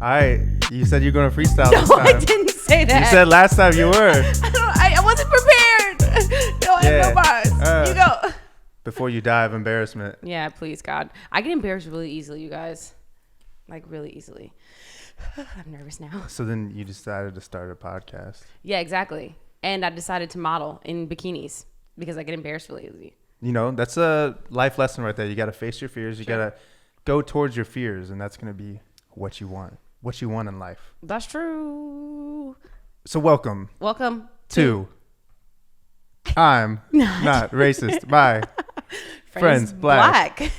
You said you're going to freestyle this No, time. I didn't say that. You said last time you were. I wasn't prepared. No, I have no bars. You go. Before you die of embarrassment. Yeah, please, God. I get embarrassed really easily, you guys. Like, really easily. I'm nervous now. So then you decided to start a podcast. Yeah, exactly. And I decided to model in bikinis because I get embarrassed really easily. You know, that's a life lesson right there. You got to face your fears. You got to go towards your fears, and that's going to be what you want in life. That's true. So welcome to I'm not racist. Bye. Friends Black.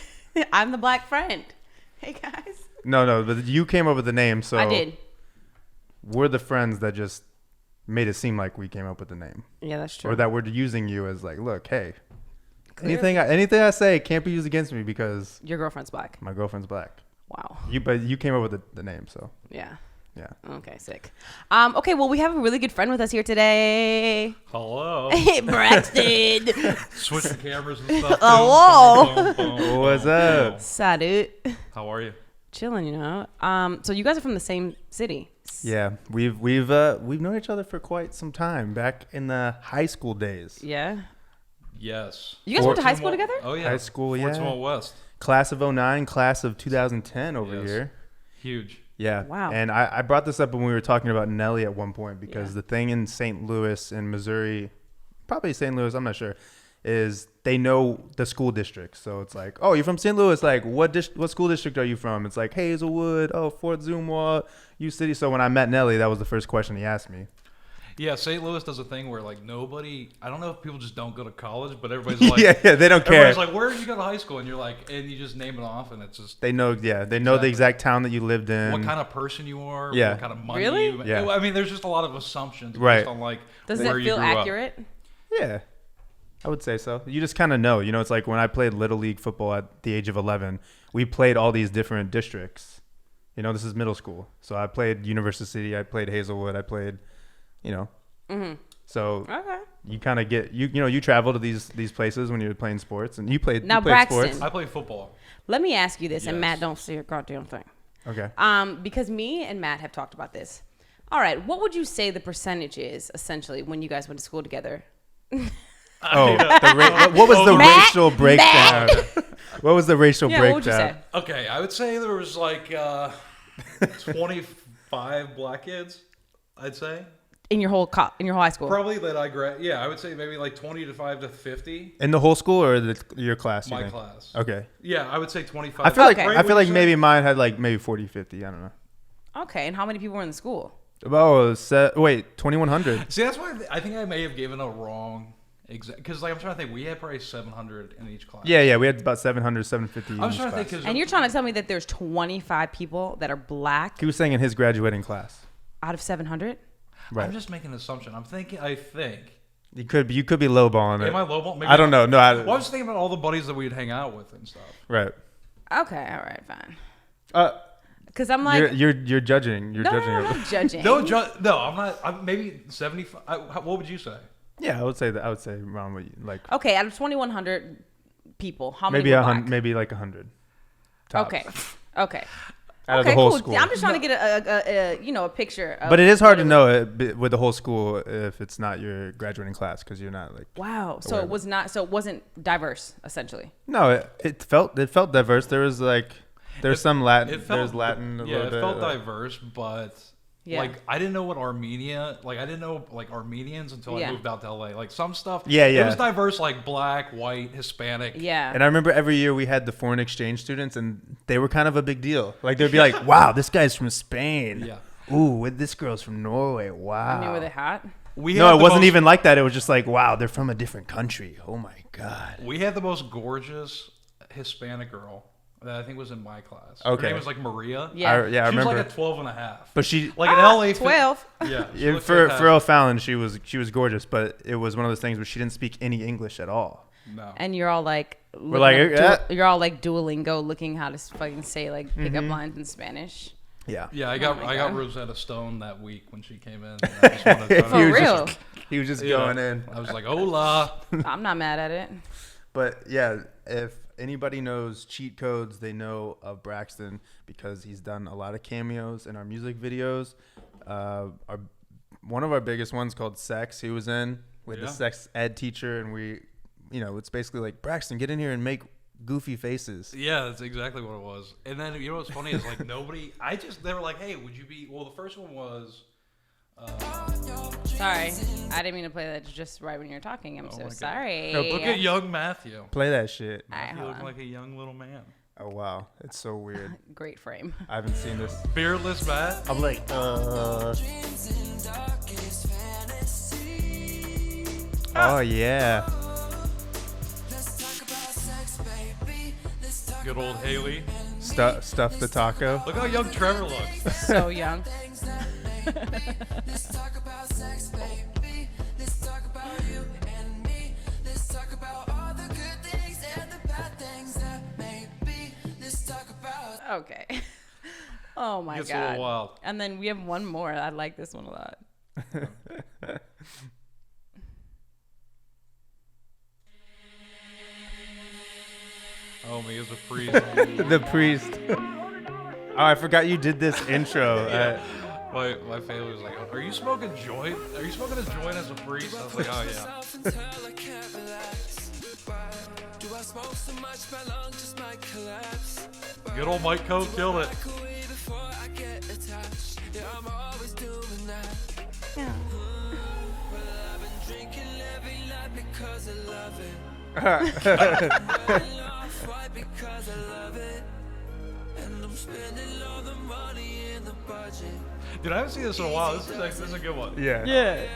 I'm the black friend. Hey, guys. No, but you came up with the name, so I did. We're the friends that just made it seem like we came up with the name. Yeah, that's true. Or that we're using you as like, look, hey, anything I say can't be used against me because your girlfriend's black. My girlfriend's black. Wow. But you came up with the name, so. Yeah. Yeah. Okay, sick. Okay, well, we have a really good friend with us here today. Hello. Hey, Braxton. Switching cameras and stuff. Oh, whoa. What's up? Salut. How are you? Chilling, you know. So you guys are from the same city. Yeah, we've known each other for quite some time, back in the high school days. Yeah. Yes. You guys went to high school together? Oh yeah. High school, yeah. Fort West. Class of 09, class of 2010 over here. Huge. Yeah. Wow. And I brought this up when we were talking about Nelly at one point because the thing in St. Louis and Missouri, probably St. Louis, I'm not sure, is they know the school districts. So it's like, oh, you're from St. Louis. Like, what school district are you from? It's like Hazelwood, Fort Zumwalt, U City. So when I met Nelly, that was the first question he asked me. Yeah, St. Louis does a thing where like nobody, I don't know if people just don't go to college, but everybody's like, yeah, they don't care. Everybody's like, where did you go to high school? And you're like, and you just name it off, and it's just they know the exact town that you lived in, what kind of person you are, yeah, what kind of money really, you make. Yeah. I mean, there's just a lot of assumptions right based on like does where it feel you grew accurate? Up. Yeah, I would say so. You just kind of know. You know, it's like when I played Little League football at the age of 11, we played all these different districts. You know, this is middle school. So I played University City. I played Hazelwood. I played, Mm-hmm. So okay. You kind of get, you travel to these places when you're playing sports. And you played Braxton, sports. I played football. Let me ask you this, and Yes. Matt, don't say a goddamn thing. Okay. Because me and Matt have talked about this. All right, what would you say the percentage is, essentially, when you guys went to school together? What was the Matt, racial breakdown? What was the racial breakdown? What would you say? Okay, I would say there was like 25 black kids, I'd say. In your whole high school? Probably that I would say maybe like 25 to 50. In the whole school or your class? My class. Okay. Yeah, I would say 25. I feel Okay. like maybe mine had like maybe 40, 50. I don't know. Okay, and how many people were in the school? Oh, 2,100. See, that's why I think I may have given a wrong exact, because like I'm trying to think, we had probably 700 in each class. Yeah, we had about 700, 750 I was in trying each to think, class. cause And you're trying to tell me that there's 25 people that are black He was saying in his graduating class. out of 700? Right. I'm just making an assumption. I think. You could be lowballing it. Am I lowball? Maybe I don't know. No, well, I was thinking about all the buddies that we'd hang out with and stuff. Right. Okay, all right, fine. Because I'm like, you're judging. You're judging. I'm not judging. No, I'm not. I'm maybe 75. What would you say? Yeah, I would say that. I would say around what you like. Okay, out of 2,100 people, how many Maybe were black? maybe like 100. Tops. Okay. Out of the whole school. I'm just trying to get a picture. Of But it is hard to know with the whole school if it's not your graduating class because you're not like. Wow. So it was not. So it wasn't diverse, essentially. No, it felt diverse. There was some Latin. There's Latin. Yeah, it felt diverse, but Yeah. like I didn't know what I didn't know like Armenians until I moved out to LA. Like some stuff. Yeah. It was diverse, like black, white, Hispanic. Yeah. And I remember every year we had the foreign exchange students, and they were kind of a big deal. Like they'd be like, "Wow, this guy's from Spain. Yeah. Ooh, this girl's from Norway. Wow." I mean, were they hot? No, it wasn't even like that. It was just like, "Wow, they're from a different country. Oh my god." We had the most gorgeous Hispanic girl that I think was in my class. Okay. Her name was like Maria. Yeah. I She remember. was like a 12 and a half. But she, Like in LA. 12. Yeah. she yeah, looked for fantastic. O'Fallon, she was gorgeous, but it was one of those things where she didn't speak any English at all. No. And you're all like, you're all like Duolingo, looking how to fucking say like pickup lines in Spanish. Yeah. Yeah, I Oh got Rosetta Stone that week when she came in. And I just wanted to For real. He was just Yeah. going in. I was like, hola. I'm not mad at it. But yeah, if anybody knows cheat codes, they know of Braxton because he's done a lot of cameos in our music videos. One of our biggest ones called Sex, he was in with the sex ed teacher, and it's basically like, Braxton, get in here and make goofy faces. Yeah, that's exactly what it was. And then you know what's funny is like they were like, hey, would you be? Well, the first one was. Sorry, I didn't mean to play that just right when you were talking. I'm so sorry. No, look at young Matthew. Play that shit. Matthew looked like a young little man. Oh wow, it's so weird. Great frame. I haven't seen this. Beardless Matt. I'm like, oh yeah. Good old Haley. Stuff the taco. Look how young Trevor looks. So young. Let's talk about sex, baby. Let's talk about you and me. Let's talk about all the good things and the bad things that may be. Let's talk about. Okay. Oh my Gets god. a little wild. And then we have one more. I like this one a lot. Oh, me as a priest. The priest. Oh, I forgot you did this intro. My family was like, "Are you smoking joint? Are you smoking a joint as a priest?" I was like, "Oh yeah." Good old Mike Coe killed it. Yeah. Dude, I haven't seen this in a while. This is a good one. Yeah. Yeah.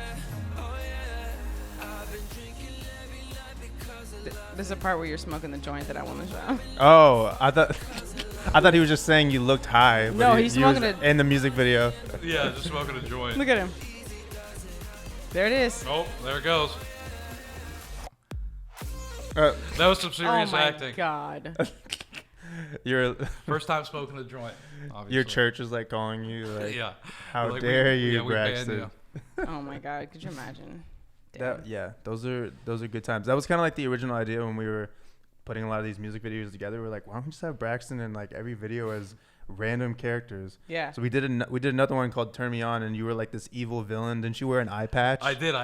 There's a part where you're smoking the joint that I want to show. Oh, I thought he was just saying you looked high. But No, he's smoking was it in the music video. Yeah, just smoking a joint. Look at him. There it is. Oh, there it goes. Uh, That was some serious oh my acting. god. First time smoking a joint. Obviously. Your church is like calling you like, Yeah. how Like, dare we you, banned Braxton? you. Oh my god. Could you imagine? Damn. Those are good times. That was kind of like the original idea when we were putting a lot of these music videos together. We're like, why don't we just have Braxton in like every video as random characters? Yeah. So we did another one called Turn Me On, and you were like this evil villain. Didn't you wear an eye patch? I did.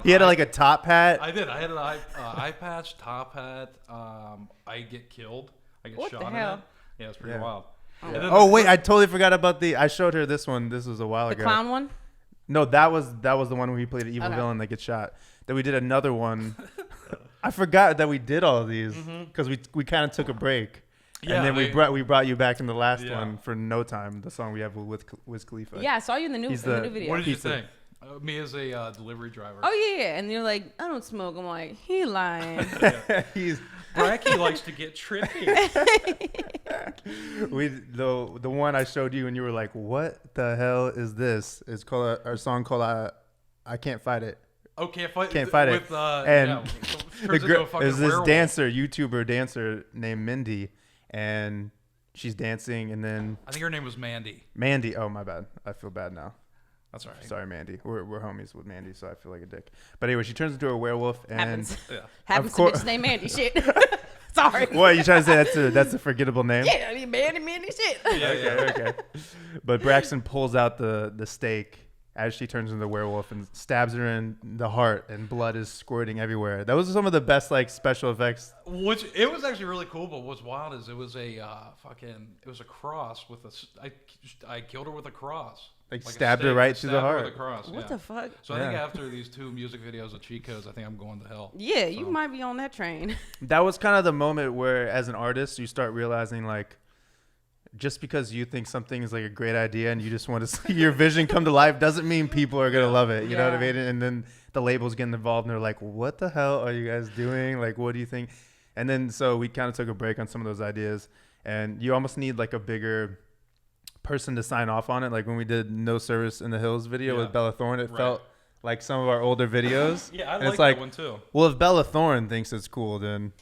He had like a top hat. I did. I had an eye patch, top hat. I get killed. I get What shot the in hell? it. Yeah, it's pretty Yeah. wild. Oh. And then Oh wait, I totally forgot about I showed her this one. This was a while The ago. clown one? No, that was the one where he played an evil Okay. villain that gets shot. Then we did another one. I forgot that we did all of these because we kind of took a break. Yeah, and then we brought you back in the last Yeah. one for No Time, the song we have with Wiz Khalifa. Yeah, I saw you in the new, He's in the the- new video. what did you Pizza. think? Me as a delivery driver. Oh yeah. And you're like, I don't smoke. I'm like, he lying. He's Bracky likes to get trippy. the one I showed you and you were like, what the hell is this? It's called our song called I Can't Fight It. Oh, can't fight Can't it. Fight With, It. And yeah, the turns into a girl fucking is this werewolf. YouTuber dancer named Mindy, and she's dancing, and then I think her name was Mandy. Mandy. Oh my bad, I feel bad now. That's all right. Sorry, Mandy. We're homies with Mandy, so I feel like a dick. But anyway, she turns into a werewolf, and Happens. Yeah. Happens Of to cour- bitches named Mandy. Shit. Sorry. what you trying to say? That's a forgettable name. Yeah, I mean, Mandy shit. Yeah, yeah. Okay. But Braxton pulls out the stake as she turns into the werewolf and stabs her in the heart, and blood is squirting everywhere. That was some of the best like special effects. Which it was actually really cool, but what's wild is it was a cross with I killed her with a cross. Like a stabbed her stake, right through the stabbed her heart. With a cross. What yeah. the fuck? So I think Yeah. after these two music videos of cheat codes, I think I'm going to hell. Yeah, you might be on that train. That was kind of the moment where, as an artist, you start realizing like, just because you think something is like a great idea and you just want to see your vision come to life doesn't mean people are gonna love it. You know what I Yeah. mean? And then the labels get involved and they're like, "What the hell are you guys doing? Like, what do you think?" And then so we kind of took a break on some of those ideas, and you almost need like a bigger person to sign off on it. Like when we did No Service in the Hills video Yeah. with Bella Thorne, it Right. felt like some of our older videos. Yeah, I And like it's like, that one too. well, if Bella Thorne thinks it's cool, then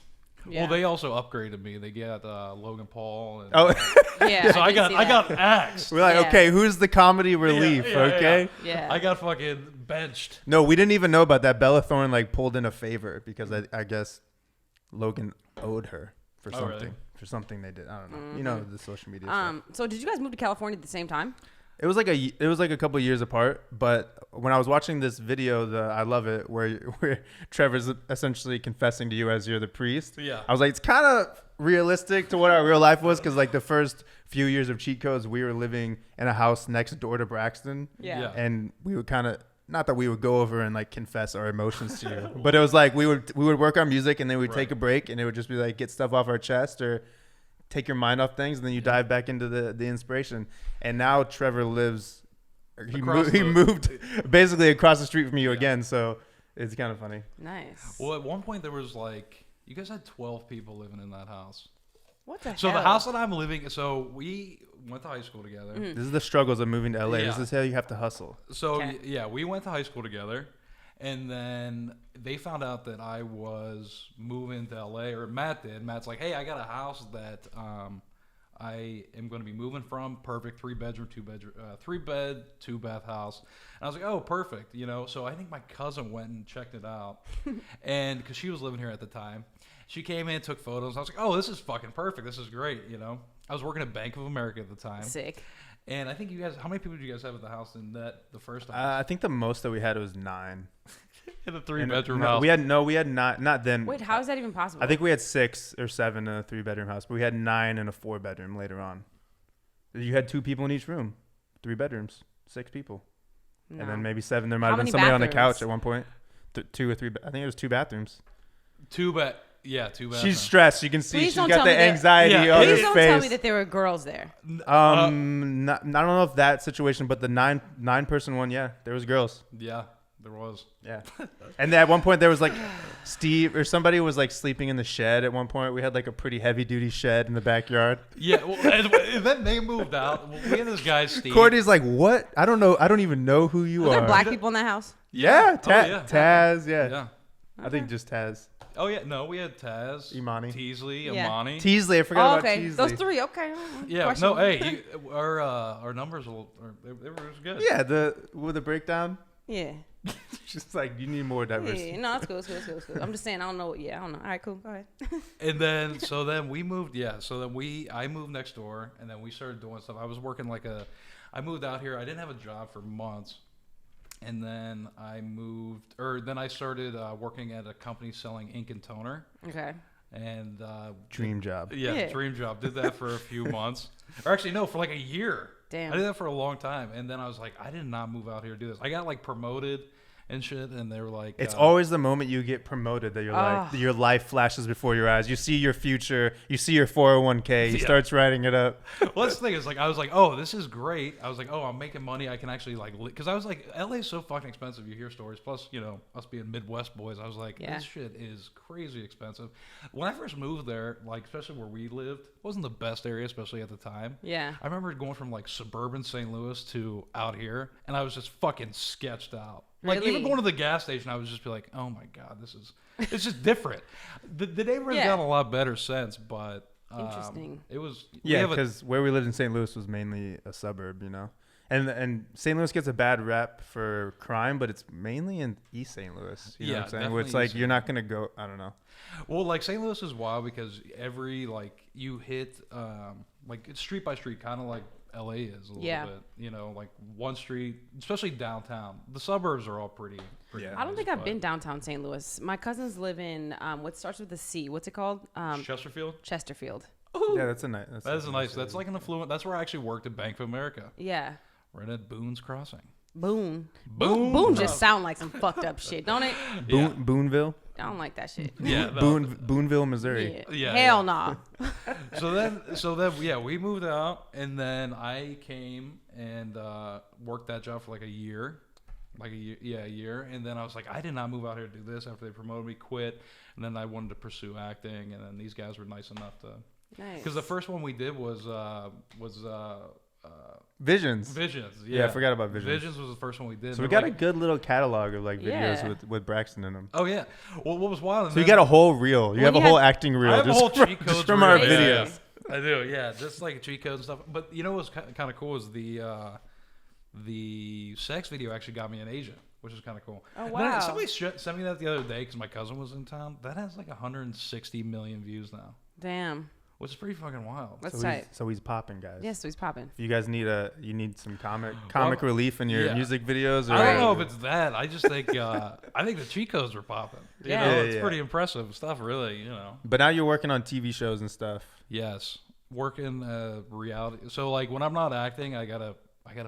Yeah. Well, they also upgraded me. They got Logan Paul. And, oh, yeah. so I did see got that. axed. we're like, Yeah. okay, who's the comedy relief? yeah, Okay. Yeah. I got fucking benched. No, we didn't even know about that. Bella Thorne like pulled in a favor because I guess Logan owed her. for Oh, something. really? For something they did. I don't know. You know the social media stuff. So did you guys move to California at the same time? It was like a couple of years apart, but when I was watching this video, I love it, where Trevor's essentially confessing to you as you're the priest. Yeah. I was like, it's kind of realistic to what our real life was, because like the first few years of Cheat Codes, we were living in a house next door to Braxton. Yeah. And we would kind of, not that we would go over and like confess our emotions to you, but it was like we would work our music and then we'd take a break, and it would just be like get stuff off our chest or take your mind off things, and then you dive back into the inspiration. And now Trevor lives, he moved basically across the street from you again, so it's kind of funny. Nice. Well, at one point there was like, you guys had 12 people living in that house. What the hell? So the house that I'm living, so we went to high school together. This is the struggles of moving to LA. Yeah. This is how you have to hustle. So Okay. yeah, we went to high school together, and then they found out that I was moving to LA, or Matt did. Matt's like, hey, I got a house that I am going to be moving from. Perfect, 3-bedroom, 3-bed, 2-bath house. And I was like, oh, perfect, you know. So I think my cousin went and checked it out, and because she was living here at the time, she came in, took photos. I was like, oh, this is fucking perfect. This is great, you know. I was working at Bank of America at the time. Sick. And I think you guys, how many people did you guys have at the house in the first house? I think the most that we had was 9. In a And 3-bedroom no, house. we had not then. Wait, how is that even possible? I think we had 6 or 7 in a 3-bedroom house, but we had 9 in a 4-bedroom later on. You had 2 people in each room, 3 bedrooms, 6 people, No. and then maybe 7. There might How have been many somebody on the bathrooms? couch at one point. 2 or 3. I think it was 2 bathrums. 2 bathrooms. She's stressed. You can see Please she's don't got tell the me that- anxiety Yeah, on Please her don't face. tell me that there were girls there. I don't know if that situation, but the 9 person one, yeah, there was girls. Yeah, there was. Yeah. And then at one point there was like Steve or somebody was like sleeping in the shed at one point. We had like a pretty heavy duty shed in the backyard. Yeah, well, and then they moved out. We had this guy, Steve. Courtney's like, what? I don't know. I don't even know who you Were are. there black people in that house? Yeah. Oh, yeah. Taz. Yeah. Yeah. I think just Taz. Oh, yeah. No, we had Taz, Imani. Teasley, Yeah. Imani. Teasley. I forgot Oh, about okay. Teasley. Those 3. Okay. Yeah, Question. no, hey, our numbers they were good. Yeah. With the breakdown. Yeah. Just like you need more diversity. Yeah. No, that's cool. It's cool. I'm just saying, I don't know. Yeah, I don't know. All right, cool. Go ahead. And then, so then we moved, I moved next door, and then we started doing stuff. I was working I moved out here. I didn't have a job for months. And then then I started working at a company selling ink and toner. Okay. And Dream job. Yeah. dream job. Did that for a few months, or actually no, for like a year. Damn. I did that for a long time, and then I was like, I did not move out here to do this. I got like promoted and shit, and they were like, It's always the moment you get promoted that you're like, your life flashes before your eyes. You see your future. You see your 401k. He Yeah. starts writing it up. Well, that's the thing is, like, I was like, oh, this is great. I was like, oh, I'm making money. I can actually, like, because I was like, LA's so fucking expensive. You hear stories. Plus, you know, us being Midwest boys, I was like, Yeah. this shit is crazy expensive. When I first moved there, like, especially where we lived, it wasn't the best area, especially at the time. Yeah. I remember going from, like, suburban St. Louis to out here, and I was just fucking sketched out. Like, Really? even going to the gas station, I was just be like, oh, my God, it's just different. The neighborhood's Yeah. gotten a lot better since, but... Interesting. It was... we Yeah, have a- because where we lived in St. Louis was mainly a suburb, you know. And St. Louis gets a bad rep for crime, but it's mainly in East St. Louis. You know Yeah, what I'm saying? Where it's definitely like East you're not gonna go. I don't know. Well, like St. Louis is wild because you hit like it's street by street, kind of like LA is a little Yeah. bit. You know, like one street, especially downtown. The suburbs are all pretty. Yeah. I don't think nice, I've been downtown St. Louis. My cousins live in what starts with a C. What's it called? Chesterfield. Chesterfield. Yeah, that's a nice. That is a nice. That's like an affluent. That's where I actually worked at Bank of America, Yeah. right at Boone's Crossing. Boone. Boone. Boone just sound like some fucked up shit, don't it? Yeah. Booneville. I don't like that shit. Yeah. no. Booneville, Missouri. Yeah. Yeah, Hell yeah. nah. So then, yeah, we moved out, and then I came and worked that job for like a year, a year, and then I was like, I did not move out here to do this. After they promoted me, quit, and then I wanted to pursue acting, and then these guys were nice enough to, Nice. because the first one we did was Visions. Visions. Yeah, I forgot about Visions. Visions was the first one we did. So we and got they're a good little catalog of like videos Yeah. with Braxton in them. Oh yeah. Well, what was wild? So you got a whole reel. You When have a you whole had- acting reel I have a just whole from, cheat just codes from our reel. Yeah, videos. yeah. I do, yeah, just like cheat codes and stuff. But you know what's kind of cool is the sex video actually got me an agent, which is kind of cool. Oh, And wow. then somebody sent me that the other day because my cousin was in town. That has like 160 million views now. Damn. which is pretty fucking wild. That's So tight. he's popping, guys. Yes, so he's popping. If you guys need some comic relief in your yeah. music videos. Or, I don't know if it's that. I just think I think the cheat codes were popping. You Yeah. know, Yeah, it's yeah. pretty impressive stuff, really. You know. But now you're working on TV shows and stuff. Yes, working reality. So like when I'm not acting, I gotta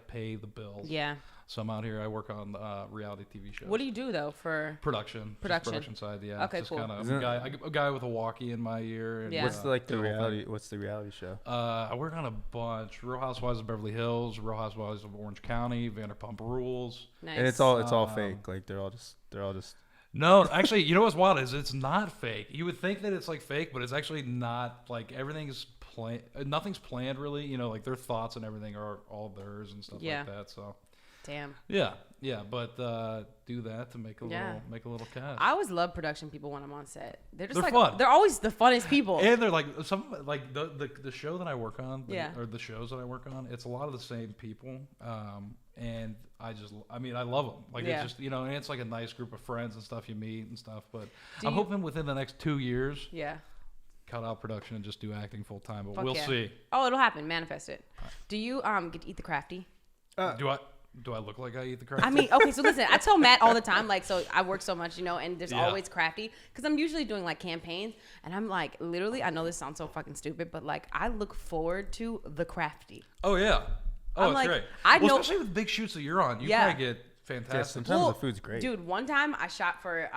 pay the bills. Yeah. So I'm out here. I work on reality TV shows. What do you do though for? Production. Just Production. production side. Yeah. Okay, just cool. Kind of Isn't a guy with a walkie in my ear. And, Yeah. What's the do whole thing. What's the reality show? I work on a bunch. Real Housewives of Beverly Hills, Real Housewives of Orange County, Vanderpump Rules. Nice. And it's all fake. Like they're all just. No, actually, you know what's wild is it's not fake. You would think that it's like fake, but it's actually not. Like everything's planned. Nothing's planned really. You know, like their thoughts and everything are all theirs and stuff Yeah. like that. So Damn. yeah. But do that to make a little cash. I always love production people when I'm on set. They're just They're like fun. they're always the funnest people. And they're like like the show that I work on, Yeah. or the shows that I work on. It's a lot of the same people, and I love them. Like Yeah. it's just and it's like a nice group of friends and stuff you meet and stuff. But Do I'm you- hoping within the next 2 years, Yeah. cut out production and just do acting full time. But Fuck we'll yeah. see. Oh, it'll happen. Manifest it. Do you get to eat the crafty? Do I look like I eat the crap? I mean, okay, so listen, I tell Matt all the time, like, so I work so much, and there's Yeah. always crafty, because I'm usually doing, like, campaigns, and I'm, like, literally, I know this sounds so fucking stupid, but, like, I look forward to the crafty. oh yeah. Oh, I'm it's like, great. I Well, know- especially with big shoots that you're on, you Yeah. probably get fantastic. Sometimes the food's great. Dude, one time I shot for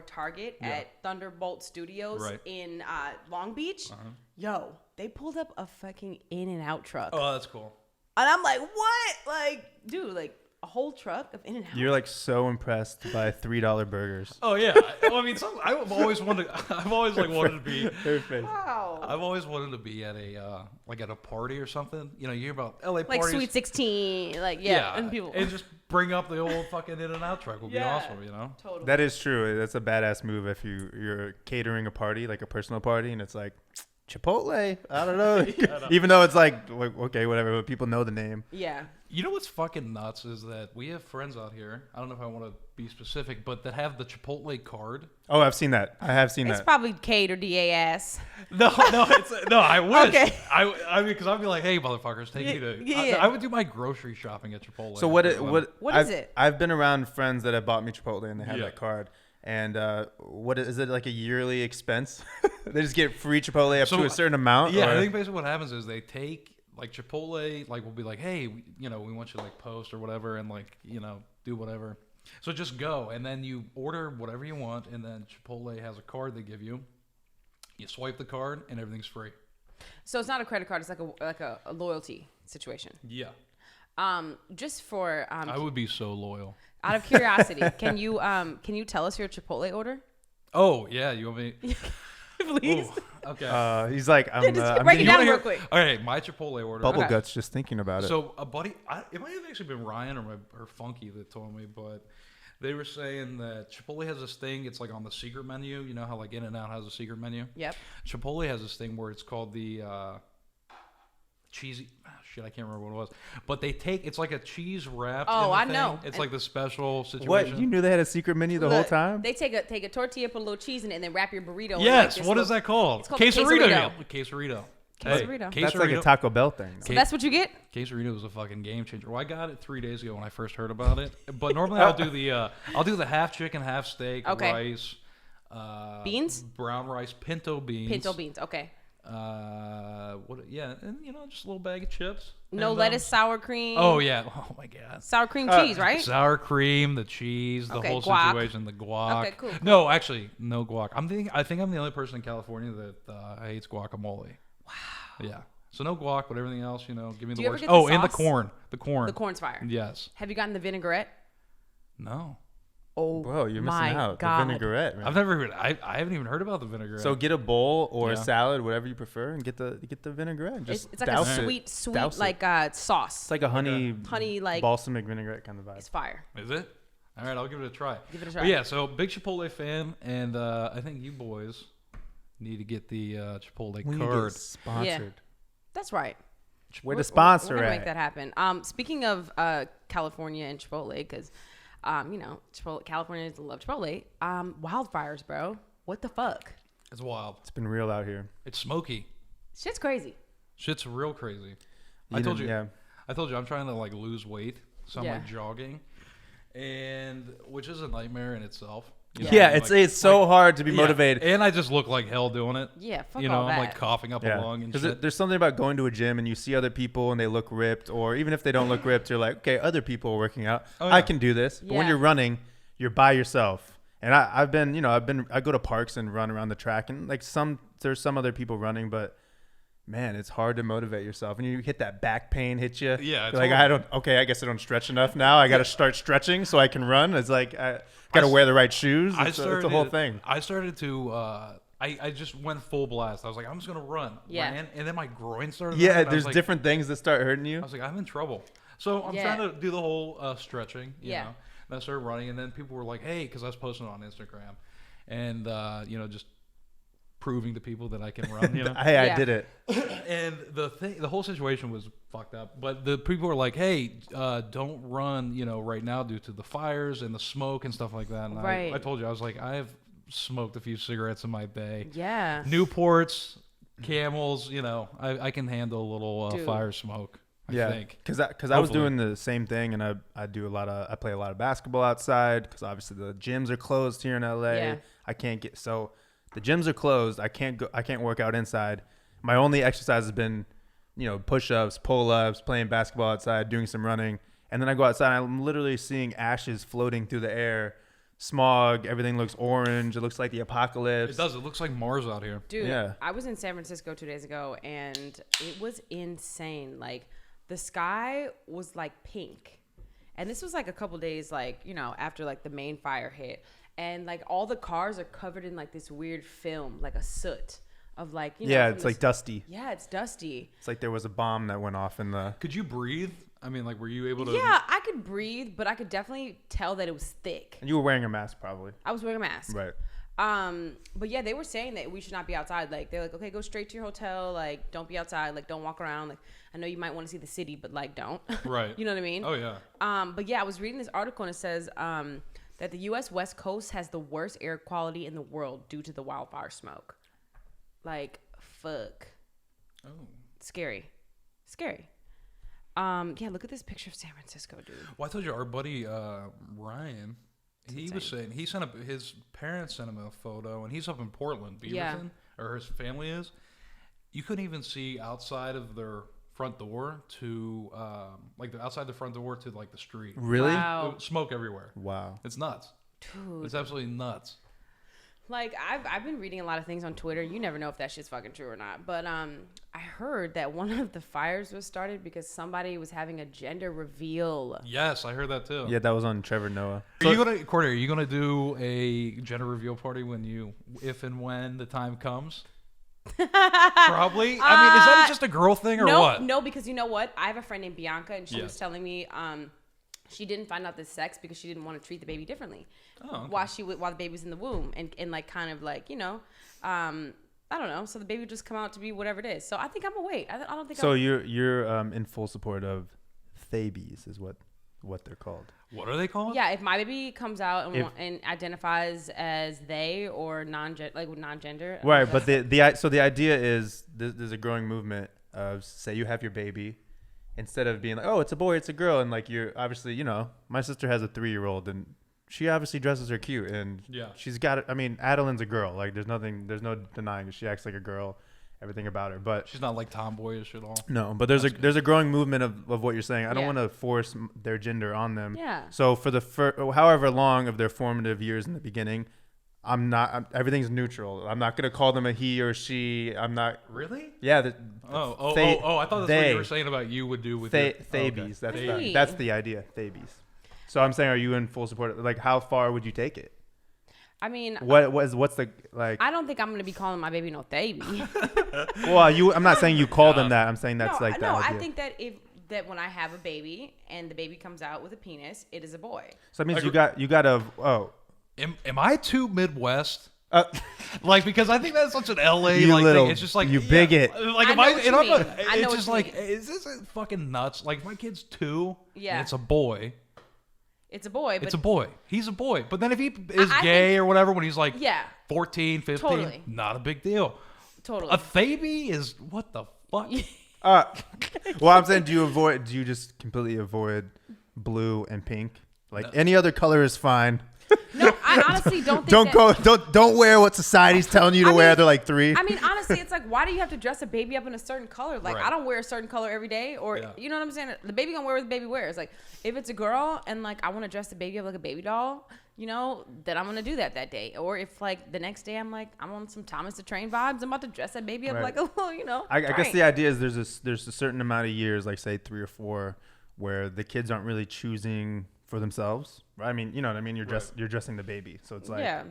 Target Yeah. at Thunderbolt Studios Right. in Long Beach. Yo, they pulled up a fucking In-N-Out truck. Oh, that's cool. And I'm like, what? Like, dude, like a whole truck of In-N-Out. You're like so impressed by $3 burgers. Oh yeah. Well, I mean, I've always wanted. I've always like wanted to be. Her face. Wow. I've always wanted to be at a like at a party or something. You hear about LA Like parties. Sweet 16, like and people. and just bring up the old fucking In-N-Out truck would be Yeah. awesome. Totally. That is true. That's a badass move if you're catering a party, like a personal party, and it's like Chipotle. I don't know. Even though it's like okay, whatever. But people know the name. Yeah. You know what's fucking nuts is that we have friends out here. I don't know if I want to be specific, but that have the Chipotle card. Oh, I've seen that. I have seen It's that. probably Kate or DAS. No, no. I wish. Okay. I mean, because I'd be like, hey, motherfuckers, take me to. Yeah. I would do my grocery shopping at Chipotle. So What is I've, it? I've been around friends that have bought me Chipotle and they have Yeah. that card. And what is it, like a yearly expense? They just get free Chipotle up So, to a certain amount. Yeah, or- I think basically what happens is they take like Chipotle, like we'll be like, hey, we want you to like post or whatever, and like do whatever. So just go, and then you order whatever you want, and then Chipotle has a card they give you. You swipe the card, and everything's free. So it's not a credit card. It's like a loyalty situation. Yeah, Just for I would be so loyal. out of curiosity, can you tell us your Chipotle order? Oh yeah, you want me? Please. Ooh, okay. he's like, I'm Just break it getting down wanna real hear- quick. Okay, my Chipotle order. bubble Okay. guts just thinking about it. So a buddy, it might have actually been Ryan or Funky that told me, but they were saying that Chipotle has this thing. It's like on the secret menu. You know how like In-N-Out has a secret menu. Yep. Chipotle has this thing where it's called the cheesy. Shit, I can't remember what it was. But they take it's like a cheese wrap. Oh, I know. It's And- like the special situation. what? You knew they had a secret menu the whole Look, time? They take a tortilla, put a little cheese in it, and then wrap your burrito. in Yes. like this What is little- that called? It's called a Quesarito. quesarito. Yeah, quesarito. Quesarito. Hey, That's like a Taco Bell thing. So that's what you get. Quesarito was a fucking game changer. Well, I got it 3 days ago when I first heard about it. But normally I'll do the half chicken, half steak, Okay. rice, Beans? brown rice, pinto beans. Pinto beans. Okay. What? Yeah, and just a little bag of chips. No And, lettuce, sour cream. Oh yeah. Oh my god. Sour cream cheese, right? Sour cream, the cheese, the Okay, whole guac. situation, the guac. Okay, cool. No, actually, no guac. I think I'm the only person in California that hates guacamole. Wow. Yeah. So no guac, but everything else, give me the you ever worst. get the Oh, and the sauce? corn. The corn. The corn's fire. Yes. Have you gotten the vinaigrette? No. Oh, Whoa, you're missing my out. God. The vinaigrette, man. I've never even. I haven't even heard about the vinaigrette. So get a bowl or a Yeah. salad, whatever you prefer, and get the vinaigrette. Just It's like a douse it. sweet Douse it. like sauce. It's like a honey like balsamic vinaigrette kind of vibe. it's fire. is it? All right, I'll give it a try. Give it a But try. yeah, so big Chipotle fan, and I think you boys need to get the Chipotle We need to card. get sponsored. That's right. Where We're- the sponsor We're gonna at? make that happen. Speaking of California and Chipotle, because Chipotle, Californians love Chipotle. WildFires, bro. What the fuck? It's wild. It's been real out here. It's smoky. Shit's crazy. Shit's real crazy. You I told you. yeah. I told you I'm trying to like lose weight, so I'm Yeah. like jogging, and which is a nightmare in itself. You know, Yeah, like- it's so like- hard to be yeah, motivated. and I just look like hell doing it. Yeah, fuck You know, all I'm that. like coughing up a lung and shit. There's something about going to a gym and you see other people and they look ripped, or even if they don't look ripped, you're like, okay, other people are working out. Oh, I yeah. can do this. But when Yeah. you're running, you're by yourself. And I go to parks and run around the track, and like there's some other people running, but man, it's hard to motivate yourself. And you hit that back pain hit you. Yeah, it's You're like, I guess I don't stretch enough now. I got to start stretching so I can run. It's like, I got to wear the right shoes. It's a whole thing. I started to. I just went full blast. I was like, I'm just gonna run. Yeah. Ran, and then my groin started. Yeah, hurting. I was there's like, different things that start hurting you. I was like, I'm in trouble. So I'm Yeah. trying to do the whole stretching. You Yeah. know? And I started running, and then people were like, "Hey," because I was posting it on Instagram, and just proving to people that I can run. You know. Hey, I Yeah. did it. And the whole situation was fucked up. But the people were like, "Hey, don't run, right now due to the fires and the smoke and stuff like that." And Right. I told you, I was like, I've smoked a few cigarettes in my day. Yeah. Newports, Camels, I can handle a little Dude. fire smoke. I Yeah, think. because I was Hopefully. doing the same thing, and I play a lot of basketball outside because obviously the gyms are closed here in LA. Yeah. I can't get the gyms are closed. I can't work out inside. My only exercise has been, push-ups, pull-ups, playing basketball outside, doing some running, and then I go outside. And I'm literally seeing ashes floating through the air, smog. Everything looks orange. It looks like the apocalypse. It does. It looks like Mars out here. Dude, Yeah. I was in San Francisco 2 days ago, and it was insane. Like, the sky was like pink, and this was like a couple days, like, after like the main fire hit, and like all the cars are covered in like this weird film, like a soot of like, Yeah, from it's the like dusty. yeah, it's dusty. It's like there was a bomb that went off in the. Could you breathe? I mean, like, were you able to? Yeah, I could breathe, but I could definitely tell that it was thick. And you were wearing a mask, probably. I was wearing a mask. Right. But yeah, they were saying that we should not be outside. Like, they're like, okay, go straight to your hotel. Like, don't be outside. Like, don't walk around. Like, I know you might want to see the city, but like, don't. Right. You know what I mean? Oh yeah. But yeah, I was reading this article, and it says that the U.S. West Coast has the worst air quality in the world due to the wildfire smoke. Like, fuck. Oh. Scary. Yeah, look at this picture of San Francisco, dude. Well, I told you our buddy Ryan. He was saying his parents sent him a photo, and he's up in Portland, Beaverton, Yeah. or his family is. You couldn't even see outside of their front door to outside the front door to like the street. Really? Wow. Smoke everywhere. Wow. It's nuts. Dude. It's absolutely nuts. Like, I've been reading a lot of things on Twitter. You never know if that shit's fucking true or not. But I heard that one of the fires was started because somebody was having a gender reveal. Yes, I heard that too. Yeah, that was on Trevor Noah. Courtney, are you gonna do a gender reveal party if and when the time comes? Probably. I mean, is that just a girl thing or what? No, because you know what? I have a friend named Bianca, and she Yeah. was telling me she didn't find out the sex because she didn't want to treat the baby differently Oh, okay. while the baby was in the womb, and like kind of like I don't know. So the baby would just come out to be whatever it is. So I think I'm gonna wait. I don't think. So you're in full support of Thabies is what they're called. What are they called? Yeah, if my baby comes out If- and identifies as they or non-gender, Right, but the idea is there's a growing movement of, say you have your baby, instead of being like, oh, it's a boy, it's a girl, and like you're obviously, my sister has a 3-year-old and she obviously dresses her cute, and Yeah. she's got it. I mean, Adeline's a girl. Like there's no denying it. She acts like a girl, everything about her, but She's not like tomboyish at all. no, but there's a growing movement of what you're saying. I don't Yeah. want to force their gender on them. Yeah. So for however long of their formative years in the beginning, everything's neutral. I'm not gonna call them a he or she. I'm not. Really? Yeah. I thought that's what they- you were saying about you would do with your... Thabies. Oh, okay. Hey. That's the idea. Thabies. So I'm saying, are you in full support? Like, how far would you take it? I mean, What's the like? I don't think I'm gonna be calling my baby no baby. Well, I'm not saying you call them that. I'm saying that's like the idea. I think that when I have a baby and the baby comes out with a penis, it is a boy. So that means you got a Am I too Midwest? Like, because I think that's such an LA You like little- thing. It's just like you bigot. Like, I if know I, what and you I'm mean. not, I know it's what just you like, mean. is this fucking nuts? Like, if my kid's 2, Yeah. and it's a boy. It's a boy, but It's a boy. He's a boy. But then if he is I gay think- or whatever when he's like Yeah. 14, 15, Totally. not a big deal. totally. A baby is what the fuck? Well, I'm saying, do you just completely avoid blue and pink? Like any other color is fine. No, I honestly don't think Don't wear what society's telling you to wear. They're like 3. I mean, honestly, it's like, why do you have to dress a baby up in a certain color? Like, Right. I don't wear a certain color every day, or you know what I'm saying? The baby gonna wear what the baby wears. Like, if it's a girl and like I want to dress the baby up like a baby doll, you know, then I'm gonna do that day. Or if like the next day I'm like I'm on some Thomas the Train vibes, I'm about to dress that baby up Right. like a little, you know. I guess train. the idea is there's a certain amount of years, like say 3 or 4, where the kids aren't really choosing for themselves, right? I mean, you know what I mean? You're dressing the baby, so it's like, yeah.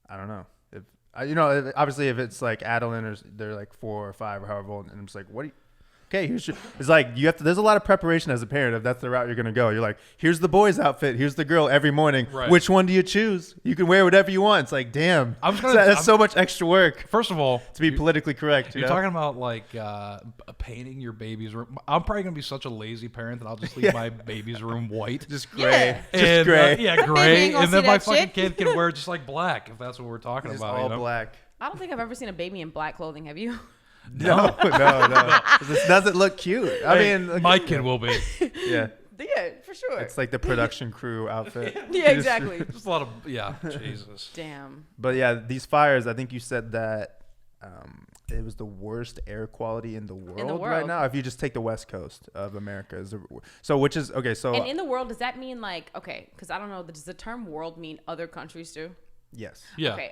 I don't know if obviously if it's like Adeline or they're like 4 or 5 or however old, and I'm just like, what do you? Okay, it's like you have to. There's a lot of preparation as a parent if that's the route you're gonna go. You're like, here's the boy's outfit, here's the girl every morning. Right. Which one do you choose? You can wear whatever you want. It's like, damn, that's so much extra work First of all, to be politically correct. you're talking about like painting your baby's room. I'm probably gonna be such a lazy parent that I'll just leave my baby's room white. just gray, Yeah. just And, gray. yeah, That baby gray. ain't gonna And then see my that fucking shit. kid can wear just like black if that's what we're talking Just about. all you know? black. I don't think I've ever seen a baby in black clothing. Have you? No. This doesn't look cute. I mean, my kid will be. yeah, Yeah, for sure. it's like the production crew outfit. yeah, exactly. Just a lot of Jesus. Damn. But yeah, these fires. I think you said that it was the worst air quality in the world right world. now. If you just take the West Coast of America, so which is okay. So And in the world, does that mean like because I don't know, does the term world mean other countries too? yes, Yeah. Okay.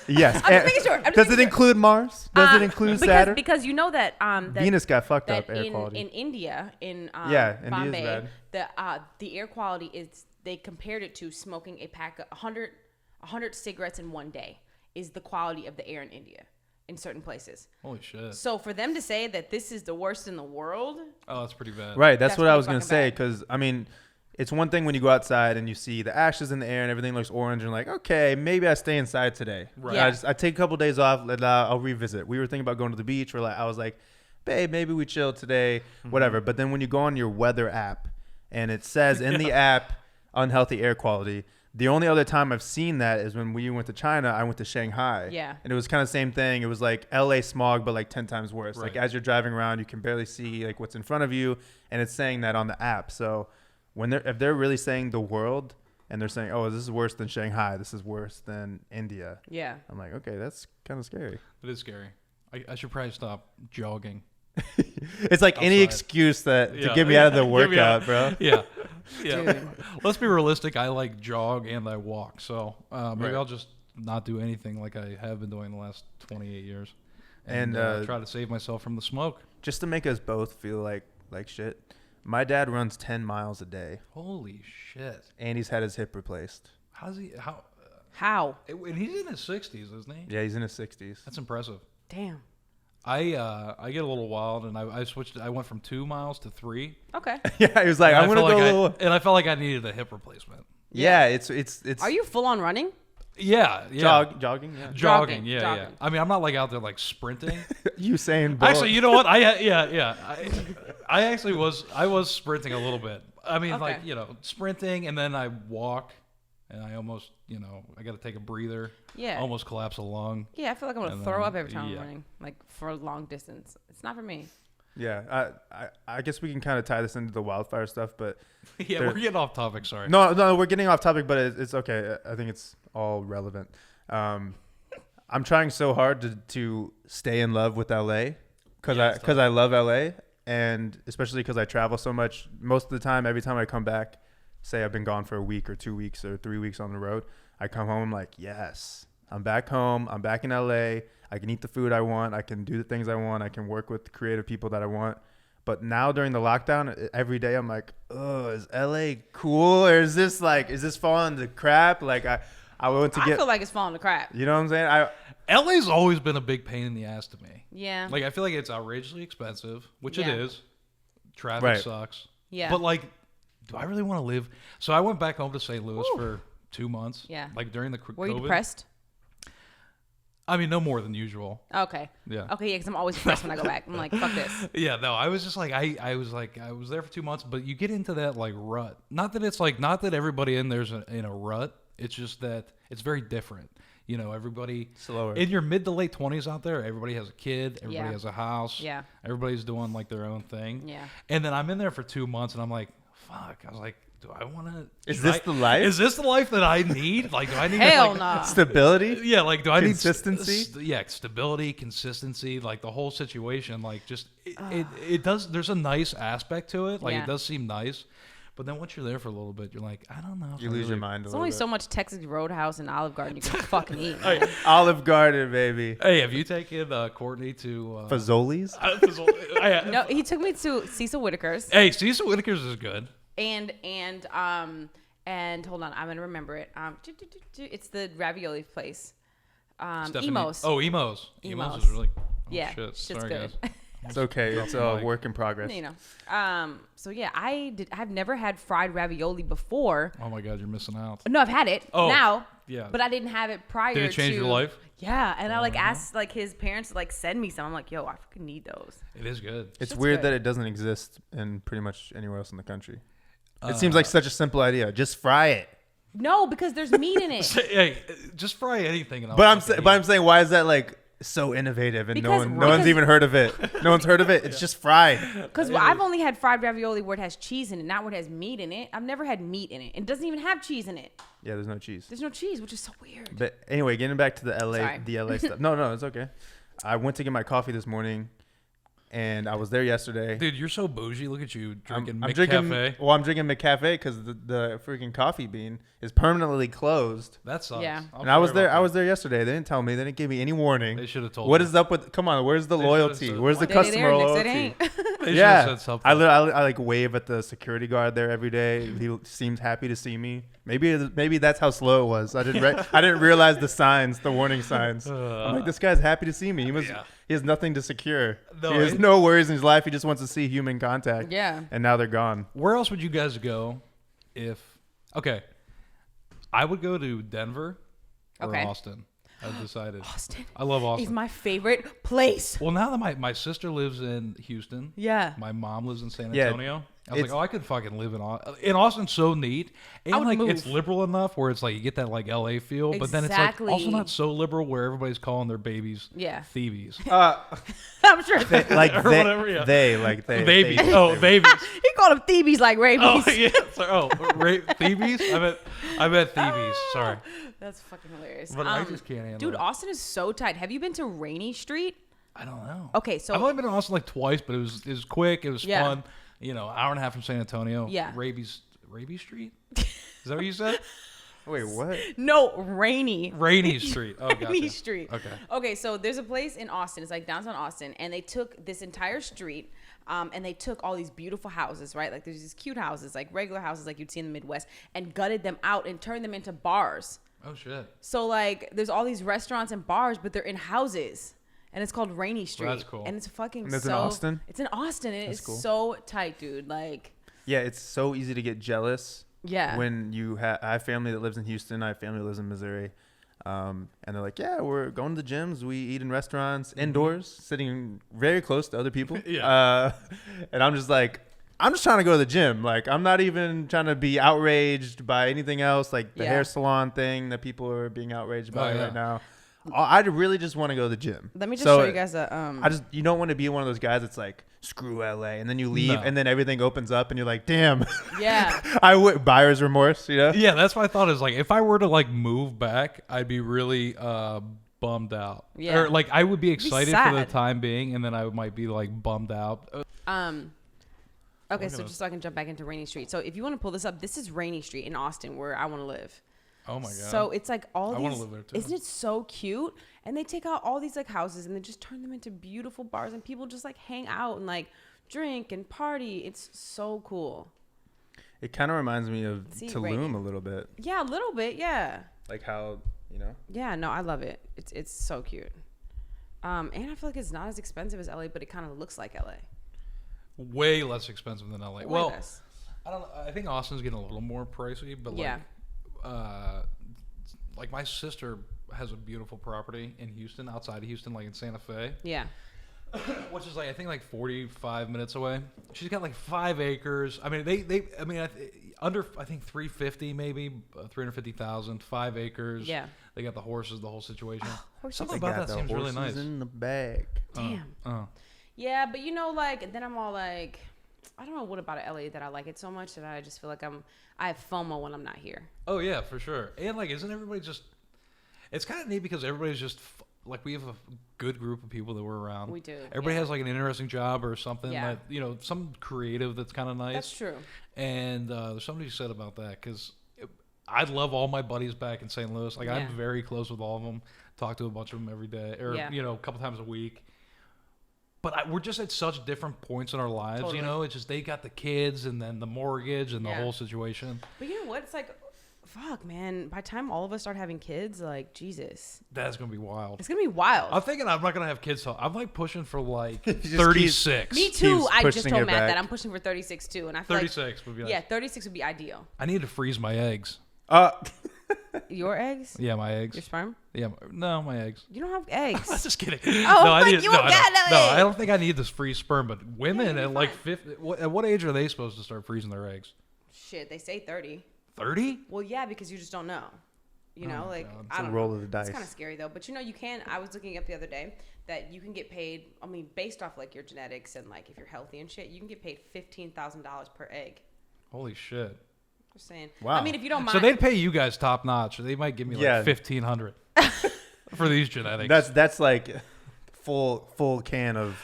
yes. I'm just making sure. Does it include Mars? Does it include Saturn? Because you know that that Venus got fucked that up air in quality. India India's India's Bombay, the air quality is they compared it to smoking a pack of 100 cigarettes in one day is the quality of the air in India in certain places. Holy shit. So for them to say that this is the worst in the world, Oh, that's pretty bad. Right. That's That's what I pretty was gonna fucking say. bad. Because I mean, it's one thing when you go outside and you see the ashes in the air and everything looks orange and like, okay, maybe I stay inside today. Right. Yeah. I take a couple days off. I'll revisit. We were thinking about going to the beach. I was like, babe, maybe we chill today, whatever. But then when you go on your weather app and it says in the app unhealthy air quality, the only other time I've seen that is when we went to China. I went to Shanghai. Yeah. And it was kind of the same thing. It was like LA smog, but like 10 times worse. Right. Like as you're driving around, you can barely see like what's in front of you, and it's saying that on the app. So if they're really saying the world and they're saying, oh, this is worse than Shanghai, this is worse than India, yeah. I'm like, okay, that's kind of scary. It is scary. I should probably stop jogging. It's like any Outside. excuse to Yeah. get me out of the Get me out. workout, bro. Yeah. Yeah. Dude. Let's be realistic. I like jog and I walk. So maybe Right. I'll just not do anything like I have been doing the last 28 years. And, Try to save myself from the smoke. Just to make us both feel like shit, my dad runs 10 miles a day, Holy shit. and he's had his hip replaced. How's he? How? And he's in his 60s, isn't he? Yeah, he's in his 60s. That's impressive. Damn. I get a little wild, and I switched. I went from 2 miles to 3. Okay. Yeah, he was like, And I'm I gonna felt go. like a little. and I felt like I needed a hip replacement. Yeah, it's. Are you full on running? Yeah. jogging? Yeah. Jogging. Yeah. Jogging. I mean, I'm not like out there like sprinting. Usain Bolt. Actually, you know what? I actually was sprinting a little bit. I mean, Okay. like, sprinting, and then I walk, and I almost, I got to take a breather. Yeah. Almost collapse a lung. Yeah, I feel like I'm gonna And throw then- up every time yeah. I'm running, like for a long distance. It's not for me. Yeah, I guess we can kind of tie this into the wildfire stuff, but Yeah, There- we're getting off topic. Sorry. no, we're getting off topic, but it's okay. I think it's all relevant. I'm trying so hard to stay in love with LA because Yeah, it's tough. I love LA, and especially because I travel so much. Most of the time, every time I come back, say I've been gone for a week or 2 weeks or 3 weeks on the road, I come home, I'm like, yes, I'm back home. I'm back in LA. I can eat the food I want. I can do the things I want. I can work with the creative people that I want. But now during the lockdown, every day I'm like, oh, is LA cool? Or is this falling to crap? Like I went to I get, feel like it's falling to crap. you know what I'm saying? LA's always been a big pain in the ass to me. Yeah. Like, I feel like it's outrageously expensive, which Yeah. it is. Traffic Right. sucks. Yeah. But, like, do I really want to live? So I went back home to St. Louis for 2 months. Yeah. Like, during the COVID. Were you depressed? I mean, no more than usual. Okay. Yeah. Okay, yeah, because I'm always depressed when I go back. I'm like, fuck this. Yeah, no, I was just like, I was there for 2 months, but you get into that like rut. Not that everybody in there's in a rut. It's just that it's very different. You know, everybody Slower. in your mid to late 20s out there. Everybody has a kid. Everybody Yeah. has a house. Yeah. Everybody's doing like their own thing. Yeah. And then I'm in there for 2 months, and I'm like, fuck. I was like, do I want to? Is this the life? Is this the life that I need? Like, do I need Hell like, no. Stability? Yeah, like, do I Consistency? need stability, consistency, like the whole situation, like just it does. There's a nice aspect to it, like Yeah. it does seem nice, but then once you're there for a little bit, you're like, I don't know. if You I lose really- your mind a There's little only bit. so much Texas Roadhouse and Olive Garden you can fucking eat. Man. Olive Garden, baby. Hey, have you taken Courtney to? Fazoli's? No, he took me to Cecil Whitaker's. Hey, Cecil Whitaker's is good. And hold on, I'm gonna remember it. It's the ravioli place. Stephanie- Emos. Oh, Emos. Emos Emos. is really. Oh, Yeah, Shit. shit's Sorry, good. guys. It's okay. It's a work in progress. You know. So yeah, I've never had fried ravioli before. Oh my God, you're missing out. No, I've had it now. Yeah. But I didn't have it prior. Did it change to, your life? Yeah, and I like asked like his parents to like send me some. I'm like, yo, I fucking need those. It is good. It's Shit's weird good. that it doesn't exist in pretty much anywhere else in the country. It seems like such a simple idea. Just fry it. No, because there's meat in it. Hey, just fry anything. And I'll But I'm fucking eat but I'm saying, why is that like so innovative and Because- no one's even heard of it? No one's heard of it. It's just fried. Because I've only had fried ravioli where it has cheese in it, not where it has meat in it. I've never had meat in it. It doesn't even have cheese in it. Yeah, there's no cheese. There's no cheese, which is so weird. But anyway, getting back to the Sorry. LA stuff. No, it's okay. I went to get my coffee this morning, and I was there yesterday. Dude, you're so bougie. Look at you drinking I'm McCafe. drinking. Well, I'm drinking McCafe because the freaking coffee bean is permanently closed. That sucks. Yeah. I'm And I was sorry there. about I was there yesterday. They didn't tell me. They didn't give me any warning. They should have told What me. is up with? Come on, where's the They should've loyalty? said- Where's the They customer there, Nick loyalty? said ain't. They should've Yeah, said something. I like wave at the security guard there every day. He seems happy to see me. Maybe that's how slow it was. I didn't realize the signs, the warning signs. I'm like, this guy's happy to see me. He has nothing to secure. No, he has no worries in his life. He just wants to see human contact. Yeah. And now they're gone. Where else would you guys go if... Okay. I would go to Denver or Okay. Austin. I've decided. Austin I love Austin. is my favorite place. Well, now that my sister lives in Houston, Yeah. my mom lives in San Yeah, Antonio. I was like, it's- oh, I could fucking live in Austin. And Austin's so neat. And would like move. it's liberal enough where it's like you get that like LA feel, but then it's like also Exactly. not so liberal where everybody's calling their babies Yeah. Thieves. I'm sure. Like Or whatever, yeah. they Babies. Oh, babies. He called them Thieves like rabies. Oh, yeah. Sorry. Oh, Thieves? I meant Thieves. Sorry. That's fucking hilarious. But I just can't handle Dude, it. Austin is so tight. Have you been to Rainy Street? I don't know. Okay, so I've only been to Austin like twice, but it was quick. It was Yeah. fun. You know, hour and a half from San Antonio. Yeah. Rabies Street? Is that what you said? Wait, what? no, Rainy. Rainy Street. Oh, gotcha. Rainy Street. Okay. Okay, so there's a place in Austin. It's like downtown Austin, and they took this entire street, and they took all these beautiful houses, right? Like there's these cute houses, like regular houses, like you'd see in the Midwest, and gutted them out and turned them into bars. Oh, shit. So like there's all these restaurants and bars, but they're in houses. And it's called Rainy Street. that's cool. And it's fucking And that's so in Austin? It's in Austin. And That's it's cool. so tight, dude. Like Yeah, it's so easy to get jealous. Yeah. When you I have family that lives in Houston. I have family that lives in Missouri. And they're like, yeah, we're going to the gyms. We eat in restaurants, indoors, sitting very close to other people. Yeah. And I'm just like, I'm just trying to go to the gym. Like, I'm not even trying to be outraged by anything else, like the Yeah. hair salon thing that people are being outraged by yeah. right now. I really just want to go to the gym. let me just So show you guys a you don't want to be one of those guys that's like, screw LA, and then you leave, No. and then everything opens up, and you're like, damn. Yeah. I would buyer's remorse, you know? Yeah, that's what I thought is like if I were to like move back, I'd be really bummed out. Yeah. Or like I would be excited for the sad. time being, and then I might be like bummed out. Okay, so just so I can jump back into Rainy Street. So if you want to pull this up, this is Rainy Street in Austin where I want to live. Oh my god. So it's like all I these. wanna live there, too. Isn't it so cute? And they take out all these like houses and they just turn them into beautiful bars and people just like hang out and like drink and party. It's so cool. It kind of reminds me of See, Tulum right. a little bit. Yeah, a little bit. Yeah. Like how, you know? Yeah. No, I love it. It's so cute. And I feel like it's not as expensive as LA, but it kind of looks like LA. way less expensive than LA. Way Well, less. I don't know. I think Austin's getting a little more pricey, but Yeah. like my sister has a beautiful property in Houston, outside of Houston, like in Santa Fe. Yeah. Which is like, I think, like 45 minutes away. She's got like 5 acres. I mean, under, I think 350 maybe, 350,000, 5 acres. Yeah. They got the horses, the whole situation. Horses. Something They about got that the seems really horses nice. in the bag. Damn. Yeah, but like, then I'm all like, I don't know what about LA that I like it so much that I just feel like I have FOMO when I'm not here. Oh yeah, for sure. And like, isn't everybody just? It's kind of neat because everybody's just like, we have a good group of people that we're around. We do. Everybody has like an interesting job or something. Yeah. That, some creative that's kind of nice. That's true. And there's somebody who said about that because I love all my buddies back in St. Louis. Like, I'm very close with all of them. Talk to a bunch of them every day, or a couple times a week. But we're just at such different points in our lives. Totally. It's just they got the kids and then the mortgage and the whole situation. But you know what? It's like, fuck, man. By the time all of us start having kids, like, Jesus. That's gonna be wild. It's gonna be wild. I'm thinking I'm not gonna have kids till I'm like pushing for like just 36. Me too. keeps I just pushing told it Matt back. that I'm pushing for 36 too, and I feel 36 would be like like. 36 would be ideal. I need to freeze my eggs. Your eggs? Yeah, my eggs. Your sperm? Yeah, no, my eggs. You don't have I'm eggs. just kidding. Oh, no, I fuck, need. you No, don't I got don't, no no, I eggs. don't think I need this freeze sperm. But women you'll at be like fine. 50. At what age are they supposed to start freezing their eggs? Shit, they say 30. 30? Well, yeah, because you just don't know. You know, like, God. I It's a don't roll know. of the dice. It's kind of scary though. But you can. I was looking up the other day that you can get paid. I mean, based off like your genetics and like if you're healthy and shit, you can get paid $15,000 per egg. Holy shit! Just saying. Wow. I mean, if you don't mind. So they'd pay you guys top notch. They might give me like 1,500 for these genetics. That's like full can of.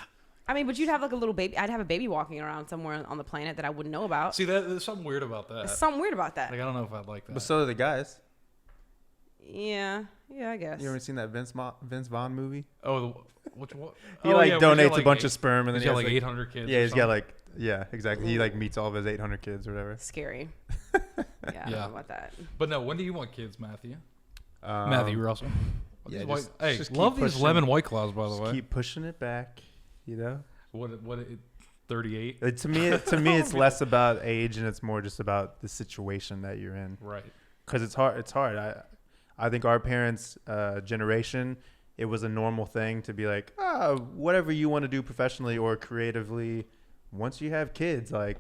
I mean, but you'd have like a little baby. I'd have a baby walking around somewhere on the planet that I wouldn't know about. See, there's something weird about that. There's something weird about that. Like, I don't know if I'd like that. But so do the guys. Yeah, I guess. You ever seen that Vince Vaughn movie? Oh, which one? He Oh, like yeah, where he's donates got, like, a bunch of sperm and then He's he got has like 800 kids. Yeah, or he's something. got like exactly. He like meets all of his 800 kids or whatever. Scary. Yeah, I don't know about that. But no, when do you want kids, Matthew? Um, Matthew Russell. yeah, These just- hey, just love keep these pushing- lemon White Claws, by the Just way. keep pushing it back. You know. What? 38. To me, it's less about age and it's more just about the situation that you're in. Right. Because it's hard. It's hard. I think our parents' generation, it was a normal thing to be like, whatever you want to do professionally or creatively, once you have kids, like,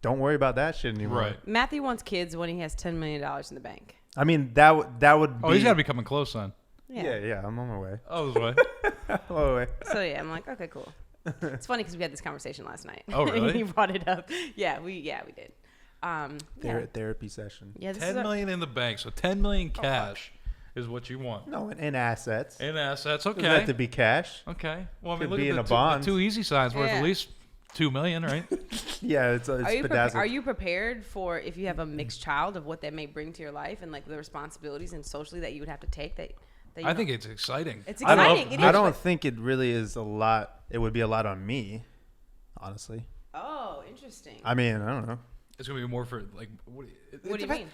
don't worry about that shit anymore. Right. Matthew wants kids when he has $10 million in the bank. I mean, that would be. Oh, he's got to be coming close, son. Yeah, I'm on my way. Oh, this way. I'm on my way. So yeah, I'm like, okay, cool. It's funny because we had this conversation last night. Oh, really? He brought it up. Yeah, we did. Yeah. Therapy session. Yeah, this 10 is million in the bank, so 10 million cash is what you want. No, in assets. In assets, okay. Doesn't have to be cash. Okay. Well, I mean, Could look be at in the a two, bond. the two easy signs worth Yeah. at least 2 million, right? Yeah, it's bedazzled. are you prepared for if you have a mixed child of what that may bring to your life and like the responsibilities and socially that you would have to take that you I know- think it's exciting. It's I exciting. don't, It I is, don't but- think it really is a lot. It would be a lot on me, honestly. Oh, interesting. I mean, I don't know. It's going to be more for, like, what What do you mean?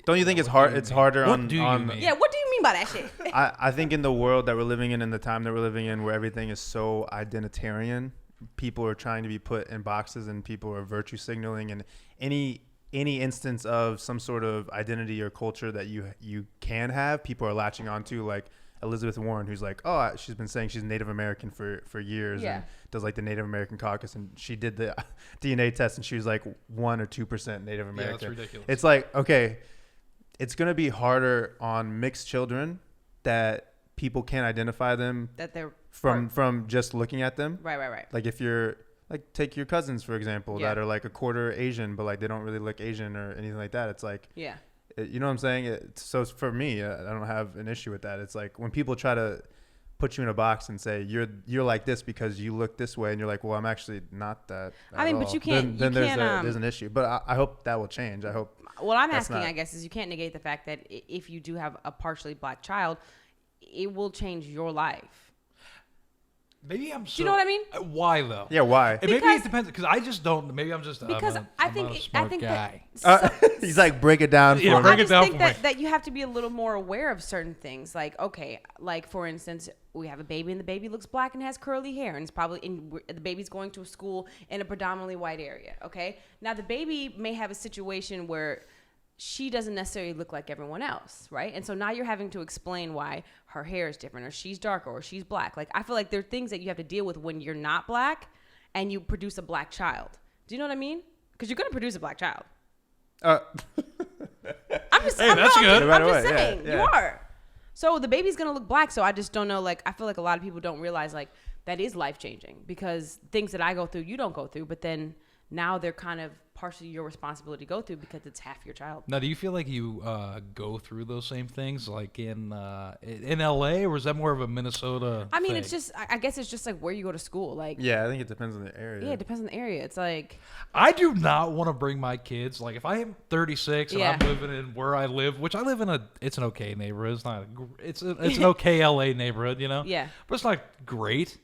Don't you think it's What hard? do you It's mean? harder What on. do you on mean? Yeah, what do you mean by that shit? I think in the world that we're living in the time that we're living in, where everything is so identitarian, people are trying to be put in boxes, and people are virtue signaling, and any instance of some sort of identity or culture that you can have, people are latching onto, like Elizabeth Warren, who's like, she's been saying she's Native American for years, Yeah. and does like the Native American caucus, and she did the DNA test, and she was like 1 or 2% Native American. Yeah, that's ridiculous. It's like, okay, it's gonna be harder on mixed children that people can't identify them That they're from just looking at them. right. Like if you're like, take your cousins for example, Yeah. that are like a quarter Asian, but like they don't really look Asian or anything like that. It's like, Yeah. you know what I'm saying? So for me, I don't have an issue with that. It's like when people try to put you in a box and say you're like this because you look this way, and you're like, well, I'm actually not that. I mean, at but all. you can't- Then you can't, there's an issue. But I hope that will change. I hope. What I'm That's asking, not- I guess, is you can't negate the fact that if you do have a partially black child, it will change your life. Maybe I'm. Do you know what I mean? Why though? Yeah, why? Maybe Because- it depends because I just don't. Maybe I'm just. Because I think I'm a I smart think guy. that He's like, break it down for Yeah, me. break I it just down think for that, me. that you have to be a little more aware of certain things. Like, okay, like for instance, we have a baby and the baby looks black and has curly hair, and it's probably the baby's going to a school in a predominantly white area. Okay, now the baby may have a situation where she doesn't necessarily look like everyone else, right? And so now you're having to explain why her hair is different, or she's darker, or she's black. Like, I feel like there are things that you have to deal with when you're not black and you produce a black child. Do you know what I mean? Because you're going to produce a black child. I'm just, Hey, that's good. I'm just saying, Yeah. you are. So the baby's going to look black. So I just don't know. Like, I feel like a lot of people don't realize, like, that is life-changing, because things that I go through, you don't go through, but then now they're kind of partially your responsibility to go through because it's half your child. Now, do you feel like you go through those same things like in LA, or is that more of a Minnesota I mean, thing? it's just, I guess it's just like where you go to school. Like, Yeah, I think it depends on the area. yeah, it depends on the area. It's like, I do not want to bring my kids. Like, if I am 36 and Yeah. I'm living in where I live, which I live in it's an okay neighborhood. It's not, it's an okay LA neighborhood, you know? Yeah. But it's not great.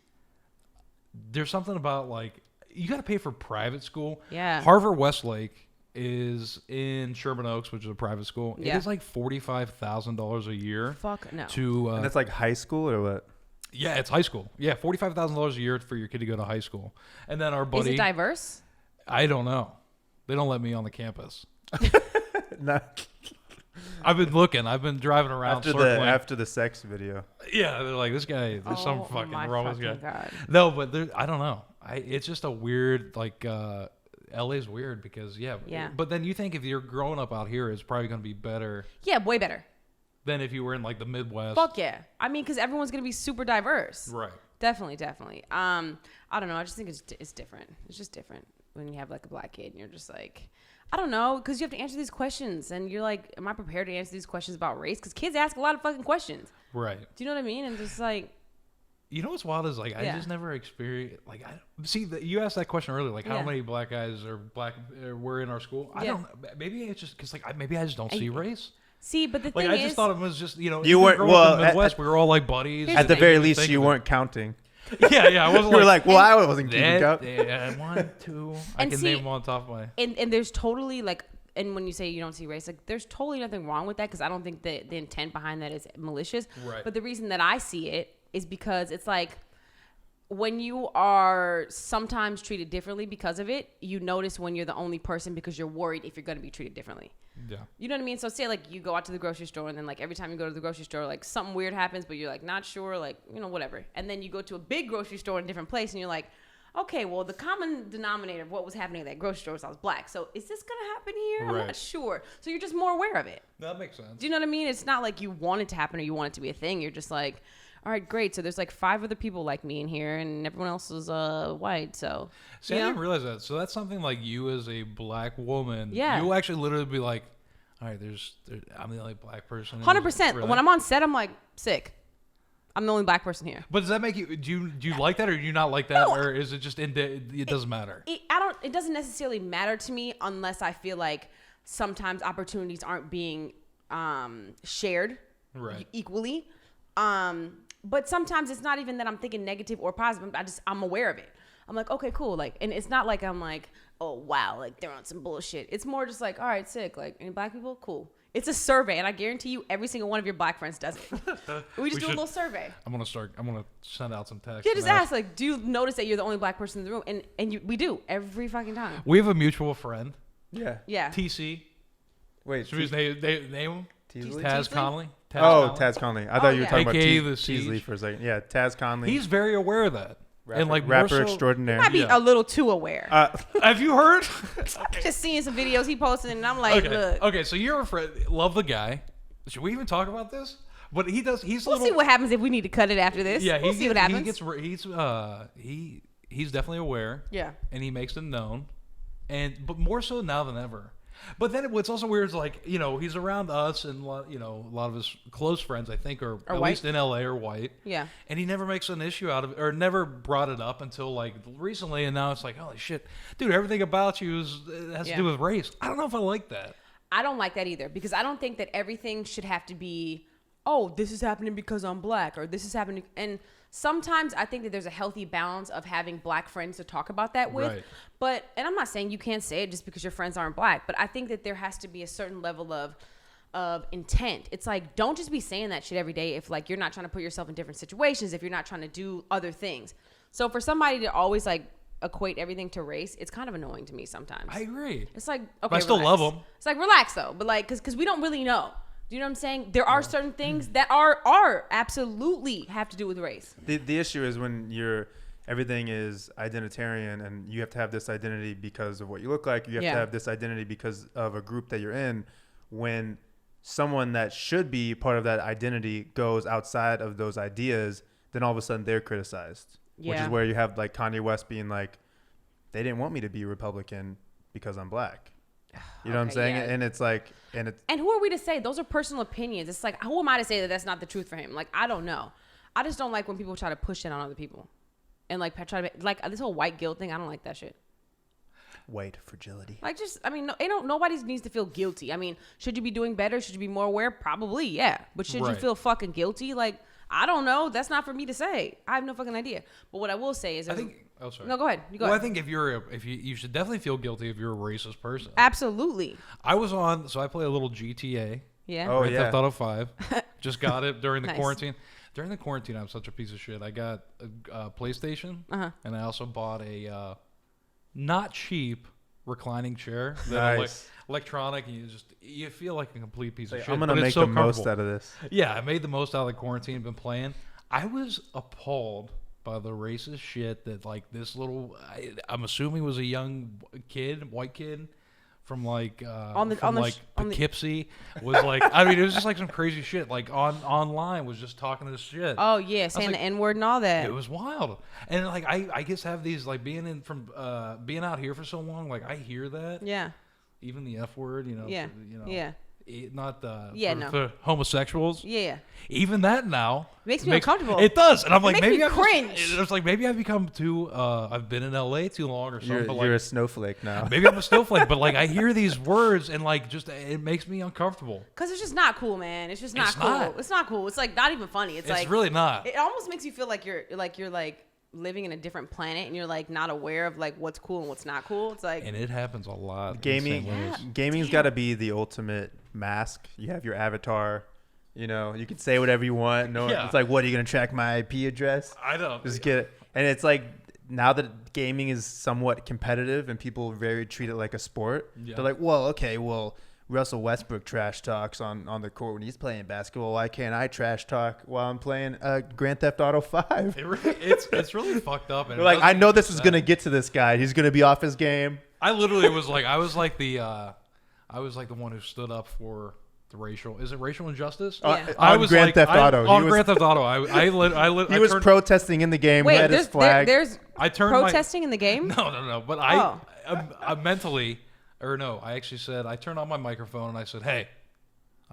There's something about, like, you got to pay for private school. Yeah. Harvard Westlake is in Sherman Oaks, which is a private school. Yeah. It is like $45,000 a year. fuck no. To And that's like high school or what? yeah, it's high school. Yeah, $45,000 a year for your kid to go to high school. And then our buddy, Is it diverse? I don't know. They don't let me on the campus. Not I've been looking. I've been driving around circling. after the sex video. Yeah, they're like, this guy. There's some Oh fucking my wrong with this fucking guy. God. No, but I don't know. It's just a weird, like, LA's weird because Yeah. But then you think if you're growing up out here, it's probably going to be better Yeah, way better. than if you were in like the Midwest. Fuck yeah. I mean, because everyone's going to be super diverse. Right. Definitely. I don't know. I just think it's different. It's just different when you have like a black kid and you're just like, I don't know, because you have to answer these questions and you're like, am I prepared to answer these questions about race? Because kids ask a lot of fucking questions. Right. Do you know what I mean? And just like, You know what's wild is like I Yeah. just never experienced like you asked that question earlier, like how Yeah. many black guys or black were in our school. I Yeah. don't. Maybe it's just because like maybe I just don't see race. see, but the Like thing I is, just thought it was just You even weren't- growing up in the well, Midwest. We were all like buddies. Here's At the thing. very Didn't least, think you of it. weren't counting. Yeah, I wasn't You were like like, well, I wasn't keeping that. count. Yeah, 1, 2. I And can see- name them on top of my. and there's totally like, and when you say you don't see race, like there's totally nothing wrong with that, because I don't think that the intent behind that is malicious. Right. But the reason that I see it is because it's like, when you are sometimes treated differently because of it, you notice when you're the only person because you're worried if you're going to be treated differently. Yeah. You know what I mean? So say like you go out to the grocery store and then like every time you go to the grocery store, like something weird happens, but you're like not sure, like, you know, whatever. And then you go to a big grocery store in a different place and you're like, okay, well, the common denominator of what was happening at that grocery store was I was black. So is this going to happen here? I'm Right. not sure. So you're just more aware of it. That makes sense. Do you know what I mean? It's not like you want it to happen or you want it to be a thing. You're just like, all right, great. So there's like 5 other people like me in here and everyone else is white. So, See, you I know? didn't realize that. So that's something like you as a black woman. Yeah. You'll actually literally be like, all right, I'm the only black person. 100%. Really? When I'm on set, I'm like, sick. I'm the only black person here. But does that make you? Do you like that, or do you not like that, No. or is it just it doesn't matter? It doesn't necessarily matter to me unless I feel like sometimes opportunities aren't being shared Right. equally. But sometimes it's not even that I'm thinking negative or positive. I'm aware of it. I'm like, okay, cool. Like, and it's not like I'm like, oh wow, like they're on some bullshit. It's more just like, all right, sick. Like, any black people? Cool. It's a survey, and I guarantee you, every single one of your black friends does it. We just do a little survey. I'm gonna send out some text. Yeah, and just ask, like, do you notice that you're the only black person in the room? And we do every fucking time. We have a mutual friend, Yeah. Yeah. TC. Wait. Should we just name him? Teasley? Taz Teasley? Conley. Oh, Taz Conley. I thought you were yeah. talking about AKA the Teasley Siege. for a second. Yeah, Taz Conley. He's very aware of that. And like more rapper so- extraordinaire. Might be Yeah. a little too aware. Have you heard? I'm just seeing some videos he posted, and I'm like, Okay. look. Okay. So you're a friend. Love the guy. Should we even talk about this? But he does. He's a We'll little. see what happens if we need to cut it after this. Yeah. We'll see what happens. He's definitely aware. Yeah. And he makes it known, but more so now than ever. But then what's also weird is like he's around us and a lot of his close friends I think are at white. least in LA are white. Yeah. And he never makes an issue out of it or never brought it up until like recently, and now it's like holy shit, dude, everything about you has to Yeah. do with race. I don't know if I like that. I don't like that either, because I don't think that everything should have to be, oh, this is happening because I'm black, or this is happening. And sometimes I think that there's a healthy balance of having black friends to talk about that with. Right. But, and I'm not saying you can't say it just because your friends aren't black, but I think that there has to be a certain level of intent. It's like, don't just be saying that shit every day if like you're not trying to put yourself in different situations, if you're not trying to do other things. So for somebody to always like equate everything to race, it's kind of annoying to me sometimes. I agree. It's like, okay, But I still relax. love them. It's like, relax though, but like, cause we don't really know. Do you know what I'm saying? There are certain things that are absolutely have to do with race. The issue is when everything is identitarian and you have to have this identity because of what you look like. You have to have this identity because of a group that you're in. When someone that should be part of that identity goes outside of those ideas, then all of a sudden they're criticized. Which is where you have like Kanye West being like, they didn't want me to be Republican because I'm black. You know what I'm saying? Yeah. And it's like, and who are we to say? Those are personal opinions. It's like, who am I to say that that's not the truth for him? Like, I don't know. I just don't like when people try to push it on other people. And like try to like this whole white guilt thing. I don't like that shit. white fragility. Like, just, I mean, nobody needs to feel guilty. I mean, should you be doing better? Should you be more aware? Probably, yeah. But should you feel fucking guilty? Like, I don't know. That's not for me to say. I have no fucking idea. But what I will say is, I think. Oh, sorry. No, go ahead. You go Well, ahead. I think if you should definitely feel guilty if you're a racist person. Absolutely. I was on, so I play a little GTA. Yeah. Oh, Grand yeah. Theft Auto 5. Just got it during the Nice. quarantine. During the quarantine, I'm such a piece of shit. I got a PlayStation, and I also bought a not cheap reclining chair. That Nice. electronic, and you feel like a complete piece of shit. I'm but gonna it's make so the most comfortable. out of this. Yeah, I made the most out of the quarantine. Been playing. I was appalled by the racist shit that like this little. I'm assuming was a young kid, white kid. From Poughkeepsie was like, I mean, it was just like some crazy shit. Like online was just talking this shit. Oh yeah, saying like, the N word and all that. It was wild. And like I guess have these like being out here for so long, like I hear that. Yeah. Even the F word, Yeah. Yeah. Not for homosexuals. Yeah. Even that now Makes me uncomfortable. It does, and I'm like, makes maybe me I'm cringe. It's like maybe I've become too. I've been in LA too long or something. But You're like, a snowflake now. maybe I'm a snowflake, but like I hear these words and like just it makes me uncomfortable. Cause it's just not cool, man. It's just not It's cool. not. It's not cool. It's like not even funny. It's like really not. It almost makes you feel like you're living in a different planet and you're like not aware of like what's cool and what's not cool. It's like, And it happens a lot. Gaming's got to be the ultimate mask. You have your avatar. You know, you can say whatever you want. No, It's like, what, are you gonna track my IP address? I don't. Just get it. And it's like, now that gaming is somewhat competitive and people treat it like a sport, they're like, well, Russell Westbrook trash talks on the court when he's playing basketball. Why can't I trash talk while I'm playing Grand Theft Auto 5? It's really fucked up. And Like, I know this is gonna get to this guy. He's gonna be off his game. I literally was like, I was like the one who stood up for the racial injustice? Yeah. I On was Grand like, Theft Auto. On He was- Grand Theft Auto, He was protesting in the game. wait, Had his flag. there's I turned protesting in the game? No. But I mentally, or no, I actually said, I turned on my microphone and I said, hey,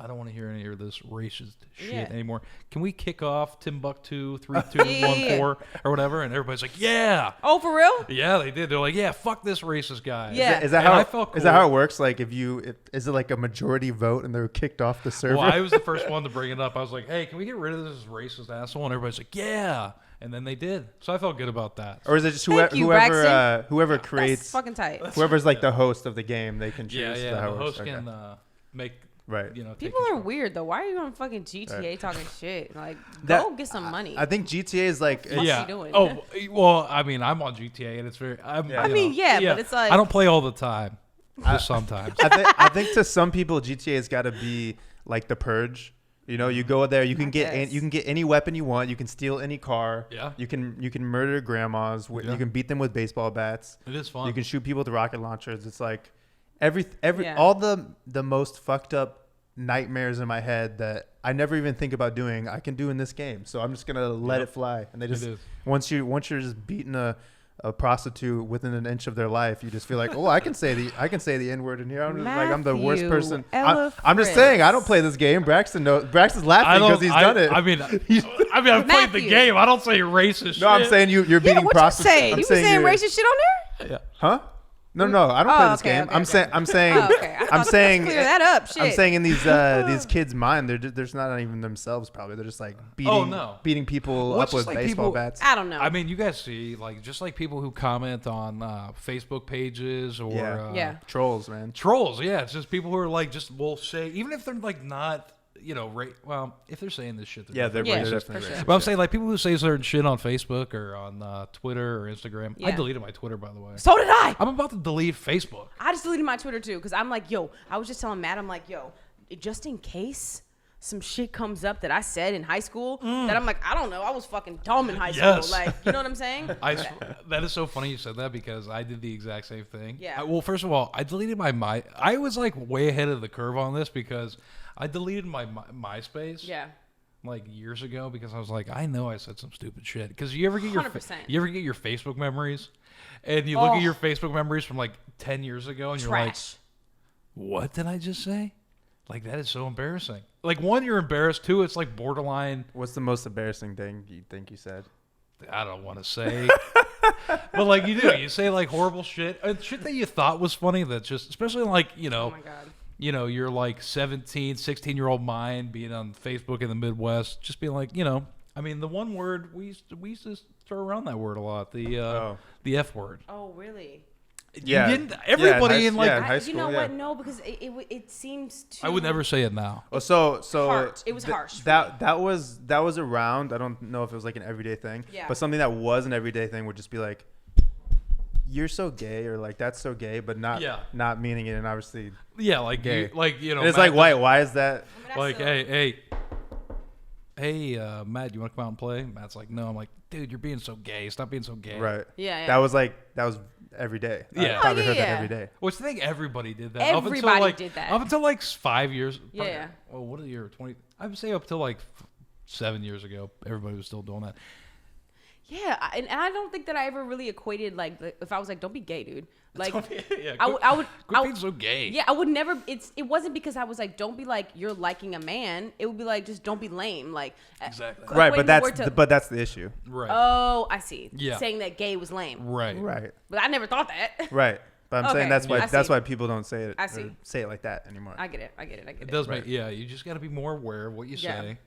I don't want to hear any of this racist shit anymore. Can we kick off Timbuktu 3214 or whatever? And everybody's like, yeah. Oh, for real? Yeah, they did. They're like, yeah, fuck this racist guy. Yeah. Is that And how I felt is that cool. how it works? Like, is it like a majority vote and they're kicked off the server? Well, I was the first one to bring it up. I was like, hey, can we get rid of this racist asshole? And everybody's like, yeah. And then they did. So I felt good about that. Or is it just Thank you, Braxton. whoever That's creates, fucking tight. whoever's like the host of the game, they can choose Yeah. how The it works. host can make, Right. take People are control. weird though. Why are you on fucking GTA talking shit? Like, That- go get some money. I think GTA is like What's Yeah. he doing? Oh, well, I mean, I'm on GTA and it's very. I mean, but it's like I don't play all the time. Just sometimes. I think to some people GTA has got to be like the Purge. You know, you go there, you can get any weapon you want, you can steal any car. Yeah. You can murder grandmas. You can beat them with baseball bats. It is fun. You can shoot people with rocket launchers. It's like every Yeah. all the most fucked up nightmares in my head that I never even think about doing, I can do in this game. So I'm just gonna let it fly. And they just is. once you're just beating a prostitute within an inch of their life, you just feel like, oh, I can say the N word in here. I'm just like, I'm the worst Matthew person. Ella I'm just Fritz. saying, I don't play this game. Braxton's laughing because he's done it. I mean, I've played the Matthew. game. I don't say racist shit. No, I'm saying you're yeah, beating what you prostitutes. say? You was saying racist shit on there? Yeah. Huh? No, I don't play this okay, game. okay, I'm okay. saying, I'm saying, Oh, okay. I thought, I'm saying, let's clear that up. Shit. I'm saying in these kids' mind, they're not even themselves. Probably they're just like beating people Well, up it's with just like baseball people- bats. I don't know. I mean, you guys see, like, just like people who comment on Facebook pages or Yeah. Yeah. Trolls, man. trolls. Yeah, it's just people who are like, just will say, even if they're like not well, if they're saying this shit, Yeah, they're Yeah, definitely for racist. sure. But I'm saying like people who say certain shit on Facebook or on Twitter or Instagram. I Yeah. deleted my Twitter, by the way. So did I. I'm about to delete Facebook. I just deleted my Twitter too because I'm like, yo, I was just telling Matt, I'm like, yo, just in case some shit comes up that I said in high school that I'm like, I don't know, I was fucking dumb in high Yes. school. Like, you know what I'm saying? That is so funny you said that because I did the exact same thing. Yeah. Well, first of all, I deleted my I was like way ahead of the curve on this because I deleted my MySpace. Yeah. Like years ago because I was like, I know I said some stupid shit. Because you ever get your 100%. you ever get your Facebook memories, and you look Oh. at your Facebook memories from like 10 years ago, and you're like, Trash. what did I just say? Like that is so embarrassing. Like one, you're embarrassed. Two, it's like borderline. What's the most embarrassing thing you think you said? I don't want to say, but like you do. You say like horrible shit, and shit that you thought was funny. That's just, especially like Oh my God. you're like 17, 16-year-old mind being on Facebook in the Midwest, just being like, I mean, the one word we used to throw around that word a lot, the F word. Oh, really? Yeah. You didn't, everybody Yeah, in like, yeah. high You school, know yeah. what? No, because it seems too. I would never say it now. Oh, so Harsh. It was harsh for That was around. I don't know if it was like an everyday thing. Yeah. But something that was an everyday thing would just be like, "You're so gay," or like "That's so gay," but not meaning it, and obviously. Yeah, like Gay. and it's Matt like, why is that? I mean, I like, still- hey, Matt, you want to come out and play? Matt's like, no. I'm like, dude, you're being so gay. Stop being so gay. Right. Yeah, yeah. That was every day. Yeah. I probably Oh, heard yeah, that yeah. every day. Which I think everybody did that. Everybody did that. Up until like 5 years. Yeah, yeah. Oh, what a year? 20. I would say up till like 7 years ago, everybody was still doing that. Yeah, and I don't think that I ever really equated like if I was like, don't be gay, dude. Like, Yeah, I would quit being so gay. Yeah, I would never. It wasn't because I was like, don't be like you're liking a man. It would be like just don't be lame. Like Exactly. Right, equating but the word to- that's the issue. Right. Oh, I see. Yeah. Saying that gay was lame. right. Right. But I never thought that. Right. But I'm Okay, saying that's I why see. people don't say it. I or see. Say it like that anymore. I get it. It does make, you just got to be more aware of what you Yeah. say.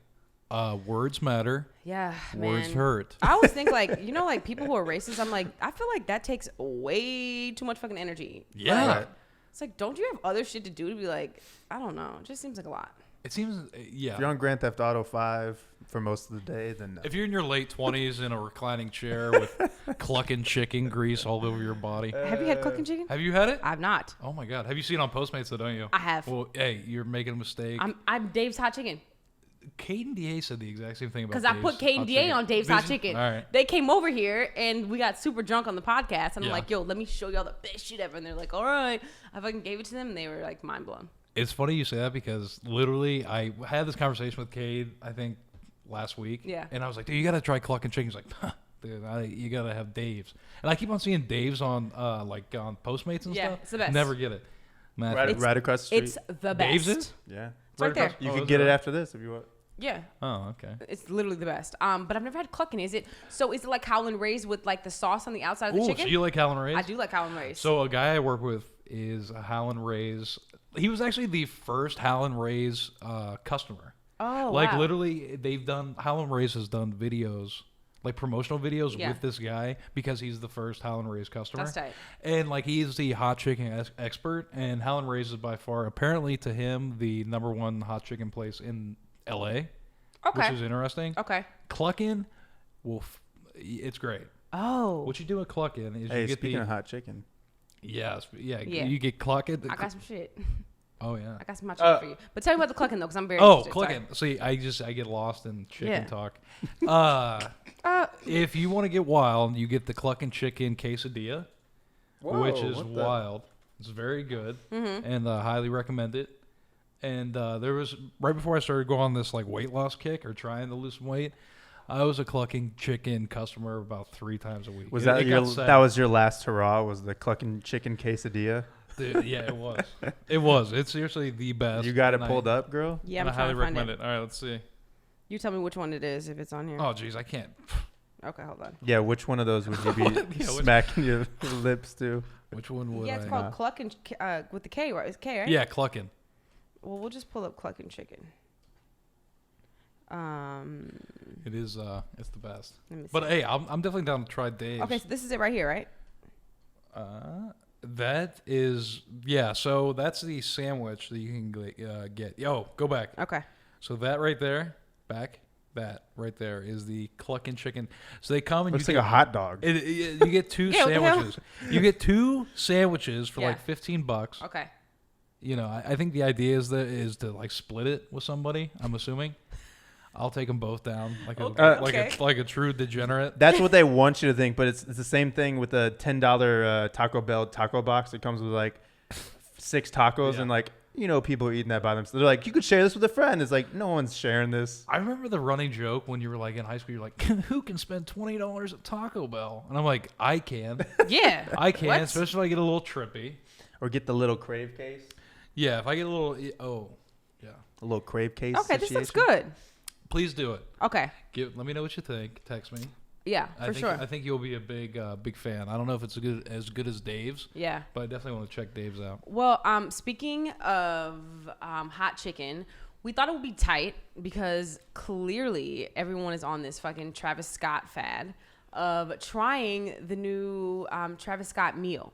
Words matter. Yeah, Words man. hurt. I always think like like people who are racist. I'm like, I feel like that takes way too much fucking energy. Yeah. Like, Right. it's like, don't you have other shit to do to be like, I don't know. It just seems like a lot. It seems, yeah. If you're on Grand Theft Auto 5 for most of the day, then no. If you're in your late 20s in a reclining chair with clucking chicken grease all over your body. Have you had cooking chicken? Have you had it? I've not. Oh my God. Have you seen it on Postmates though, don't you? I have. Well, hey, you're making a mistake. I'm Dave's Hot Chicken. Kate and DA said the exact same thing about Because I Dave's put Kate and Hot DA Chicken. on Dave's Did Hot you? Chicken. All right. They came over here and we got super drunk on the podcast. And I'm Yeah. like, yo, let me show y'all the best shit ever. And they're like, all right. I fucking gave it to them and they were like mind blown. It's funny you say that because literally I had this conversation with Cade, I think, last week. Yeah. And I was like, dude, you got to try clucking chicken. He's like, huh, dude, you got to have Dave's. And I keep on seeing Dave's on like on Postmates and Yeah, stuff. it's the best. Never get it. Man, right across the street. It's the best. Dave's is? yeah. It's right there. You Oh, could is get it? it after this if you want. Yeah. Oh, okay. It's literally the best. But I've never had clucking. Is it like Howlin' Ray's with like the sauce on the outside of the Ooh, chicken? so you like Howlin' Ray's? I do like Howlin' Ray's. So a guy I work with is a Howlin' Ray's. He was actually the first Howlin' Ray's customer. Oh, Like wow. literally, Howlin' Ray's has done videos, like promotional videos Yeah. with this guy because he's the first Howlin' Ray's customer. That's tight. And like he's the hot chicken expert, and Howlin' Ray's is by far, apparently to him, the #1 hot chicken place in LA. Okay. Which is interesting. Okay. Cluckin' it's great. Oh. What you do at Cluckin' is Hey, you get speaking the of hot chicken. Yeah. you get Cluckin'. I got some shit. Oh yeah. I got some hot chicken for you. But tell me about the clucking though, because I'm very Oh, interested. Sorry. Cluckin'. See, I get lost in chicken Yeah. talk. If you want to get wild, you get the Cluckin' Chicken Quesadilla, which is what the- wild. It's very good, Mm-hmm. and highly recommend it. And there was right before I started going on this like weight loss kick or trying to lose some weight, I was a Cluckin' Chicken customer about 3 times a week. Was It- that it your got sad. that was your last hurrah? Was the clucking chicken quesadilla? Dude, yeah, it was. It was. It's seriously the best. You got it and pulled up, girl. Yeah, and I'm I trying highly to find recommend it. it. All right, let's see. You tell me which one it is if it's on here. Oh, jeez, I can't. Okay, hold on. Yeah, which one of those would you be which- smacking your lips to? Which one would Yeah, it's I? called Cluckin' with the K, right? It's K, right? Yeah, Cluckin'. Well, we'll just pull up Cluckin' Chicken. It is. It's the best. Let me see. But hey, I'm definitely down to try Dave's. Okay, so this is it right here, right? That is, yeah. So that's the sandwich that you can get. Yo, go back. Okay. So that right there, that right there is the clucking chicken. So they come and Looks you like a hot dog. you get 2 Yeah, what the hell? sandwiches. You get 2 sandwiches for Yeah. like $15. Okay. You know, I think the idea is to like split it with somebody. I'm assuming. I'll take them both down like a Okay. like a true degenerate. That's what they want you to think, but it's the same thing with the $10 Taco Bell taco box. It comes with like 6 tacos, Yeah. and like, you know, people are eating that by themselves. They're like, you could share this with a friend. It's like, no one's sharing this. I remember the running joke when you were like in high school. You're like, who can spend $20 at Taco Bell? And I'm like, I can. Yeah. I can, What? especially if I get a little trippy. Or get the little crave case. Yeah, if I get a little, yeah. A little crave case. Okay, this looks situation. good. Please do it. Okay. Let me know what you think. Text me. Yeah, I for think, sure. I think you'll be a big fan. I don't know if it's as good as Dave's, Yeah. but I definitely want to check Dave's out. Well, speaking of hot chicken, we thought it would be tight because clearly everyone is on this fucking Travis Scott fad of trying the new Travis Scott meal.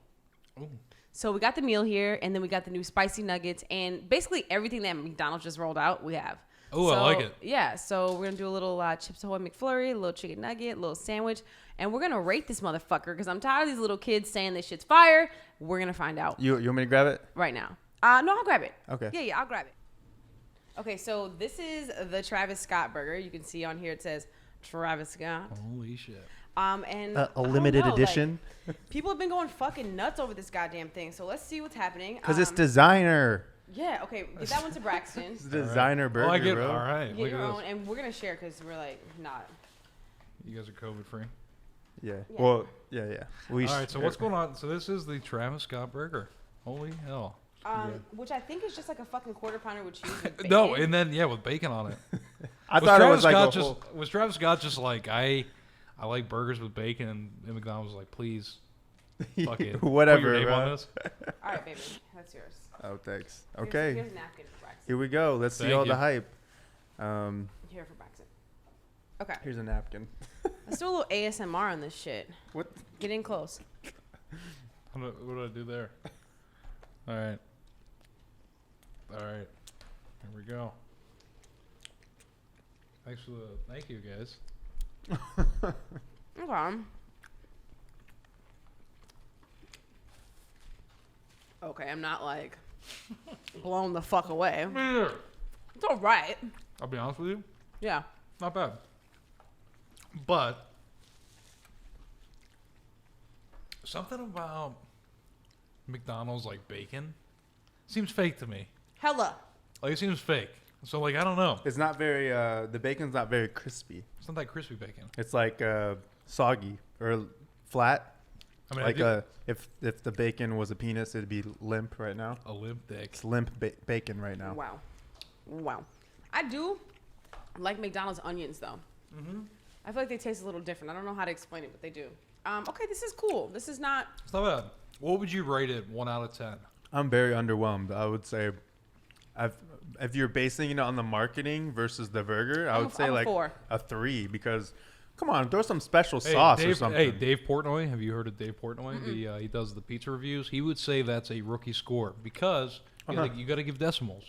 Ooh. So we got the meal here, and then we got the new spicy nuggets, and basically everything that McDonald's just rolled out, we have. Oh, So, I like it. Yeah, so we're gonna do a little Chips Ahoy McFlurry, a little chicken nugget, a little sandwich, and we're gonna rate this motherfucker because I'm tired of these little kids saying this shit's fire. We're gonna find out You want me to grab it? right now. No, I'll grab it. Okay. Yeah, I'll grab it. Okay, so this is the Travis Scott burger. You can see on here it says Travis Scott. Holy shit. And A I don't limited know, like, edition. people have been going fucking nuts over this goddamn thing. So let's see what's happening. Because it's designer. Yeah, okay. Get that one to Braxton. It's a designer burger, Oh, I get bro. All right. Get Look your at own, this. and we're gonna share because we're like not. You guys are COVID free. Yeah. Yeah. Well, yeah. All right. So what's going on? So this is the Travis Scott burger. Holy hell. Which I think is just like a fucking quarter pounder with cheese. With bacon. No, and then with bacon on it. I thought it was like a Scott whole... was Travis Scott just like I like burgers with bacon, and McDonald's was like, please, fuck it, Whatever, put your name bro. on this. All right, baby, that's yours. Oh, thanks. Here's- Okay. Here's a napkin for Braxton. Here we go. Let's see Thank all you. the hype. Here for Braxton. Okay, Here's a napkin. let's do a little ASMR on this shit. What? Get in close. What do I do there? All right. Here we go. Thank you guys. Okay. Okay, I'm not like blown the fuck away. It's all right. I'll be honest with you, Yeah. not bad. But something about McDonald's like bacon seems fake to me. Hella. Like it seems fake. So like I don't know. It's not very, the bacon's not very crispy. It's not that crispy bacon. It's like soggy or flat. I mean, Like if the bacon was a penis, it'd be limp right now. a limp dick. It's limp bacon right now. Wow. I do like McDonald's onions though. Mm-hmm. I feel like they taste a little different. I don't know how to explain it, but they do. Okay, this is cool. This is not. It's not bad. What would you rate it? 1 out of 10. I'm very underwhelmed. I would say, if you're basing it on the marketing versus the burger, I I'm would a- say I'm a like 4. a 3 because, come on, throw some special sauce or something. Hey, Dave Portnoy. Have you heard of Dave Portnoy? He does the pizza reviews. He would say that's a rookie score because you got to give decimals.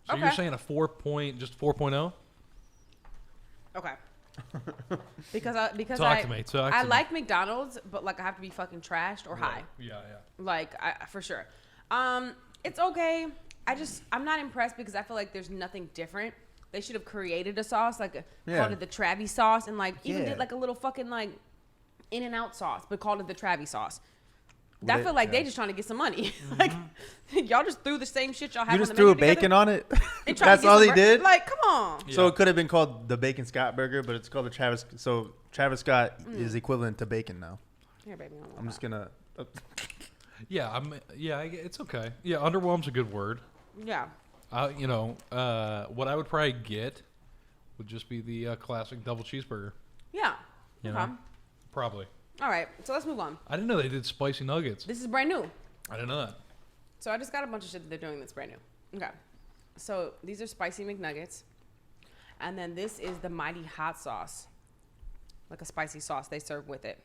So you're Okay. saying a 4.0? Okay. because Talk to me. Talk I to me. like McDonald's, but like I have to be fucking trashed or high. Yeah. Like for sure. It's okay. I'm not impressed because I feel like there's nothing different. They should have created a sauce like called it the Travi sauce and like even did like a little fucking like In-N-Out sauce, but called it the Travi sauce. I feel like they just trying to get some money. Like y'all just threw the same shit y'all have. You on just the threw a menu bacon together on it. and tried to That's get all some he did. Like, come on. So Yeah. it could have been called the Bacon Scott burger, but it's called the Travis. So Travis Scott is equivalent to bacon now. Here, baby. I don't I'm know just about Yeah. It's okay. Yeah, underwhelm's a good word. it. Yeah. What I would probably get would just be the classic double cheeseburger. Yeah. You No know? problem. Probably. All right. So let's move on. I didn't know they did spicy nuggets. This is brand new. I didn't know that. So I just got a bunch of shit that they're doing that's brand new. Okay. So these are spicy McNuggets. And then this is the mighty hot sauce. Like a spicy sauce they serve with it.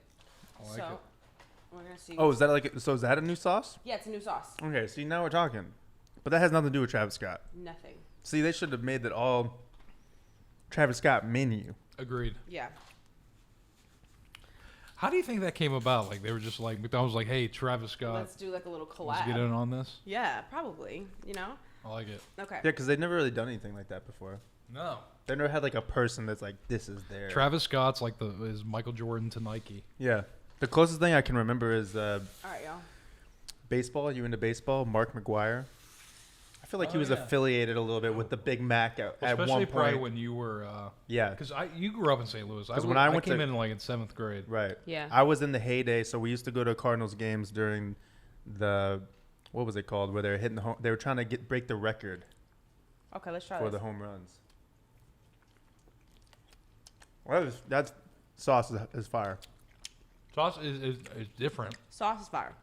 I like so it. we're gonna see. Oh, is that a new sauce? Yeah, it's a new sauce. Okay, see now we're talking. But that has nothing to do with Travis Scott. Nothing. See, they should have made that all Travis Scott menu. Agreed. Yeah. How do you think that came about? Like, they were just like, McDonald's was like, hey, Travis Scott, Let's do like a little let's collab. get in on this. Yeah, probably. You know. I like it. Okay. Yeah, because they've never really done anything like that before. No. They never had like a person that's like, this is their. Travis Scott's like is Michael Jordan to Nike. Yeah. The closest thing I can remember is All right, y'all. baseball. You into baseball? Mark McGuire. I feel like he was affiliated a little bit with the Big Mac at Especially one probably point. when you were, Yeah. because you grew up in St. Louis. 'Cause when I went came to- in like in 7th grade. Right. Yeah. I was in the heyday, so we used to go to Cardinals games during the, what was it called, where they were hitting the home. They were trying to break the record Okay, let's try for this. the home runs. Well, that's sauce is fire. Sauce is different. Sauce is fire.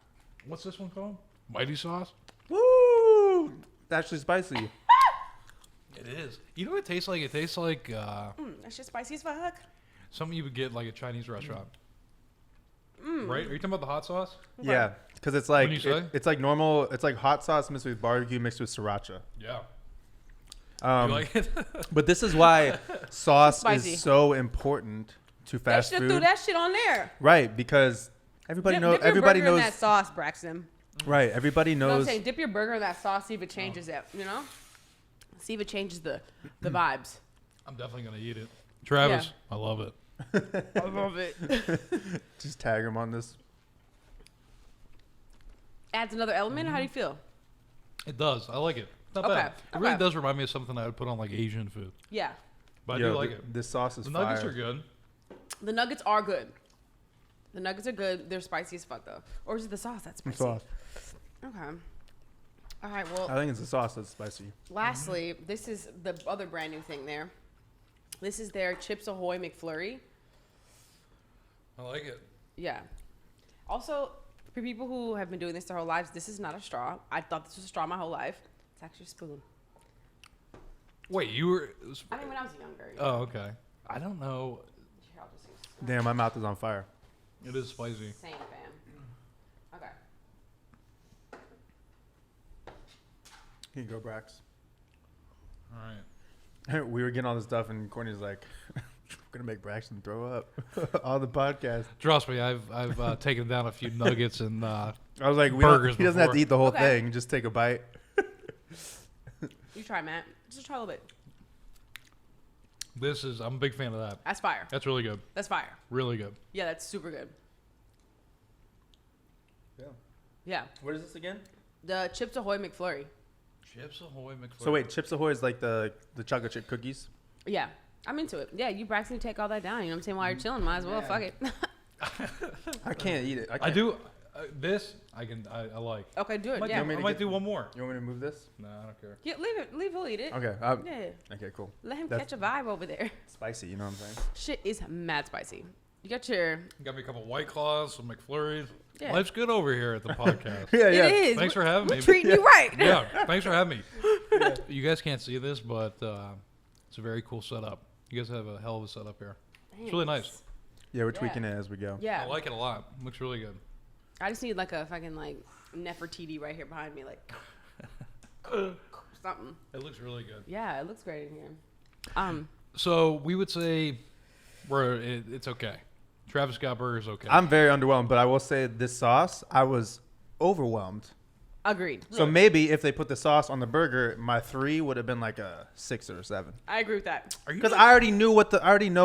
What's this one called? Mighty sauce? Woo! It's actually spicy. It is. You know what it tastes like? It tastes like That's just spicy as fuck. something you would get like a Chinese restaurant. Right? Are you talking about the hot sauce? Okay. Yeah, because it's like What'd you say? it's like normal. It's like hot sauce mixed with barbecue mixed with sriracha. Yeah. Um, You like it? but this is why sauce Spicy. is so important to They fast should food. threw that shit on there. Right, because everybody knows. Dip your Everybody burger knows. in that sauce, Braxton. Right, everybody You know what I'm knows. saying? Dip your burger in that sauce, see if it changes it. You know? See if it changes the vibes. I'm definitely going to eat it. Travis, Yeah. I love it. I love it. Just tag him on this. Adds another element. How do you feel? It does. I like it. Not Okay, bad. It really okay. does remind me of something I would put on like Asian food. Yeah. But I Yo, do like it. This sauce is The nuggets fire. are good. The nuggets are good. The nuggets are good. They're spicy as fuck though. Or is it the sauce that's spicy? Sauce. Okay. All right. Well, I think it's the sauce that's spicy. lastly, this is the other brand new thing there. This is their Chips Ahoy McFlurry. I like it. Yeah. Also, for people who have been doing this their whole lives, this is not a straw. I thought this was a straw my whole life. It's actually a spoon. Wait, you were. I mean, when I was younger. Oh, okay. I don't know. Here, I'll just use Damn, my mouth is on fire. It is spicy. same fam. Okay. Here you go, Brax. All right. We were getting all this stuff, and Courtney's like, "We're gonna make Braxton throw up on the podcast." Trust me, I've taken down a few nuggets and I was like, Burgers he doesn't have to before. eat the whole Okay. thing; just take a bite. You try, Matt. Just try a little bit. I'm a big fan of that. That's fire. That's really good. That's fire. Really good. Yeah, that's super good. Yeah. Yeah. What is this again? The Chips Ahoy McFlurry. Chips Ahoy McFlurry. So wait, Chips Ahoy is like the chocolate chip cookies. Yeah. I'm into it. Yeah, you Braxton take all that down. You know what I'm saying? While you're chilling, might as well. Fuck it. I can't eat it. I do. This I like. Okay, do it. Might Yeah. do, I might do one more. You want me to move this? No, I don't care. Yeah, leave it. Leave he'll eat it. Okay. Yeah. Okay. Cool. Let him That's- catch a vibe over there. Spicy. You know what I'm saying? Shit is mad spicy. You got your. Got me a couple White Claws, some McFlurries. Yeah. Life's good over here at the podcast. Yeah. It is. Thanks for having We're me. treating you right. Yeah, thanks for having me. You guys can't see this, but it's a very cool setup. You guys have a hell of a setup here. It's really nice. Yeah, we're tweaking it as we go. Yeah. I like it a lot. Looks really good. I just need like a fucking like Nefertiti right here behind me, like something. It looks really good. Yeah, it looks great in here. So we would say it's okay. Travis Scott burger's okay. I'm very underwhelmed, but I will say this sauce, I was overwhelmed. Agreed. So maybe if they put the sauce on the burger, my 3 would have been like a 6 or a 7. I agree with that. Are you Because I already know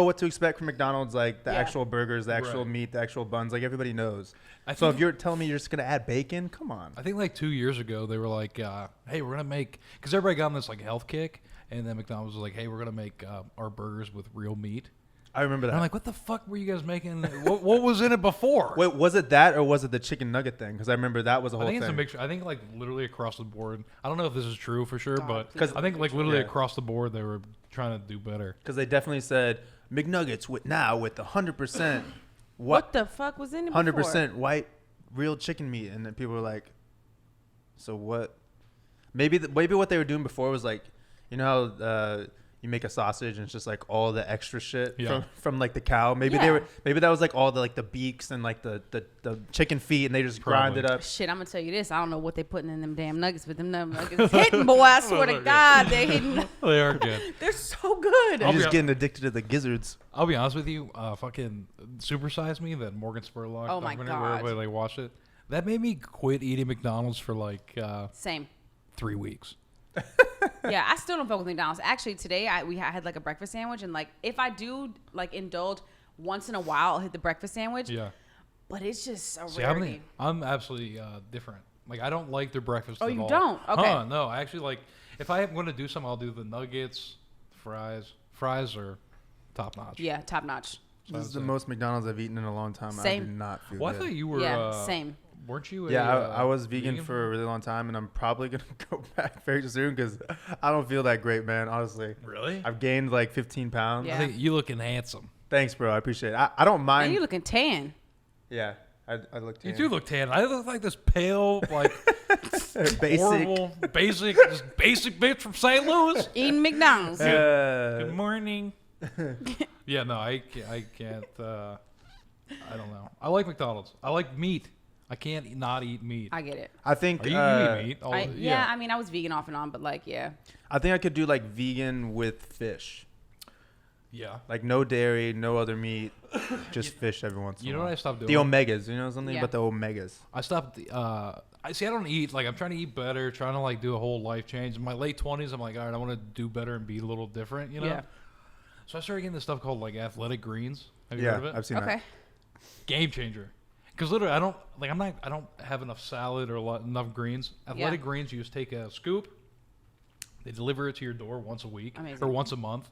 what to expect from McDonald's, like the Yeah. actual burgers, the actual Right. meat, the actual buns, like everybody knows. I So think- if you're telling me you're just gonna add bacon, come on. I think like 2 years ago they were like, "Hey, we're gonna make," because everybody got on this like health kick, and then McDonald's was like, "Hey, we're gonna make our burgers with real meat." I remember And that. I'm like, "What the fuck were you guys making? what was in it before?" Wait, was it that or was it the chicken nugget thing? Because I remember that was a I whole think thing. it's a mixture. I think like literally across the board. I don't know if this is true for sure, God, but please I think like literally Yeah. across the board they were trying to do better. Because they definitely said McNuggets with 100% What the fuck was in it? 100% white real chicken meat, and then people were like, "So what?" Maybe what they were doing before was like, you know how you make a sausage and it's just like all the extra shit Yeah. from like the cow. Maybe maybe that was like all the like the beaks and like the chicken feet, and they just grind it up. Shit, I'm gonna tell you this. I don't know what they putting in them damn nuggets, but them nuggets hitting, boy. I swear to God, they're hitting. They are good. They're so good. You're just getting addicted to the gizzards. I'll be honest with you. Fucking Super Size Me, that Morgan Spurlock. Oh my documentary God. where everybody like watched it. That made me quit eating McDonald's for like Same. 3 weeks. Yeah, I still don't fuck with McDonald's. Actually, today I had like a breakfast sandwich, and like if I do like indulge once in a while, I'll hit the breakfast sandwich. Yeah. But it's just a See, rarity. I'm absolutely different. Like I don't like their breakfast. Oh, at you all. don't? Okay. No, I actually like. If I'm going to do something, I'll do the nuggets, fries. Fries are top notch. Yeah, top notch. This is the most McDonald's I've eaten in a long time. Same. I do not feel Well, I good. thought you were. Yeah, same. Weren't you? Yeah, I was vegan for a really long time, and I'm probably gonna go back very soon because I don't feel that great, man. Honestly, Really? I've gained like 15 pounds. Yeah. I think you looking handsome. Thanks, bro. I appreciate it. I don't mind. And you looking tan. Yeah, I look tan. You do look tan. I look like this pale, like basic. horrible, basic bitch from St. Louis. Eating McDonald's. Good morning. Yeah, no, I can't. I don't know. I like McDonald's. I like meat. I can't not eat meat. I get it. I think. Are you eat meat? Oh, Yeah, I mean, I was vegan off and on, but like, yeah. I think I could do like vegan with fish. Yeah. Like no dairy, no other meat, just fish every once in a while. You know what I stopped doing? The omegas. You know something Yeah. about the omegas? I stopped. I don't eat. Like I'm trying to eat better, trying to like do a whole life change. In my late 20s, I'm like, all right, I want to do better and be a little different. You know. Yeah. So I started getting this stuff called like athletic greens. Have you heard of Yeah, it? I've seen Okay. that. Game changer. Because literally, I don't have enough salad or enough greens. Athletic greens, you just take a scoop. They deliver it to your door once a week Amazing. or once a month,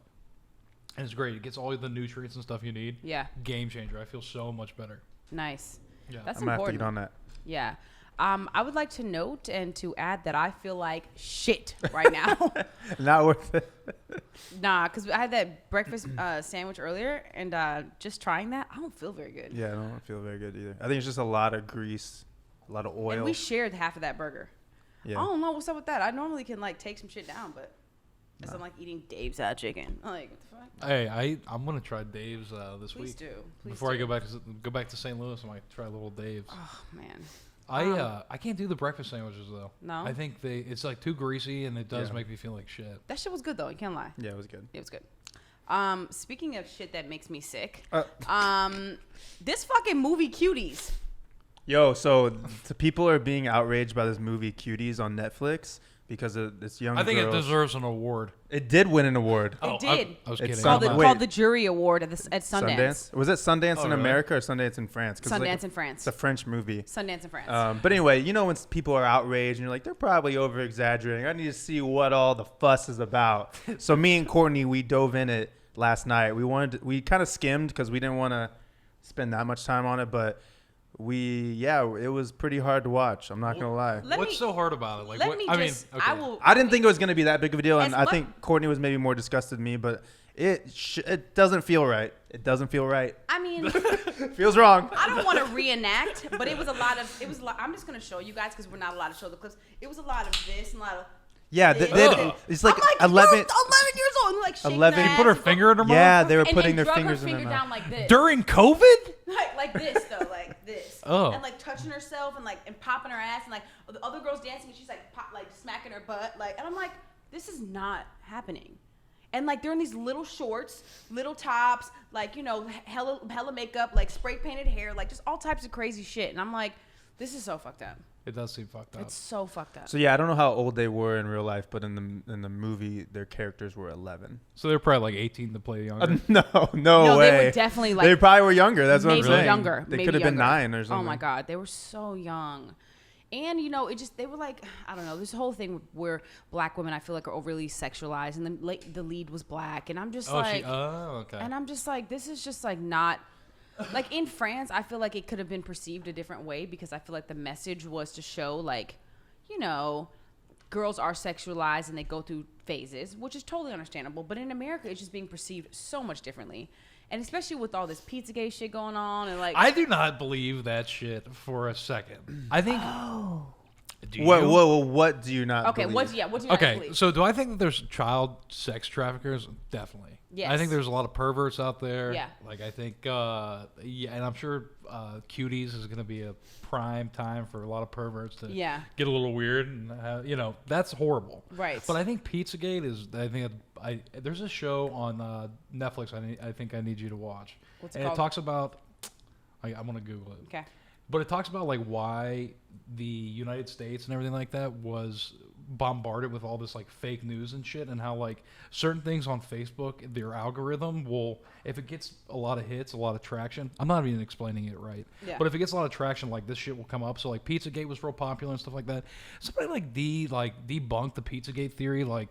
and it's great. It gets all the nutrients and stuff you need. Yeah. Game changer. I feel so much better. Nice. Yeah. That's I'm gonna have to important. eat on that. Yeah. I would like to note and to add that I feel like shit right now. Not worth it. Nah, because I had that breakfast sandwich earlier, and just trying that, I don't feel very good. Yeah, I don't feel very good either. I think it's just a lot of grease, a lot of oil. And we shared half of that burger. Yeah. I don't know what's up with that. I normally can like take some shit down, but it's I'm like eating Dave's chicken. I'm like, what the fuck? Hey, I'm gonna try Dave's this Please week. do. Please Before do. I go back to St. Louis, I might try a little Dave's. Oh man. I can't do the breakfast sandwiches though. No? I think it's like too greasy and it does Yeah. make me feel like shit. That shit was good though. You can't lie. Yeah, it was good. It was good. Speaking of shit that makes me sick, Uh. this fucking movie Cuties. Yo, so the people are being outraged by this movie Cuties on Netflix because of this young I think girl. it deserves an award. It did win an award. It did. I was It's kidding. some- Called Wait. called the Jury Award at Sundance. Was it Sundance Oh, in really? America or Sundance in France? 'Cause Sundance like, in France. It's a French movie. Sundance in France. But anyway, you know when people are outraged and you're like, they're probably over exaggerating. I need to see what all the fuss is about. So me and Courtney, we dove in it last night. We kind of skimmed because we didn't want to spend that much time on it, but it was pretty hard to watch. I'm not gonna lie. What's so hard about it? Like, let what, me I just. mean, okay. I will. I didn't think it was gonna be that big of a deal, and As I mu- think Courtney was maybe more disgusted than me, but it doesn't feel right. It doesn't feel right. I mean, It feels wrong. I don't want to reenact, but it was a lot of. It was. I'm just gonna show you guys because we're not allowed to show the clips. It was a lot of this and a lot of. Yeah, this. it's like I'm 11. you're 11 years old, and like shaking 11 their Put her ass and finger in her mouth? Yeah, they were and putting their drug fingers her in finger their down mouth. like this. During COVID? like this though, like this. Oh. And like touching herself and like and popping her ass and like the other girls dancing and she's like like smacking her butt like and I'm like, this is not happening. And like they're in these little shorts, little tops, like hella makeup, like spray painted hair, like just all types of crazy shit. And I'm like, this is so fucked up. It does seem fucked up. It's so fucked up. So yeah, I don't know how old they were in real life, but in the movie, their characters were 11. So they're probably like 18 to play younger. No way. They were definitely like they probably were younger. That's what I'm maybe saying. younger. They maybe could have been younger. 9 or something. Oh my god, they were so young. And they were like, I don't know, this whole thing where black women I feel like are overly sexualized, and then like the lead was black, and I'm just Okay. and I'm just like, this is just like not. Like in France, I feel like it could have been perceived a different way because I feel like the message was to show like, girls are sexualized and they go through phases, which is totally understandable. But in America, it's just being perceived so much differently. And especially with all this Pizzagate shit going on and like. I do not believe that shit for a second. I think Do What do you not? Okay, believe? what do you not Okay, believe? so do I think that there's child sex traffickers? Definitely. Yes. I think there's a lot of perverts out there. Yeah. Like I think, and I'm sure Cuties is going to be a prime time for a lot of perverts to get a little weird, and that's horrible. Right. But I think Pizzagate is. There's a show on Netflix. I think I need you to watch. What's it and called? It talks about. I'm gonna Google it. Okay. But it talks about like why the United States and everything like that was bombarded with all this like fake news and shit, and how like certain things on Facebook, their algorithm will, if it gets a lot of hits, a lot of traction. I'm not even explaining it right. Yeah. But if it gets a lot of traction, like this shit will come up. So like Pizzagate was real popular and stuff like that. Somebody like debunked the Pizzagate theory like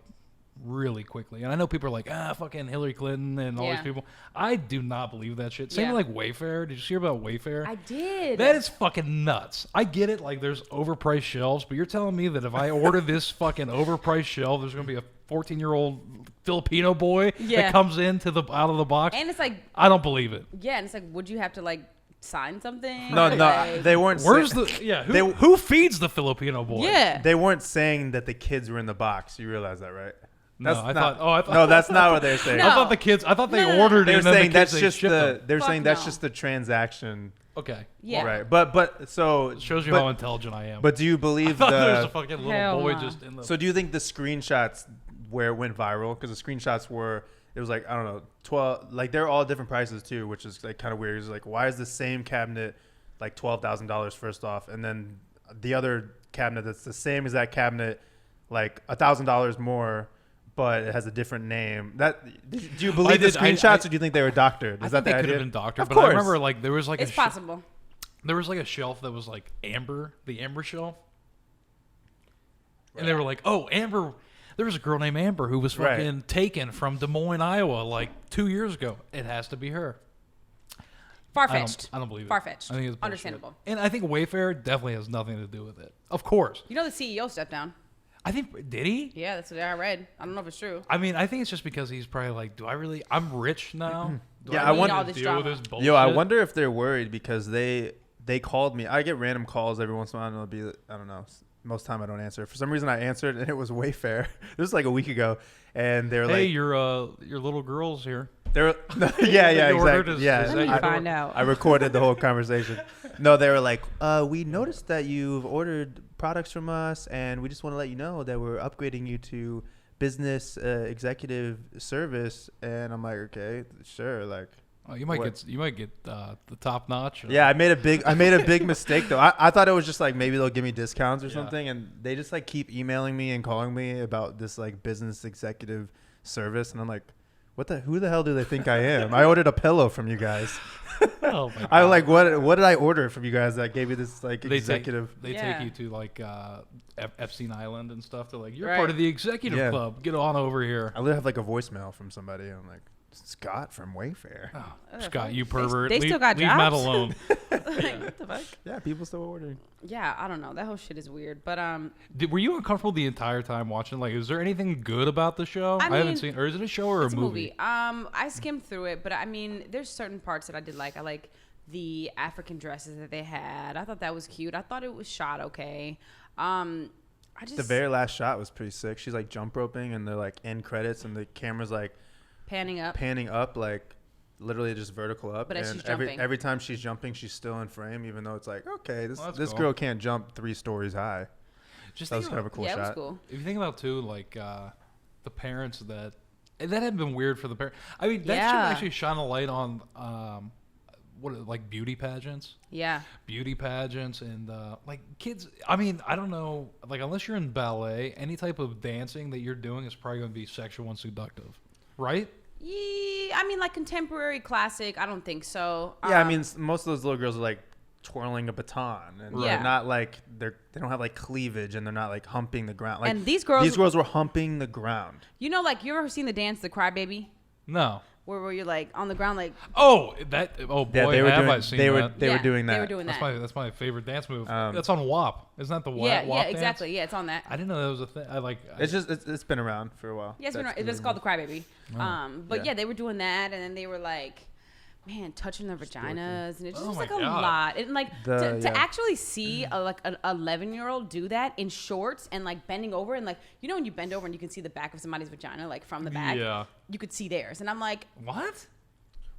really quickly. And I know people are like, fucking Hillary Clinton and all these people. I do not believe that shit. Same with like Wayfair. Did you hear about Wayfair? I did. That is fucking nuts. I get it. Like there's overpriced shelves, but you're telling me that if I order this fucking overpriced shelf, there's going to be a 14-year-old Filipino boy that comes out of the box? And it's like, I don't believe it. Yeah, and it's like, would you have to like sign something? No, Like, they weren't. Who feeds the Filipino boy? Yeah. They weren't saying that the kids were in the box. You realize that, right? No, I thought. No, that's not what they're saying. No. I thought the kids. I thought they ordered. They were and then saying the kids, that's just the. They're Fuck saying that's no. just the transaction. Okay. Yeah. Right. But so. It shows you but, how intelligent I am. But do you believe I thought there was a the? fucking little Hell boy no. just in the. So do you think the screenshots where it went viral? Because the screenshots were. It was like, I don't know, 12. Like they're all different prices too, which is like kind of weird. It's like, why is the same cabinet like $12,000 first off, and then the other cabinet that's the same as that cabinet like $1,000 more, but it has a different name. Do you believe the screenshots, or do you think they were doctored? Is that the they could idea? have been doctored, Of but course. I remember like there was like It's possible. There was like a shelf that was like amber, the amber shelf, and they were like, "Oh, Amber." There was a girl named Amber who was fucking taken from Des Moines, Iowa, like 2 years ago. It has to be her. Far-fetched. I don't believe it. Far-fetched. I think it's bullshit. Understandable. And I think Wayfair definitely has nothing to do with it. Of course. You know the CEO stepped down. I think, did he? Yeah, that's what I read. I don't know if it's true. I mean, I think it's just because he's probably like, I'm rich now. Do Yeah, I I need wonder- to all this deal with drama. this bullshit? Yo, I wonder if they're worried because they called me. I get random calls every once in a while, and it'll be, I don't know. Most time I don't answer. For some reason I answered, and it was Wayfair. This was like a week ago, and they were Hey, like, your little girl's here. they were, yeah, You ordered exactly, is- yeah. is that Let me your- find out. I recorded the whole conversation. No, they were like, we noticed that you've ordered products from us, and we just want to let you know that we're upgrading you to business executive service. And I'm like, okay, sure, like. Oh, you might get the top notch. Yeah, I made a big mistake though. I thought it was just like maybe they'll give me discounts or something, and they just like keep emailing me and calling me about this like business executive service, and I'm like, who the hell do they think I am? I ordered a pillow from you guys. Oh my God. I like what did I order from you guys that gave you this like executive? They Yeah. take you to like Epstein Island and stuff. They're like, you're Right. part of the executive Yeah. club. Get on over here. I literally have like a voicemail from somebody. And I'm like, Scott from Wayfair. Oh, Scott, you pervert. They still got leave Matt jobs? alone. Like, what the fuck? Yeah, people still ordering. Yeah, I don't know. That whole shit is weird. But Were you uncomfortable the entire time watching? Like, is there anything good about the show? I haven't mean, seen. Or is it a show or it's a movie? I skimmed through it, but I mean, there's certain parts that I did like. I like the African dresses that they had. I thought that was cute. I thought it was shot okay. I just The very last shot was pretty sick. She's like jump roping, and they're like end credits, and the camera's like panning up, like literally just vertical up. But as and she's jumping. every time she's jumping, she's still in frame, even though it's like, okay, Well, that's this cool. girl can't jump 3 stories high. Just That was think kind of a about, cool yeah, it was shot. cool. if you think about too, like the parents that had been weird for the parents. I mean, that should Yeah. actually shine a light on like beauty pageants. Yeah. Beauty pageants and like kids. I mean, I don't know. Like, unless you're in ballet, any type of dancing that you're doing is probably going to be sexual and seductive, right? Yeah, I mean, like contemporary classic. I don't think so. Yeah, I mean, most of those little girls are like twirling a baton, and Yeah. they're not like they don't have like cleavage, and they're not like humping the ground. Like And these girls were humping the ground. you know, like you ever seen the dance, the Crybaby, No. where you're like on the ground, like Oh, that. Oh boy, Yeah, they were have doing. I seen They were that. they were Yeah, doing that. They were doing That's that. that's my favorite dance move. Um, That's on WAP. Isn't that the WAP? Yeah, WAP dance? exactly. Yeah, it's on that. I didn't know that was a thing. I like. It's just it's been around for a while. Yes, That's it's called the Crybaby. But Yeah. yeah, they were doing that, and then they were like man, touching their vaginas, and it's Oh just my like a God. lot. And like to Yeah. actually see like an 11-year-old do that in shorts and like bending over, and like, you know, when you bend over and you can see the back of somebody's vagina, like from the back, Yeah. you could see theirs. And I'm like, What?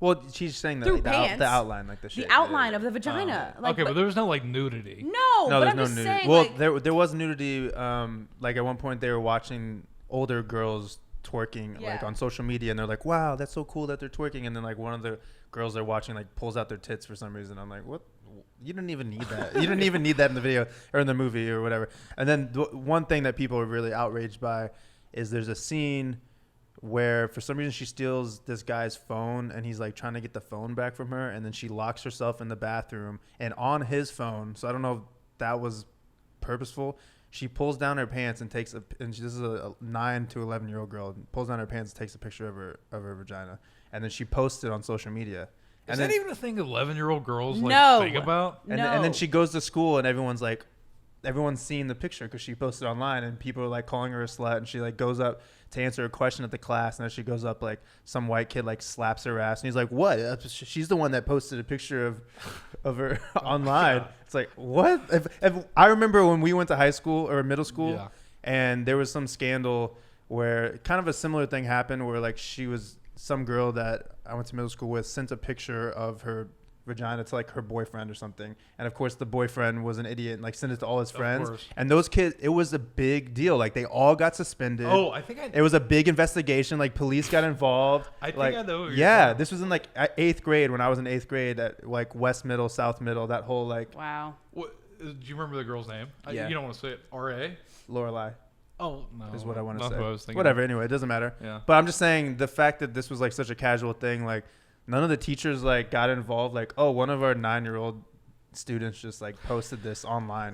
Well, she's saying that Through like, pants. the outline, like the shape. the outline of the vagina. Like, Okay, but there was no like nudity. no, No, but there's I'm no just nudity. saying, Well, like, there was nudity. Like at one point they were watching older girls twerking like Yeah. on social media, and they're like, "Wow, that's so cool that they're twerking." And then like one of the girls they're watching like pulls out their tits for some reason. I'm like, "What? You didn't even need that. You didn't even need that in the video or in the movie or whatever." And then one thing that people are really outraged by is there's a scene where for some reason she steals this guy's phone, and he's like trying to get the phone back from her, and then she locks herself in the bathroom, and on his phone, so I don't know if that was purposeful, she pulls down her pants and takes this is a 9 to 11-year-old girl, pulls down her pants and takes a picture of her vagina, and then she posts it on social media. Is And that then, even a thing 11-year-old girls like No. think about? and then she goes to school, and everyone's seeing the picture because she posted online, and people are like calling her a slut, and she like goes up to answer a question at the class, and as she goes up, like some white kid like slaps her ass, and he's like, "What? She's the one that posted a picture of her online." God. It's like, what? If I remember when we went to high school or middle school, Yeah. and there was some scandal where kind of a similar thing happened, where like some girl that I went to middle school with sent a picture of her vagina to like her boyfriend or something, and of course the boyfriend was an idiot and like sent it to all his friends, course. and those kids, it was a big deal, like they all got suspended. Oh, I think It was a big investigation, like police got involved. I think like, I know what you're yeah, talking this was in like 8th grade, when I was in 8th grade at like West Middle, South Middle, that whole like wow. What, do you remember the girl's name? Yeah. You don't want to say it. R.A.? Lorelai Oh, no. is what I want to Not say. what I was thinking. Whatever, anyway, it doesn't matter. Yeah. But I'm just saying the fact that this was like such a casual thing, like none of the teachers like got involved, like, oh, one of our 9-year-old students just like posted this online,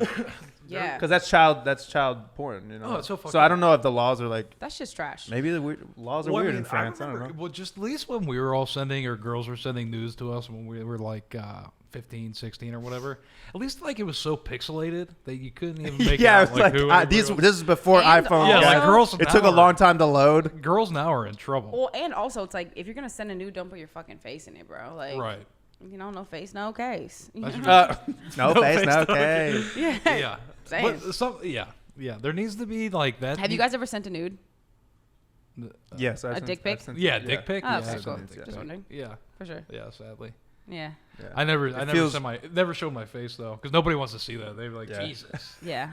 Yeah. because that's child porn, you know. Oh, it's so fucked so I up. don't know if the laws are like, That's just trash. maybe the laws are Well, I weird mean, in France. I don't remember- know. Well, just at least when we were all sending, or girls were sending news to us when we were like 15, 16 or whatever, at least like it was so pixelated that you couldn't even make Yeah, out it's like who this everybody was. is before And iPhone. Yeah, also- like girls it took a now long are- time to load. Girls now are in trouble. Well, and also it's like, if you're gonna send a nude, don't put your fucking face in it, bro. Like, Right. you know, no face, no case. You That's know? No, No face, face, no no case. Yeah. Yeah. Same. But yeah. There needs to be like that. Have you guys ever sent a nude? Yes, A dick pic? Yeah, dick pic. Oh, Yeah, okay, I've cool. sent dick Just pic. wondering. Yeah, For sure. yeah. Sadly, Yeah. I never feels- never showed my face though, because nobody wants to see that. They're like, Yeah. Jesus. Yeah.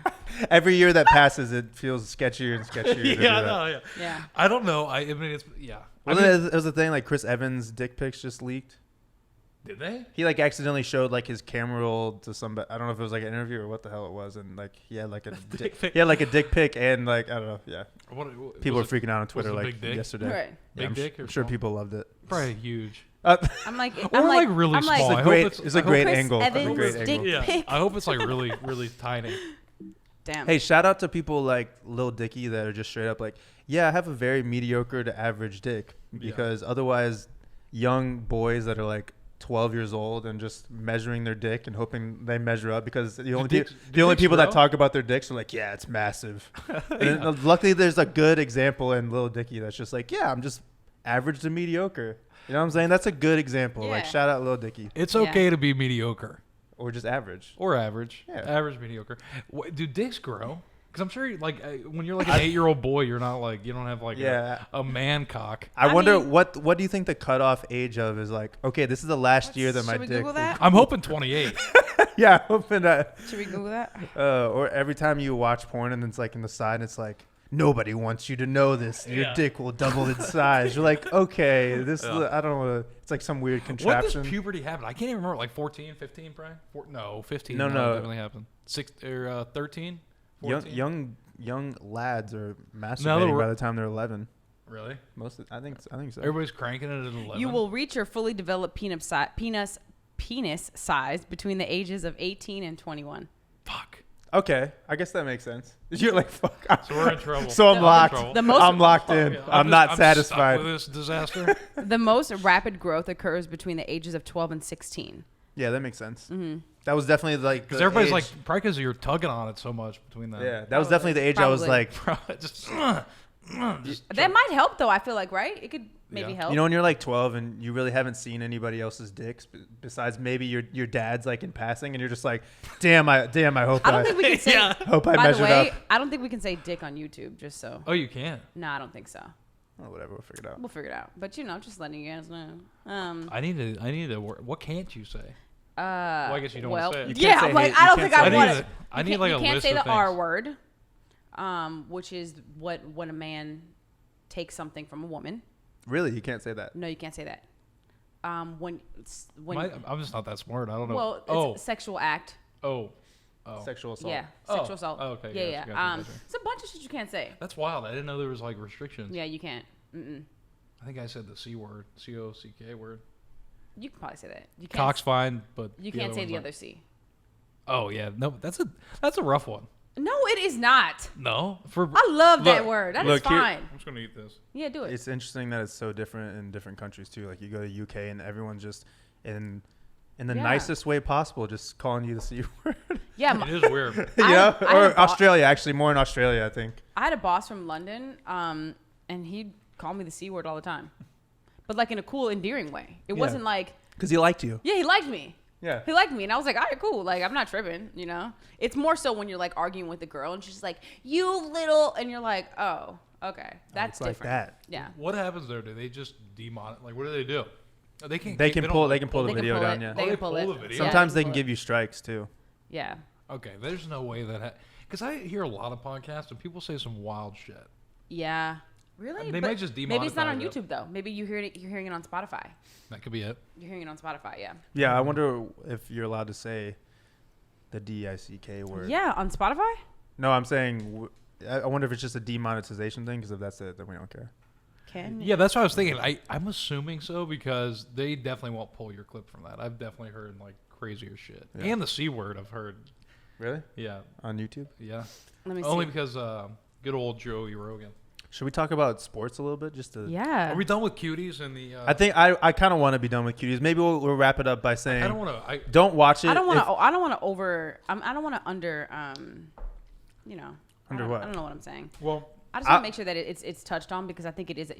Every year that passes, it feels sketchier and sketchier. to do yeah, that. no, yeah. Yeah. I don't know. I mean, it's yeah. I Wasn't mean, it was the thing like Chris Evans' dick pics just leaked? did they? He like accidentally showed like his camera roll to somebody. I don't know if it was like an interview or what the hell it was, and like he had like a Dick pic. he had like a dick pic, and like I don't know. Yeah, people were was freaking out on was Twitter it a like big dick? yesterday. Right. Yeah, Big I'm dick or I'm sure small? people loved it. It? Probably huge. I'm like, Or like really I'm small. It's I a hope great, it's- it's a I hope great Chris angle. Evans' a great dick angle. Yeah, pic. I hope it's like really, really tiny. Damn. Hey, shout out to people like Lil Dicky that are just straight up like, yeah, I have a very mediocre to average dick, because otherwise, young boys that are like 12 years old and just measuring their dick and hoping they measure up, because the only dicks people that grow? talk about their dicks are like, yeah, it's massive. And then, luckily, there's a good example in Lil Dicky that's just like, yeah, I'm just average to mediocre. You know what I'm saying? That's a good example. Like, Yeah. shout out Lil Dicky. It's Yeah. okay to be mediocre Or just average. or average. Yeah. Average, mediocre. Do dicks grow? Because I'm sure, like, when you're like an 8-year-old boy, you're not like, you don't have like Yeah. a man cock. I wonder mean- what do you think the cutoff age of is like, okay, this is the last year that my Should we dick. Google that? I'm hoping 28. Yeah, hoping that. Should we Google that? Or every time you watch porn and it's like in the side, it's like, nobody wants you to know this. Your Yeah. dick will double in size. You're like, okay, this Yeah. I don't know. It's like some weird When contraption. does puberty happen? I can't even remember. Like 14, 15, probably? No, 15. No, that no. definitely happened. 13, young 14? young lads are No, masturbating by the time they're 11. Really? I think so. Everybody's cranking it at 11? You will reach your fully developed penis size between the ages of 18 and 21. Fuck. Okay, I guess that makes sense. You're like, fuck. So we're in trouble. So I'm in locked. trouble. The most- I'm locked in. Yeah, I'm just- not stuck satisfied. with this disaster. The most rapid growth occurs between the ages of 12 and 16. Yeah, that makes sense. Mm-hmm. That was definitely like Because the everybody's age- like, probably because you're tugging on it so much between them. yeah, that was definitely the age I was Probably. like, Just, That might help, though. I feel like, right? It could maybe help. You know, when you're like 12 and you really haven't seen anybody else's dicks besides maybe your dad's like in passing, and you're just like, damn, I hope I don't think we can say. hope I By the measured way, up. I don't think we can say dick on YouTube. Just so. Oh, you can. No, I don't think so. Oh, whatever, we'll figure it out. We'll figure it out. But just letting you guys know. I need to. What can't you say? Well, I guess you don't want to say it. You can't say I'm like, hate- I you don't can't think I say want hate. it. I need like a You can't list say of the things. R word, which is when a man takes something from a woman. Really, you can't say that. No, you can't say that. When I'm just not that smart. I don't know. well, it's a sexual act. Oh. Sexual assault. Yeah, Oh. sexual assault. Oh, okay, Yeah, gotcha, yeah. gotcha, gotcha. It's a bunch of shit you can't say. That's wild. I didn't know there was like restrictions. Yeah, you can't. Mm-mm. I think I said the C word, COCK word. You can probably say that. You can't. Cock's fine, but You the can't other say one's the like- other C. Oh yeah, no, that's a rough one. No, it is not. No, I love that Look- word. That is look, here- fine. I'm just gonna eat this. Yeah, do it. It's interesting that it's so different in different countries too. Like you go to UK and everyone's just in the Yeah. nicest way possible, just calling you the C word. Yeah, It is weird. you I- know, I or had a bo- Australia. Actually, more in Australia, I think. I had a boss from London, and he'd call me the C word all the time, but like in a cool, endearing way. It Yeah. wasn't like, Because he liked you. yeah, he liked me. Yeah. He liked me, and I was like, all right, cool. Like, I'm not tripping, you know? It's more so when you're, like, arguing with the girl, and she's like, you little, and you're like, oh, okay. That's it's like different. that. Yeah. What happens there? Do they just demonet? Like, what do they do? They can. They can pull. They can pull They the can video pull down. it. Yeah. They Oh, can they pull pull it. the video? Sometimes they pull can it. give you strikes too. Yeah. Okay, there's no way that because I hear a lot of podcasts and people say some wild shit. Yeah. Really? They But might just maybe it's not on demonetize it. YouTube, though. Maybe you're hearing it on Spotify. That could be it. You're hearing it on Spotify, yeah. Yeah, I wonder if you're allowed to say the DICK word. Yeah, on Spotify? No, I'm saying. I wonder if it's just a demonetization thing. Because if that's it, then we don't care. Can Yeah, that's what I was thinking. I'm assuming so because they definitely won't pull your clip from that. I've definitely heard like crazier shit. Yeah. And the C word I've heard. Really? Yeah. On YouTube? Yeah. Let me Only see. because good old Joey Rogan. Should we talk about sports a little bit? Just to. Yeah. Are we done with cuties and the I think I kind of want to be done with cuties. Maybe we'll wrap it up by saying I don't want to don't watch it. I don't want if- to. I don't want to over. I don't want to under. You know. Under I don't- what? I don't know what I'm saying. well I just want to make sure that it's touched on because I think it is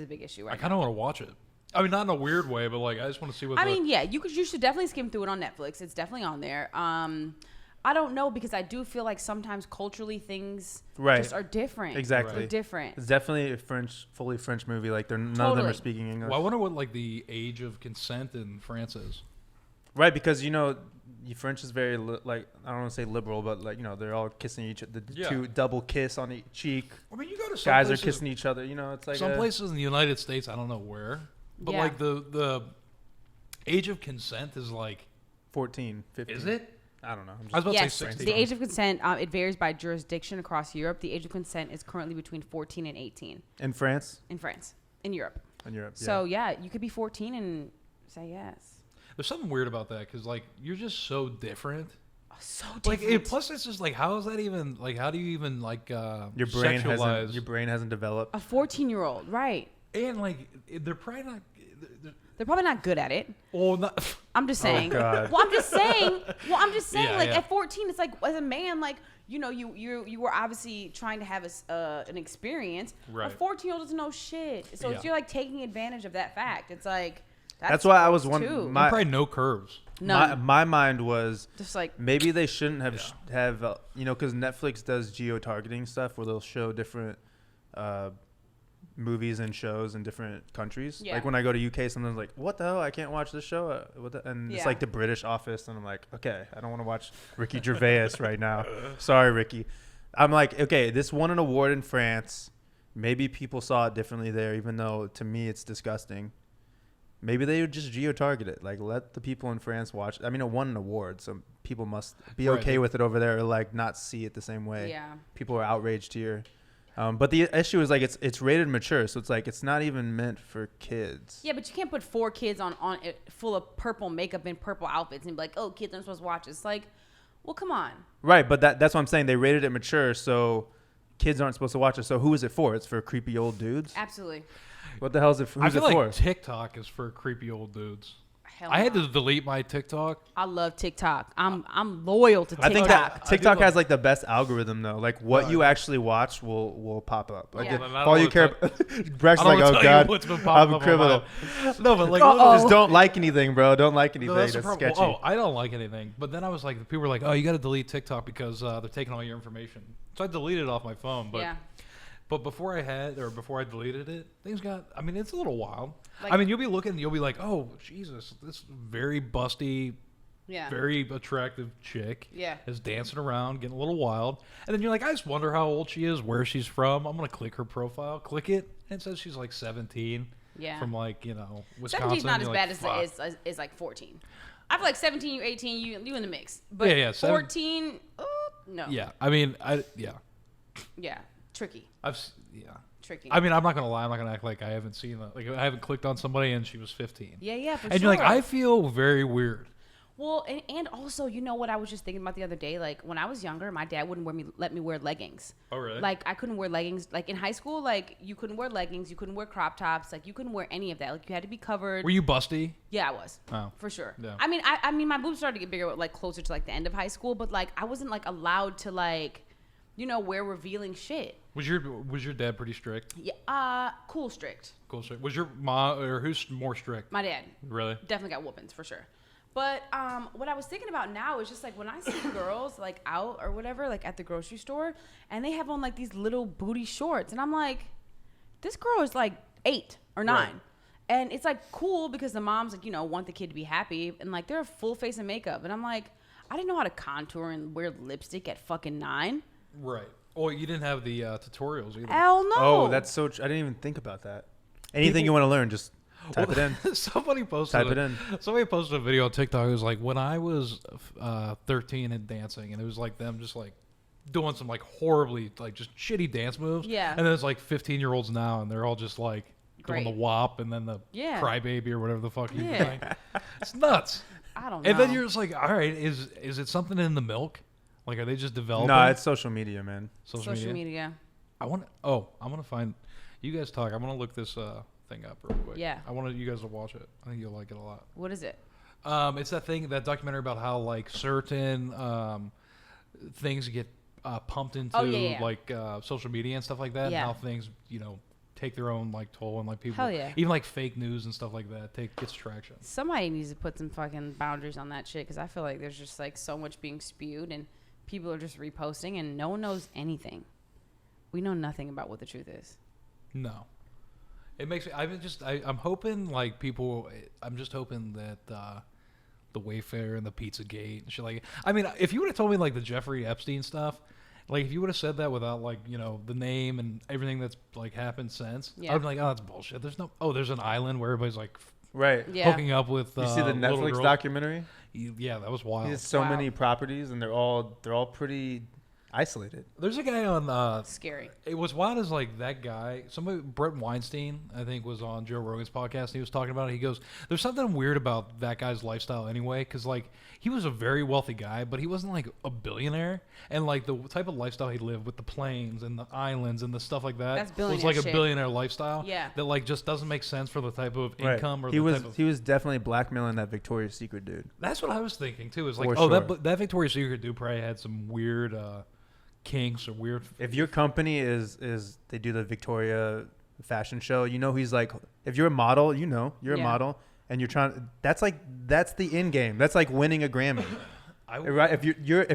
a big issue I right kind of want to watch it. I mean, not in a weird way, but like I just want to see what now. I mean, yeah, you should definitely skim through it on Netflix. It's definitely on there. I don't know because I do feel like sometimes culturally things Right. just are different. Exactly. They're different. It's definitely a fully French movie. Like none of them are Totally. speaking English. well, I wonder what like the age of consent in France is. Right, because French is very like I don't want to say liberal, but like they're all kissing each other. The Yeah. two double kiss on each cheek. I mean, you go to some Guys are places, kissing each other. It's like some places in the United States. I don't know where, but Yeah. like the age of consent is like 14, 15. is it? I don't know. I'm just, I was about to Yes, say 16. the age of consent it varies by jurisdiction across Europe. The age of consent is currently between 14 and 18 in France in France, in Europe. and Europe. So yeah, you could be 14 and say yes. There's something weird about that because like you're just so different. Oh, so Like different. plus it's just like how is that even like how do you even like your brain sexualize hasn't developed. A 14-year-old, right? and like they're probably not. They're probably not good at it. Well, not. I'm just saying. God. Well, I'm just saying. Yeah, like yeah. at 14, it's like as a man, like you were obviously trying to have an experience. Right. A 14-year-old doesn't know shit. So Yeah. if you're like taking advantage of that fact, it's like That's why I was too. wondering. Probably no curves. None. My mind was Just like maybe they shouldn't have because Netflix does geo-targeting stuff where they'll show different movies and shows in different countries. Yeah. Like when I go to UK, sometimes like, what the hell? I can't watch this show. And it's Yeah. like the British Office, and I'm like, okay, I don't want to watch Ricky Gervais right now. Sorry, Ricky. I'm like, okay, this won an award in France. Maybe people saw it differently there, even though to me it's disgusting. Maybe they would just geo-target it. Like, let the people in France watch. I mean, it won an award, so people must be Right. okay with it over there, or like not see it the same way. yeah. People are outraged here. But the issue is like it's rated mature, so it's like it's not even meant for kids. Yeah, but you can't put 4 kids on it full of purple makeup and purple outfits and be like, oh, kids aren't supposed to watch. It's like, well, come on. Right, but that's what I'm saying. They rated it mature, so kids aren't supposed to watch it. So who is it for? It's for creepy old dudes. Absolutely. What the hell is it for? I Who's feel it like for? TikTok is for creepy old dudes. Hell I had no. to delete my TikTok. I love TikTok. I'm loyal to TikTok. I think that TikTok love- has like the best algorithm though. Like what you actually watch will pop up. Like Yeah. if I don't all you wanna care, Braxton's I like, don't oh tell you god, what's been popping I'm a up on criminal. mine. No, but like, Just don't like anything, bro. Don't like anything. No, that's That's the problem. sketchy. Oh, I don't like anything. But then I was like, people were like, oh, you got to delete TikTok because they're taking all your information. So I deleted it off my phone. But Yeah. But before I deleted it, things got. I mean, it's a little wild. Like- I mean, you'll be looking, you'll be like, oh Jesus, this very busty, Yeah. very attractive chick Yeah. is dancing around, getting a little wild, and then you're like, I just wonder how old she is, where she's from. I'm gonna click her profile, click it, and it says she's like 17. Yeah. From like Wisconsin. 17's not as You're bad like, fuck. as like 14. I feel like 17, you 18, you in the mix. But Yeah, 14, no. Yeah, I mean, Yeah. Tricky. Tricky. I mean, I'm not gonna lie. I'm not gonna act like I haven't seen that. Like, I haven't clicked on somebody and she was 15. Yeah, for And sure. you're like, I feel very weird. Well, and also, you know what I was just thinking about the other day? Like, when I was younger, my dad wouldn't let me wear leggings. Oh, really? Like, I couldn't wear leggings. Like, in high school, like, you couldn't wear leggings. You couldn't wear crop tops. Like, you couldn't wear any of that. Like, you had to be covered. Were you busty? Yeah, I was. Oh. For sure. Yeah. I mean, my boobs started to get bigger, like, closer to, like, the end of high school. But, like, I wasn't, like, allowed to, like, wear revealing shit. Was your dad pretty strict? Yeah, cool strict. Cool strict. Was your mom or who's more strict? My dad. Really? Definitely got whoopings for sure. But what I was thinking about now is just like when I see girls like out or whatever, like at the grocery store, and they have on like these little booty shorts, and I'm like, this girl is like 8 or 9. Right. And it's like cool because the moms like, want the kid to be happy, and like they're a full face of makeup, and I'm like, I didn't know how to contour and wear lipstick at fucking 9. Right. Oh, you didn't have the tutorials either. Hell no. Oh, that's so. I didn't even think about that. Anything you want to learn, just type it in. Somebody posted. Type it in. Somebody posted a video on TikTok. It was like when I was 13 and dancing, and it was like them just like doing some like horribly like just shitty dance moves. Yeah. And then it's like 15-year-olds now, and they're all just like doing Great. the WAP and then the Yeah. crybaby or whatever the fuck you Yeah. think. It's nuts. I don't know. And then you're just like, all right, is it something in the milk? Like, are they just developing? No, it's social media, man. social media. I'm gonna find. You guys talk. I'm gonna look this thing up real quick. Yeah. I want you guys to watch it. I think you'll like it a lot. What is it? It's that documentary about how like certain things get pumped into yeah. like social media and stuff like that. Yeah. And how things take their own like toll and like people. Hell yeah. Even like fake news and stuff like that gets traction. Somebody needs to put some fucking boundaries on that shit because I feel like there's just like so much being spewed and people are just reposting and no one knows anything. We know nothing about what the truth is. No. It makes me. I'm hoping like people. I'm just hoping that the Wayfair and the Pizzagate and shit like. I mean, if you would have told me like the Jeffrey Epstein stuff, like if you would have said that without like the name and everything that's like happened since, Yeah. I'd be like, oh, that's bullshit. There's no. Oh, there's an island where everybody's like Right. Yeah. hooking up with. You see the little Netflix girls. documentary? Yeah, that was wild. He has so Wow. many properties, and they're all pretty isolated. There's a guy on. Scary. It was wild as like that guy. Brett Weinstein, I think, was on Joe Rogan's podcast. And he was talking about it. He goes, "There's something weird about that guy's lifestyle anyway, because like he was a very wealthy guy, but he wasn't like a billionaire. And like the type of lifestyle he lived with the planes and the islands and the stuff like that That's was billionaire like a shit. billionaire lifestyle. Yeah. that like just doesn't make sense for the type of Right. income or He the was type of. he was definitely blackmailing that Victoria's Secret dude. That's what I was thinking too. Is like, For oh, sure. that Victoria's Secret dude probably had some weird kinks or weird. If your company is they do the Victoria fashion show, he's like, if you're a model, you're a Yeah. model, and you're trying. That's the end game. That's like winning a Grammy. Right? If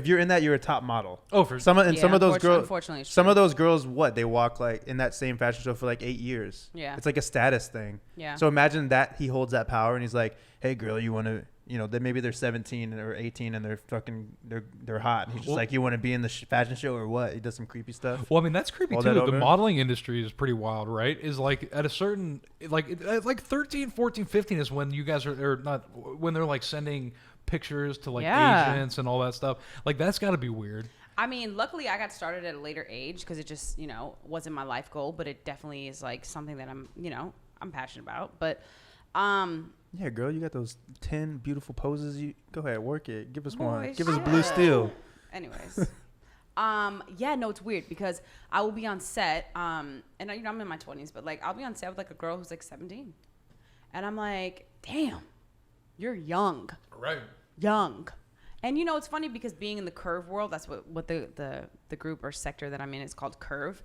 you're in that, you're a top model. Oh, for Some of those girls. Unfortunately, it's Some true. of those girls, they walk like in that same fashion show for like 8 years. Yeah. It's like a status thing. Yeah. So imagine that he holds that power and he's like, hey girl, you want to, that maybe they're 17 or 18 and they're hot. And he's just like, you want to be in the fashion show or what? He does some creepy stuff. Well, I mean, that's creepy All too. that The over? modeling industry is pretty wild, right? Is like at a certain, like 13, 14, 15 is when you guys are not, when they're like sending pictures to like Yeah. agents and all that stuff. Like that's got to be weird. I mean, luckily I got started at a later age because it just, wasn't my life goal, but it definitely is like something that I'm passionate about. But, Yeah, girl, you got those 10 beautiful poses. You go ahead, work it. Give us one. Boy, Give us shut blue up. steel. anyways, yeah, no, it's weird because I will be on set, and I'm in my 20s, but like I'll be on set with like a girl who's like 17, and I'm like, damn, you're young. Right. Young. And you know, it's funny because being in the curve world, that's what the group or sector that I'm in is called curve.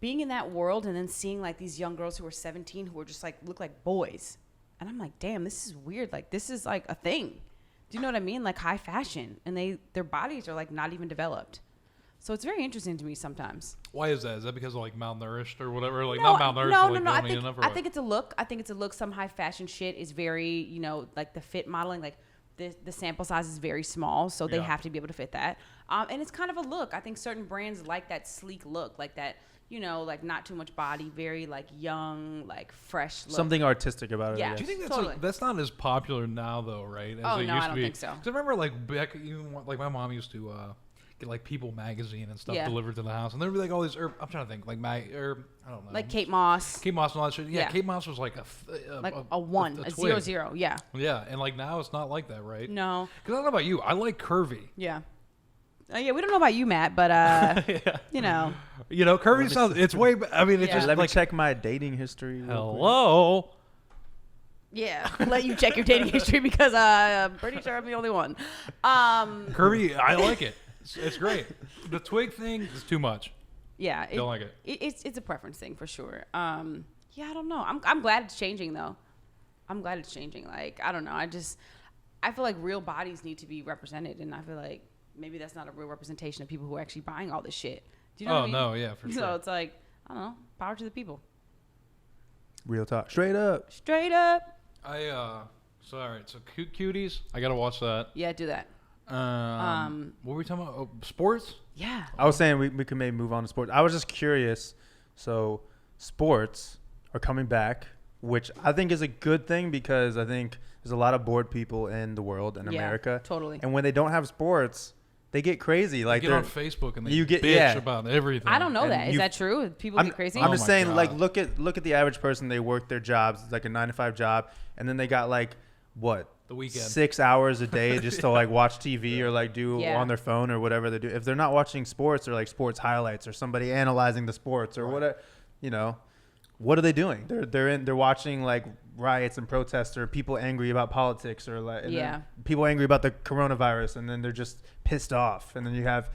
Being in that world and then seeing like these young girls who are 17 who are just like look like boys. And I'm like, damn, this is weird. Like this is like a thing. Do you know what I mean? Like high fashion. And their bodies are like not even developed. So it's very interesting to me sometimes. Why is that? Is that because of like malnourished or whatever? Like No, not malnourished, but like no. don't eat enough or I what? think it's a look. I think it's a look. Some high fashion shit is very, you know, like the fit modeling, like the sample size is very small, so they have to be able to fit that. And it's kind of a look. I think certain brands like that sleek look, like that, you know, like not too much body, very like young, like fresh look. Something artistic about it. Yeah. I Do guess. you think that's Totally. that's not as popular now though, right? As Oh, it no, used I to don't be. think so. 'Cause I remember like back, even like my mom used to get like People magazine and stuff Yeah. delivered to the house, and there'd be like all these. I'm trying to think like I don't know. Like Kate Moss, Kate Moss and all that shit. Yeah, Yeah. Kate Moss was like a 1, a twig. 0. Yeah. Yeah, and like now it's not like that, right? No. Because I don't know about you, I like curvy. Yeah. Yeah, we don't know about you, Matt, but you know. You know, curvy sounds. It's way. I mean, it's Yeah. just Let me like check my dating history. real quick. hello. Yeah, let you check your dating history because I'm pretty sure I'm the only one. Curvy, I like it. It's great. The twig thing is too much. Yeah, Don't like it. It's a preference thing for sure. Yeah, I don't know. I'm glad it's changing though. I'm glad it's changing. Like I don't know. I feel like real bodies need to be represented, and I feel like maybe that's not a real representation of people who are actually buying all this shit. Do you know what I mean? No, yeah, for So sure. it's like I don't know. Power to the people. Real talk. Straight up. Straight up. So all right, so cuties. I gotta watch that. Yeah, do that. What were we talking about? Oh, sports? Yeah. I was saying we could maybe move on to sports. I was just curious. So sports are coming back, which I think is a good thing because I think there's a lot of bored people in the world in Yeah, America. totally. And when they don't have sports, they get crazy. Like Get they're on Facebook and they you get- bitch yeah. about everything. I don't know And that. Is you- that true? People I'm, get crazy? I'm just my saying, God. like, look at the average person. They work their jobs, it's like a 9-to-5 job, and then they got like what The weekend. 6 hours a day just to like watch TV or like do Yeah. on their phone or whatever they do. If they're not watching sports or like sports highlights or somebody analyzing the sports or whatever, you know, what are they doing? They're watching like riots and protests or people angry about politics or like and then Yeah. people angry about the coronavirus, and then they're just pissed off, and then you have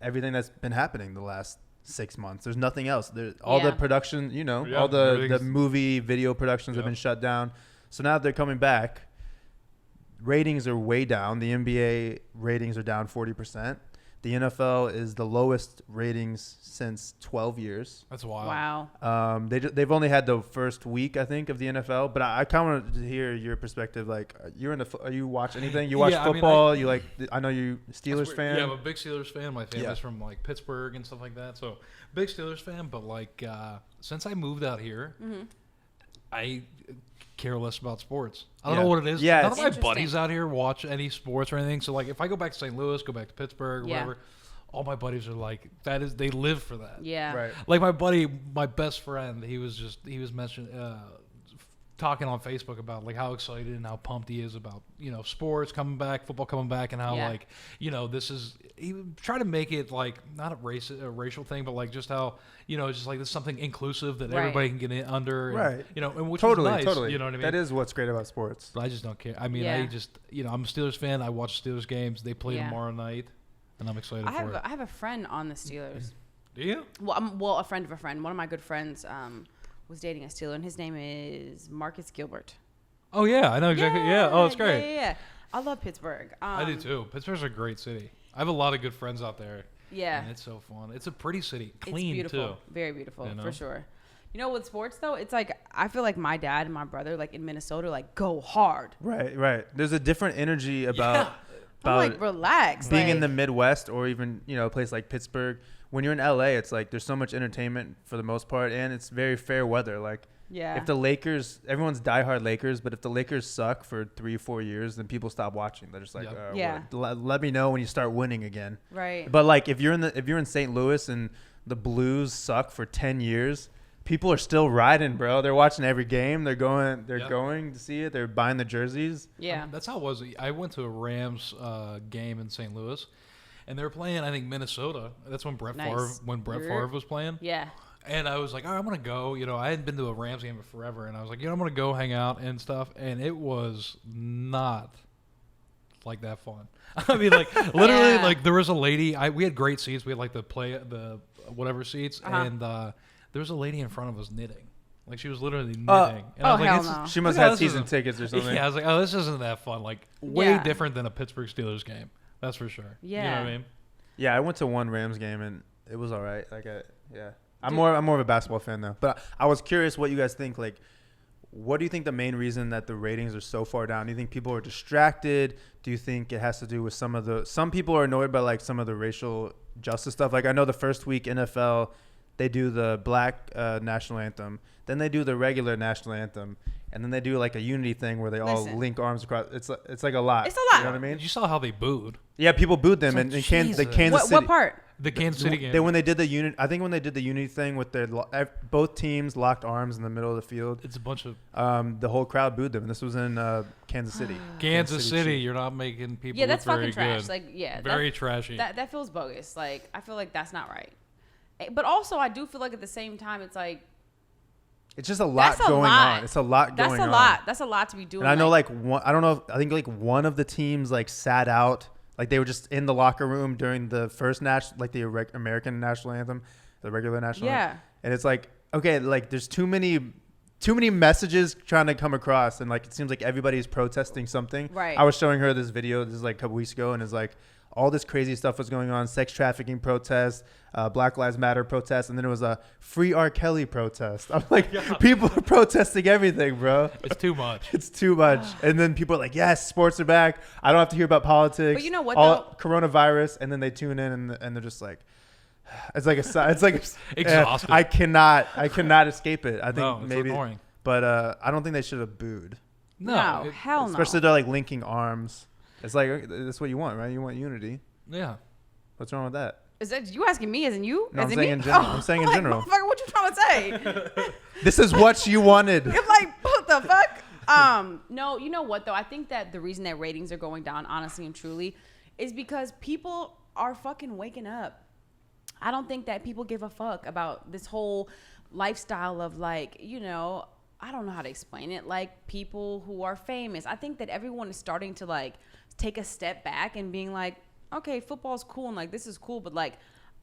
everything that's been happening the last 6 months. There's nothing else. All the Yeah. production, you know, Yeah, all the everything's- movie video productions have Yeah. been shut down. So now that they're coming back, ratings are way down. The NBA ratings are down 40%. The NFL is the lowest ratings since 12 years. That's wild. Wow. They've only had the first week, I think, of the NFL. But I kind of want to hear your perspective. Like, you watch anything? You watch Yeah, I mean, football? I know you Steelers fan. Yeah, I'm a big Steelers fan. My family's Yeah. from like Pittsburgh and stuff like that. So big Steelers fan. But like since I moved out here, I care less about sports. I don't Yeah. know what it is. Yeah, None of it's- my Interesting. buddies out here watch any sports or anything. So like if I go back to St. Louis, go back to Pittsburgh, Yeah. whatever, all my buddies are like, they live for that. Yeah. Right. Like my buddy, my best friend, he was mentioning, talking on Facebook about like how excited and how pumped he is about, you know, sports coming back, football coming back, and how Yeah. like, you know, he would try to make it like not a racial thing, but like just how, you know, just like this is something inclusive that Right. everybody can get in under, and, Right. you know, and which Totally, was nice, totally. you know what I mean? That is what's great about sports. But I just don't care. I mean, Yeah. I just, you know, I'm a Steelers fan. I watch Steelers games. They play Yeah. tomorrow night, and I'm excited for it. I have a friend on the Steelers. Do you? Well, a friend of a friend. One of my good friends was dating a Steeler, and his name is Marcus Gilbert. Oh yeah, I know exactly. Yeah. Oh, it's great. Yeah. I love Pittsburgh. I do too. Pittsburgh's a great city. I have a lot of good friends out there. Yeah. And it's so fun. It's a pretty city. It's Clean beautiful. too. Very beautiful, You know? for sure. You know, with sports though, it's like I feel like my dad and my brother, like in Minnesota, like go hard. Right. There's a different energy about I'm like, relax. being in like- the Midwest or even, you know, a place like Pittsburgh. When you're in LA, it's like there's so much entertainment for the most part, and it's very fair weather. Like, Yeah. if the Lakers, everyone's diehard Lakers, but if the Lakers suck for 3 or 4 years, then people stop watching. They're just like, Yep. Yeah. let me know when you start winning again. Right. But like, if you're in St. Louis and the Blues suck for 10 years, people are still riding, bro. They're watching every game. They're going Yep. going to see it. They're buying the jerseys. Yeah. That's how it was. I went to a Rams game in St. Louis, and they were playing, I think, Minnesota. That's when Brett Nice. Favre was playing. Yeah. And I was like, I'm going to go. I hadn't been to a Rams game in forever. And I was like, I'm going to go hang out and stuff. And it was not like that fun. I mean, like, literally, like, there was a lady. We had great seats. We had, like, the whatever seats. And there was a lady in front of us knitting. Like, she was literally knitting. And I was hell like, no. She must have season tickets or something. Yeah, I was like, this isn't that fun. Like, way different than a Pittsburgh Steelers game. That's for sure. Yeah. You know what I mean? Yeah, I went to one Rams game, and it was all right. Like, I'm more of a basketball fan now. But I was curious what you guys think. Like, what do you think the main reason that the ratings are so far down? Do you think people are distracted? Do you think it has to do with some people are annoyed by like some of the racial justice stuff? Like, I know the first week NFL, they do the black national anthem, then they do the regular national anthem, and then they do like a unity thing where they all link arms across. It's like a lot. It's a lot. You know what I mean? You saw how they booed. Yeah, people booed them, and the Kansas City. What part? The Kansas City game. When they did the unit, I think when they did the unity thing with both teams locked arms in the middle of the field. It's a bunch of the whole crowd booed them, and this was in Kansas City. Kansas City. You're not making people. Yeah, that's look fucking very trash. good. Like, yeah, very trashy. That feels bogus. Like, I feel like that's not right. But also, I do feel like at the same time, it's like it's just a lot going on. It's a lot going on. That's a lot. That's a lot to be doing. And I know, like, I don't know. I think like one of the teams like sat out. Like, they were just in the locker room during the first the American national anthem, the regular national anthem. And it's like, okay, like, there's too many messages trying to come across, and like it seems like everybody's protesting something. Right. I was showing her this video. This is like a couple weeks ago, and it's like all this crazy stuff was going on: sex trafficking protests, Black Lives Matter protests, and then it was a free R. Kelly protest. I'm like, people are protesting everything, bro. It's too much. It's too much. And then people are like, yes, sports are back. I don't have to hear about politics. But you know what, though? Coronavirus, and then they tune in and they're just like, it's like exhausted. I cannot escape it. I think it's maybe, annoying. But I don't think they should have booed. No, hell no. Especially they're like linking arms. It's like, that's what you want, right? You want unity. Yeah. What's wrong with that? Is that you asking me as in you? No, as I'm in saying me? in general. I'm saying in like, general. Motherfucker, what you trying to say? This is what you wanted. I'm like, what the fuck? No, you know what though? I think that the reason that ratings are going down, honestly and truly, is because people are fucking waking up. I don't think that people give a fuck about this whole lifestyle of like, I don't know how to explain it. Like, people who are famous. I think that everyone is starting to like take a step back and being like, okay, football's cool and like this is cool, but like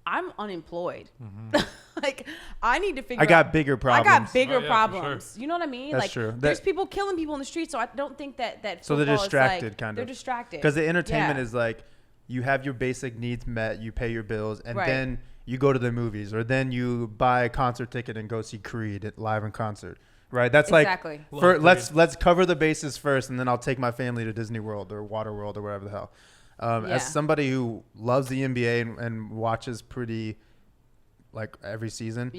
I'm unemployed. Mm-hmm. Like, I need to figure. I got bigger problems. I got bigger yeah, problems. Sure. You know what I mean? That's like, true. There's people killing people in the street, so I don't think that. So they're distracted, is like, kind of. They're distracted because the entertainment is like, you have your basic needs met, you pay your bills, and right. then you go to the movies, or then you buy a concert ticket and go see Creed live in concert. Right, that's exactly. Like let's cover the bases first, and then I'll take my family to Disney World or Waterworld or wherever the hell. As somebody who loves the NBA and watches pretty like every season,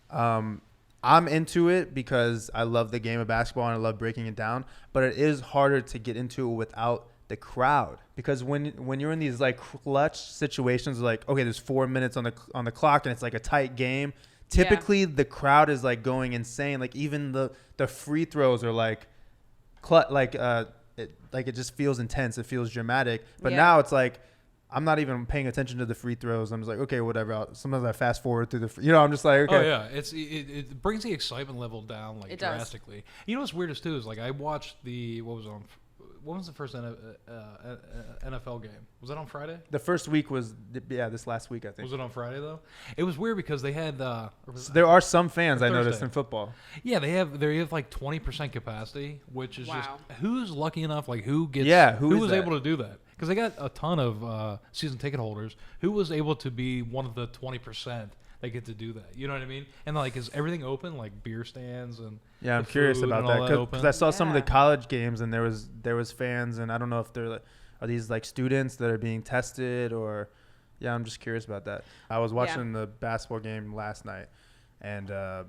I'm into it because I love the game of basketball and I love breaking it down. But it is harder to get into it without the crowd, because when you're in these like clutch situations, like, okay, there's 4 minutes on the clock and it's like a tight game. Typically, the crowd is like going insane. Like, even the free throws are like, it just feels intense. It feels dramatic. But now it's like, I'm not even paying attention to the free throws. I'm just like, okay, whatever. Sometimes I fast forward through I'm just like, okay. Oh yeah, it brings the excitement level down like drastically. Does. You know what's weirdest too is like I watched what was the first NFL game? Was that on Friday? The first week was this last week, I think. Was it on Friday though? It was weird because they had there are some fans I noticed in football. Yeah, they have like 20% capacity, which is just who's lucky enough, like who was able to do that? Because they got a ton of season ticket holders. Who was able to be one of the 20% that get to do that? You know what I mean? And like, is everything open, like beer stands and I'm curious about that because I saw some of the college games and there was fans, and I don't know if they're like, are these like students that are being tested or I'm just curious about that. I was watching the basketball game last night, and I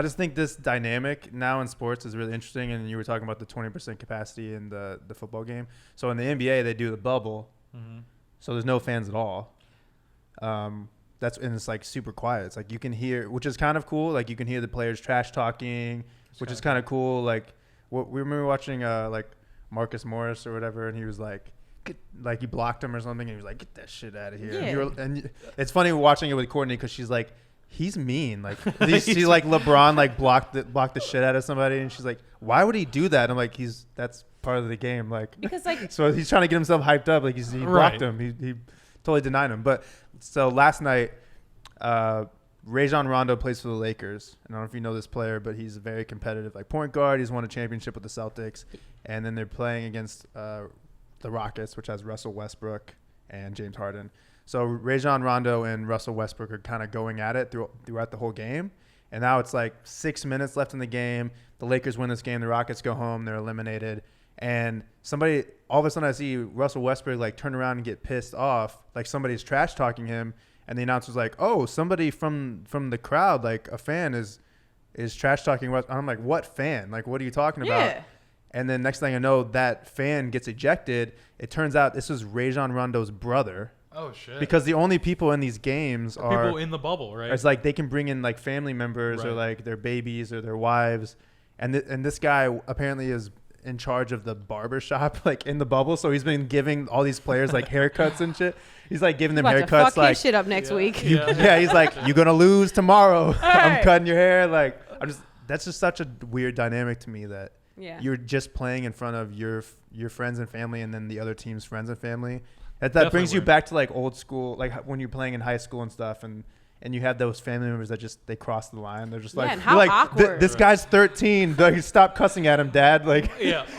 just think this dynamic now in sports is really interesting. And you were talking about the 20% capacity in the football game. So in the NBA, they do the bubble. Mm-hmm. So there's no fans at all. And it's like super quiet. It's like you can hear, which is kind of cool. Like you can hear the players trash talking, which is kind of cool. Like we remember watching like Marcus Morris or whatever, and he was like he blocked him or something, and he was like, get that shit out of here. Yeah. And it's funny watching it with Courtney because she's like, he's mean. Like you see like LeBron like block the shit out of somebody, and she's like, why would he do that? I'm like, that's part of the game. Like Because like so he's trying to get himself hyped up. Like he blocked him. He totally denied him. But so last night, Rajon Rondo plays for the Lakers. I don't know if you know this player, but he's very competitive. Like point guard, he's won a championship with the Celtics, and then they're playing against the Rockets, which has Russell Westbrook and James Harden. So Rajon Rondo and Russell Westbrook are kind of going at it throughout the whole game. And now it's like 6 minutes left in the game. The Lakers win this game. The Rockets go home. They're eliminated. And all of a sudden I see Russell Westbrook like turn around and get pissed off. Like somebody's trash talking him. And the announcer's like, oh, somebody from the crowd, like a fan is trash talking Westbrook. I'm like, what fan? Like, what are you talking about? And then next thing I know, that fan gets ejected. It turns out this was Rajon Rondo's brother. Oh shit! Because the only people in these games are people in the bubble, right? It's like they can bring in like family members or like their babies or their wives, and this guy apparently is in charge of the barber shop like in the bubble. So he's been giving all these players like haircuts and shit. He's like giving them haircuts. Fuck like your shit up next week. He's like, you're gonna lose tomorrow. I'm cutting your hair. Like that's just such a weird dynamic to me that you're just playing in front of your friends and family, and then the other team's friends and family. That brings you back to like old school, like when you're playing in high school and stuff, and you have those family members that just they cross the line. They're just like, and how like awkward. This guy's 13. Like, stop cussing at him, Dad. Like,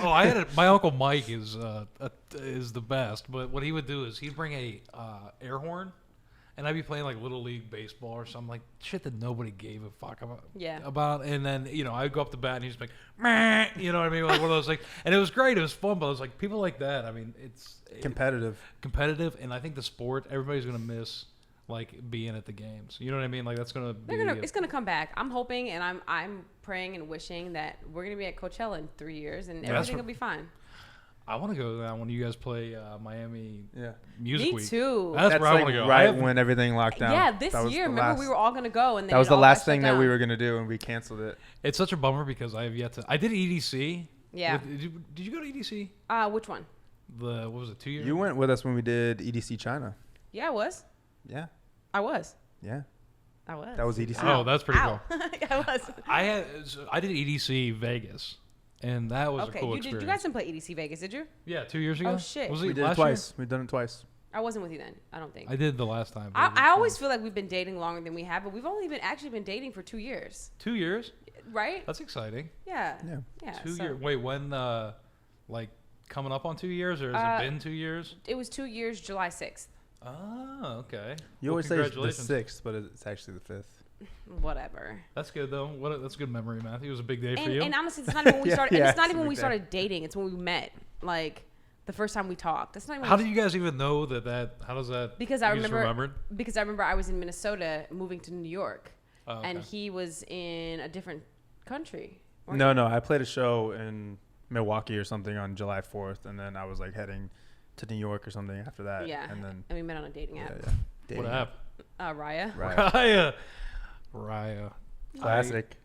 Oh, my uncle Mike is the best. But what he would do is he'd bring a air horn, and I'd be playing like little league baseball or something, like shit that nobody gave a fuck about. And then I'd go up to bat and he's like, meh, you know what I mean, like one of those like, and it was great. It was fun, but it was like people like that. I mean, it's competitive, and I think the sport everybody's gonna miss like being at the games. You know what I mean? Like that's gonna it's gonna come back. I'm hoping and I'm praying and wishing that we're gonna be at Coachella in 3 years and everything will be fine. I want to go to that when you guys play Miami Music Week. Me too. That's where I want to go. Right when everything locked down. Yeah, this year. Remember, we were all gonna go, and then that was the last thing that we were gonna do, and we canceled it. It's such a bummer because I have yet to. I did EDC. Yeah. Did you go to EDC? Which one? What was it? 2 years. You went with us when we did EDC China. Yeah, I was. Yeah. I was. Yeah. I was. That was EDC. Oh, that's pretty cool. I was. I did EDC Vegas, and that was a cool experience. You guys didn't play EDC Vegas, did you? Yeah, 2 years ago. Oh shit. Was it we did last it twice. Year? We've done it twice. I wasn't with you then. I don't think. I did the last time. I always feel like we've been dating longer than we have, but we've only been dating for 2 years. 2 years. Right. That's exciting. Yeah. 2 years. Wait, when? Like coming up on 2 years, or has it been 2 years? It was 2 years, July 6th. Oh, okay. You always say the 6th, but it's actually the 5th. Whatever. That's good though. That's a good memory, Matthew. It was a big day for you. And honestly, it's not even when we started. And it's not even when we started dating. It's when we met. Like the first time we talked. That's not even. How do you guys even know that? How does that? Because I remember. Because I remember I was in Minnesota, moving to New York, and he was in a different country. No. I played a show in Milwaukee or something on July 4th, and then I was like heading to New York or something after that. Yeah. And we met on a dating app. Dating what app? Raya. Raya. Classic.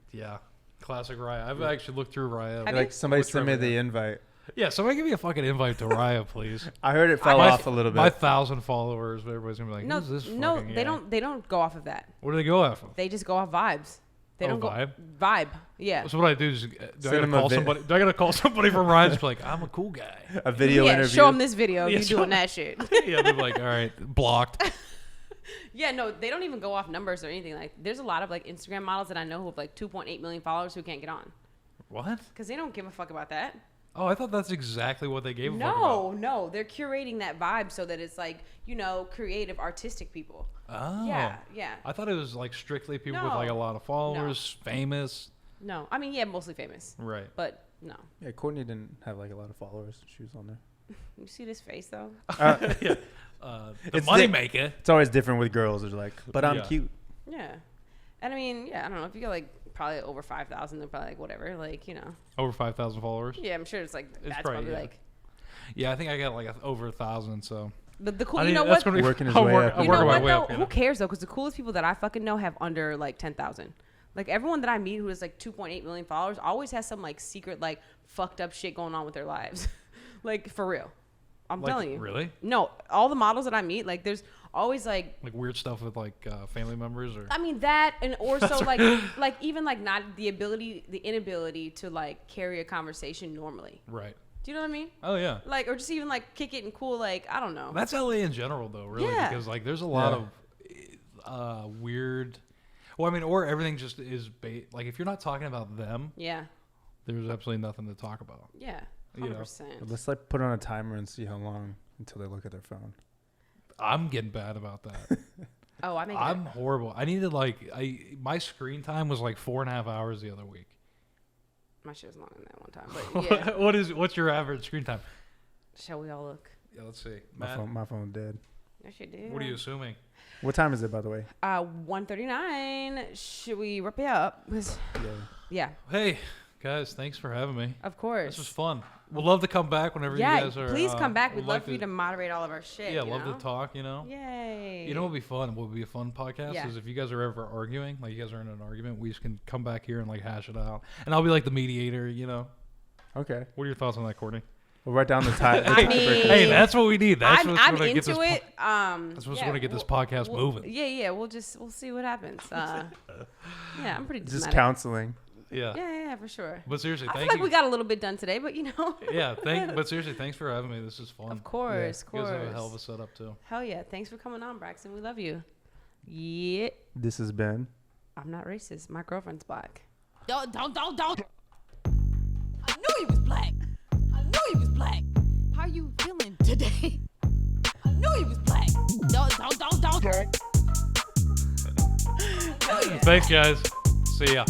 Classic Raya. I've actually looked through Raya. Like somebody sent me the invite. Yeah, somebody give me a fucking invite to Raya, please. I heard it fell off a little bit. My 1,000 followers, everybody's gonna be like, "Who's this?" No, they don't. They don't go off of that. What do they go off of? They just go off vibes. They don't vibe? Go vibe. Yeah. So what I do is, do I gotta call somebody from Ryan and just be like, I'm a cool guy. A video interview. Show them this video. You doing that shit. Yeah, they're like, all right, blocked. Yeah, no, they don't even go off numbers or anything. Like, there's a lot of like Instagram models that I know who have like 2.8 million followers who can't get on. What? Because they don't give a fuck about that. Oh, I thought that's exactly what they gave a fuck about. No, they're curating that vibe so that it's like, creative, artistic people. Oh. Yeah. I thought it was like strictly people with like a lot of followers, famous. No, I mean, yeah, mostly famous. Right. But no. Yeah, Courtney didn't have like a lot of followers. She was on there. You see this face though? Yeah. The moneymaker. It's always different with girls. They're like, but I'm cute. Yeah. And I mean, I don't know. If you get like probably over 5,000, they're probably like, whatever. Like, Over 5,000 followers? Yeah, I'm sure it's like, that's probably like. Yeah, I think I got like over 1,000, so. The cool, you know what? Working his way up. You know what though? Who cares though? Because the coolest people that I fucking know have under like 10,000. Like everyone that I meet who has like 2.8 million followers always has some like secret like fucked up shit going on with their lives. Like for real. I'm telling you. Really? No, all the models that I meet, like there's always like weird stuff with like family members or. I mean that, and also like even like not the inability to like carry a conversation normally. Right. Do you know what I mean? Oh yeah. Like, or just even like kick it and cool, like, I don't know. That's LA in general though, really, Yeah. because like there's a lot of weird. Well, I mean, or everything just is like if you're not talking about them, Yeah. there's absolutely nothing to talk about. Yeah. You know. 100%. Let's like put on a timer and see how long until they look at their phone. I'm getting bad about that. Oh, I make I'm horrible. I needed my screen time was like 4.5 hours the other week. my shit was long in that one time, but yeah. What's your average screen time? Shall we all look? Yeah, let's see. My phone dead. That shit did. What are you assuming? What time is it, by the way? 1:39. Should we wrap it up? Yeah. Yeah, Hey, guys, thanks for having me. of course. This was fun. We'd love to come back whenever you guys are. please come back. We'd would love like for you to moderate all of our shit. Yeah, you love know? to talk. You know. Yay. You know what would be fun? What would be a fun podcast Yeah. is if you guys are ever arguing, like you guys are in an argument, we just can come back here and like hash it out, and I'll be like the mediator. You know. Okay. What are your thoughts on that, Courtney? We'll write down the time. I mean- Hey, that's what we need. That's what's I'm gonna get this. into it. That's what's gonna get this podcast moving. Yeah. We'll see what happens. Yeah, I'm pretty Just dramatic. counseling. Yeah. Yeah, for sure. But seriously, I feel thank like you. we got a little bit done today, but you know. Yeah, but seriously, thanks for having me. This is fun. Of course, You guys have a hell of a setup too. Hell yeah. Thanks for coming on, Braxton. We love you. Yeah. This has been. I'm not racist. My girlfriend's black. Don't. I knew he was black. I knew he was black. How you feeling today? I knew he was black. Don't. Thanks, guys. See ya.